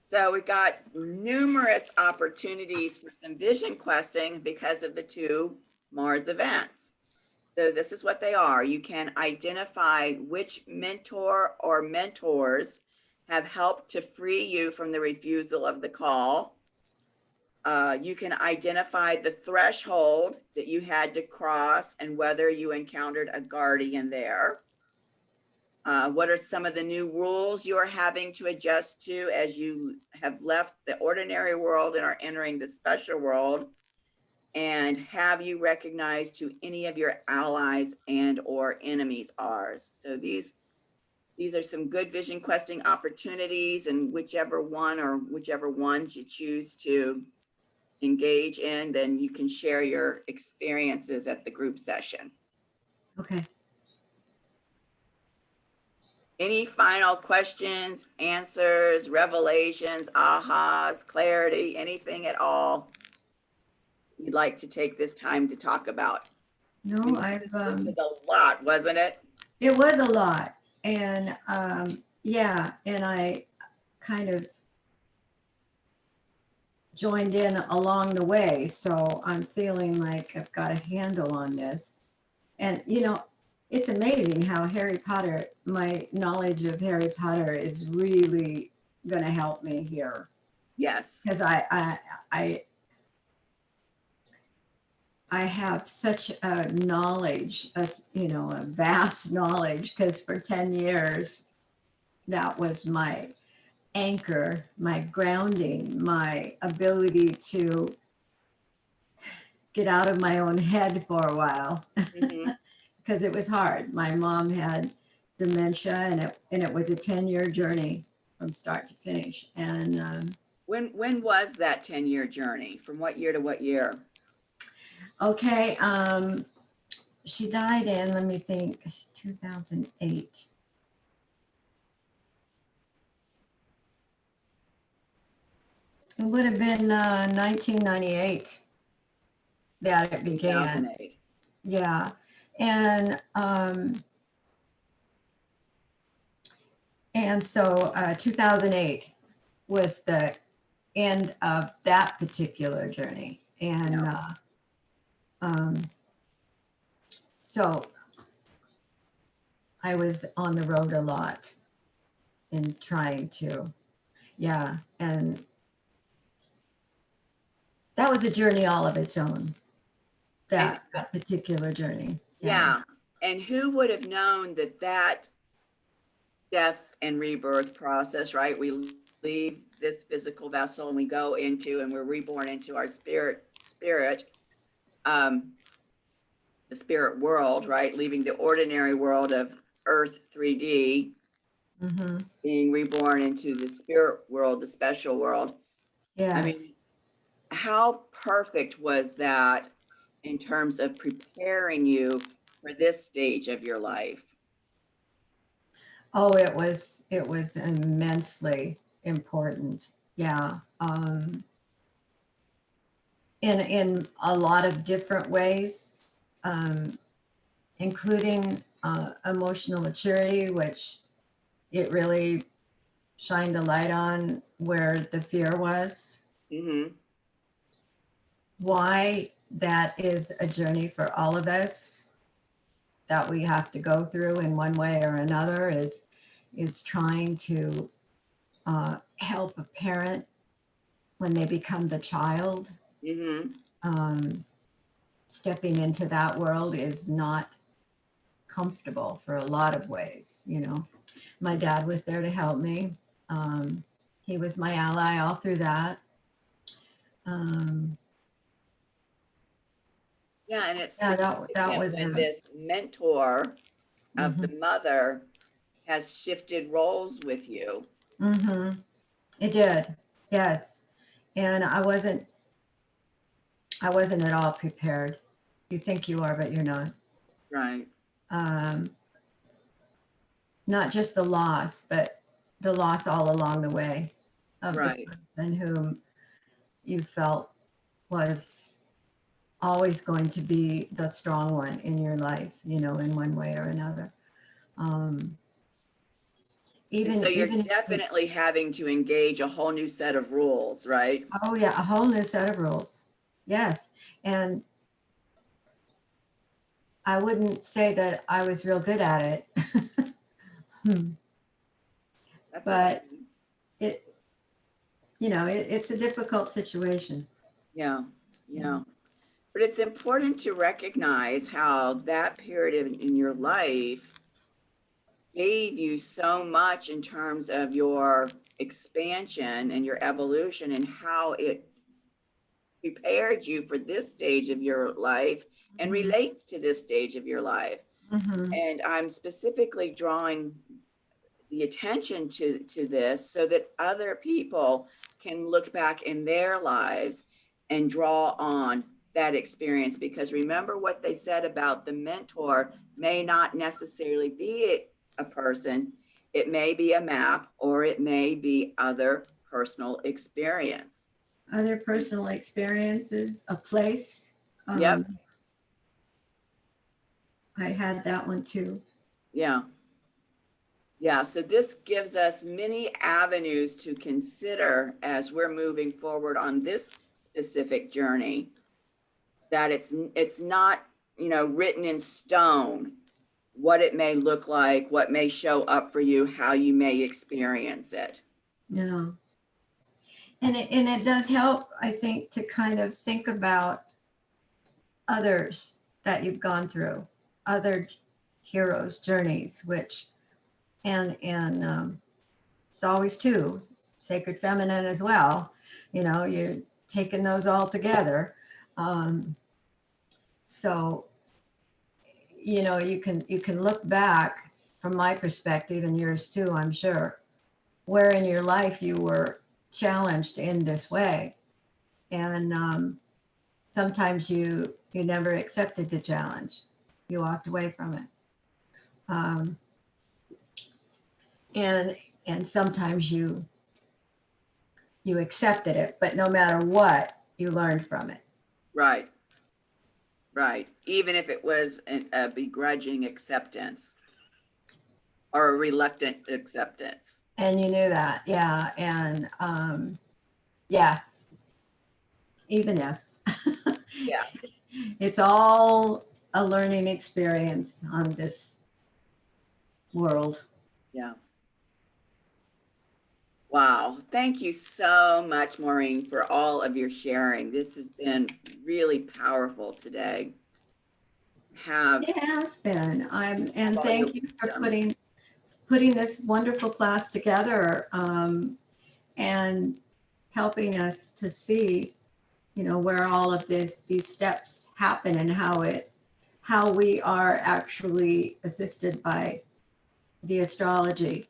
So we've got numerous opportunities for some vision questing because of the two Mars events. So this is what they are. You can identify which mentor or mentors have helped to free you from the refusal of the call. You can identify the threshold that you had to cross and whether you encountered a guardian there. What are some of the new rules you are having to adjust to as you have left the ordinary world and are entering the special world? And have you recognized who any of your allies and or enemies are? So these are some good vision questing opportunities, and whichever one or whichever ones you choose to engage in, then you can share your experiences at the group session. Okay. Any final questions, answers, revelations, ahas, clarity, anything at all you'd like to take this time to talk about? No, This was a lot, wasn't it? It was a lot. And yeah, and I kind of joined in along the way. So I'm feeling like I've got a handle on this. And it's amazing how Harry Potter, my knowledge of Harry Potter is really going to help me here. Yes. Because I have such a knowledge, a vast knowledge, because for 10 years, that was my anchor, my grounding, my ability to get out of my own head for a while. Mm-hmm. Because it was hard. My mom had dementia, and it was a 10-year journey from start to finish. And when was that 10-year journey? From what year to what year? Okay, she died in, let me think, 2008. It would have been 1998 that it began. 2008. Yeah, and so 2008 was the end of that particular journey. And So I was on the road a lot in trying to, yeah. And that was a journey all of its own, that particular journey. Yeah. And who would have known that that death and rebirth process, right? We leave this physical vessel and we go into, and we're reborn into our spirit, um, the spirit world, right? Leaving the ordinary world of Earth 3D, being reborn into the spirit world, the special world. Yes. I mean, how perfect was that in terms of preparing you for this stage of your life? Oh, it was immensely important. Yeah. In a lot of different ways, including emotional maturity, which it really shined a light on where the fear was. Why that is a journey for all of us that we have to go through in one way or another is trying to help a parent when they become the child. Stepping into that world is not comfortable for a lot of ways. You know, my dad was there to help me. He was my ally all through that. Yeah, and it's that was when this mentor of the mother has shifted roles with you. It did, yes. And I wasn't at all prepared. You think you are, but you're not. Right. Not just the loss, but the loss all along the way of Right. the person whom you felt was always going to be the strong one in your life, you know, in one way or another. So you're definitely having to engage a whole new set of rules, right? Oh yeah, a whole new set of rules. Yes. And I wouldn't say that I was real good at it. But it, you know, it's a difficult situation. Yeah. But it's important to recognize how that period in your life gave you so much in terms of your expansion and your evolution, and how it prepared you for this stage of your life and relates to this stage of your life. And I'm specifically drawing the attention to this so that other people can look back in their lives and draw on that experience. Because remember what they said about the mentor may not necessarily be a person, it may be a map, or it may be other personal experience. Other personal experiences, a place. Yep. I had that one too. Yeah. So this gives us many avenues to consider as we're moving forward on this specific journey, that it's not, you know, written in stone what it may look like, what may show up for you, how you may experience it. Yeah. And it does help, I think, to kind of think about others that you've gone through, other heroes' journeys, which, and it's always two, sacred feminine as well. You know, you're taking those all together. So, you know, you can look back from my perspective and yours too, I'm sure, where in your life you were challenged in this way. And sometimes you never accepted the challenge. You walked away from it. And sometimes you accepted it, but no matter what, you learned from it. Right. Even if it was a begrudging acceptance or a reluctant acceptance. And you knew that, yeah. And yeah, even if. Yeah. It's all a learning experience on this world. Yeah. Wow. Thank you so much, Maureen, for all of your sharing. This has been really powerful today. It has been. And all your thank you for wisdom. putting this wonderful class together, and helping us to see, where all of these steps happen and how we are actually assisted by the astrology,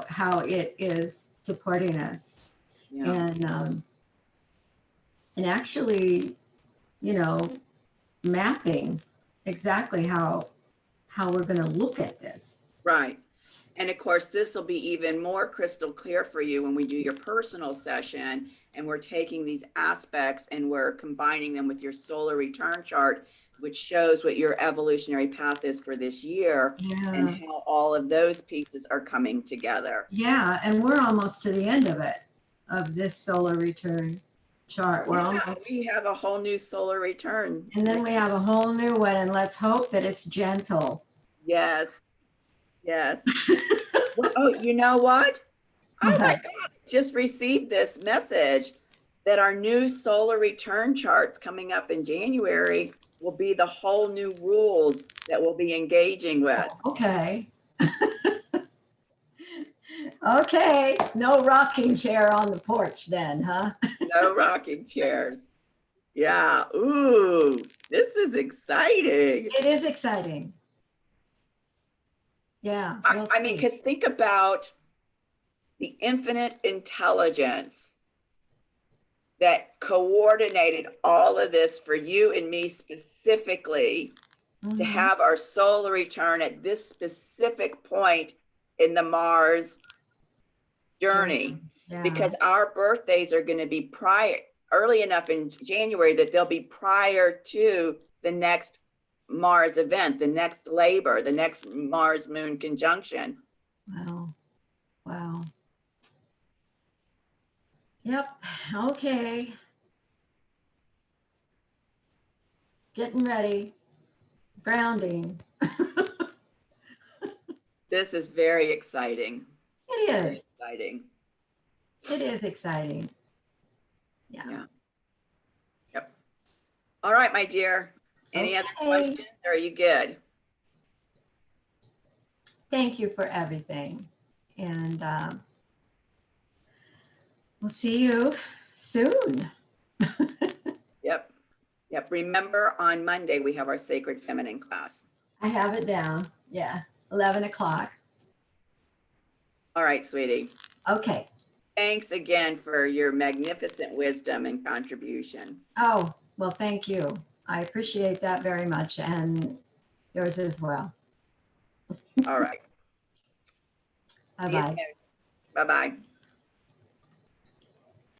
how it is supporting us. Yeah. And actually, you know, mapping exactly how we're going to look at this. Right. And of course, this will be even more crystal clear for you when we do your personal session and we're taking these aspects and we're combining them with your solar return chart, which shows what your evolutionary path is for this year and Yeah. how all of those pieces are coming together. Yeah. And we're almost to the end of it, of this solar return chart. We're almost. We have a whole new solar return. And then we have a whole new one, and let's hope that it's gentle. Yes. Yes. Well, oh, you know what? Oh my God, I just received this message that our new solar return charts coming up in January will be the whole new rules that we'll be engaging with. Okay. Okay. No rocking chair on the porch then, huh? No rocking chairs. Yeah. Ooh, this is exciting. It is exciting. Yeah. I mean, because think about the infinite intelligence that coordinated all of this for you and me specifically to have our solar return at this specific point in the Mars journey. Yeah. Because our birthdays are going to be early enough in January that they'll be prior to the next Mars event, the next labor, the next Mars moon conjunction. Wow. Wow. Yep. Okay. Getting ready. Grounding. This is very exciting. It is. Very exciting. It is exciting. Yeah. Yeah. Yep. All right, my dear. Any other questions? Or are you good? Thank you for everything. And we'll see you soon. Yep. Yep. Remember, on Monday, we have our Sacred Feminine class. I have it down. Yeah. 11 o'clock. All right, sweetie. Okay. Thanks again for your magnificent wisdom and contribution. Oh, well, thank you. I appreciate that very much, and yours as well. All right. Bye-bye. Bye-bye.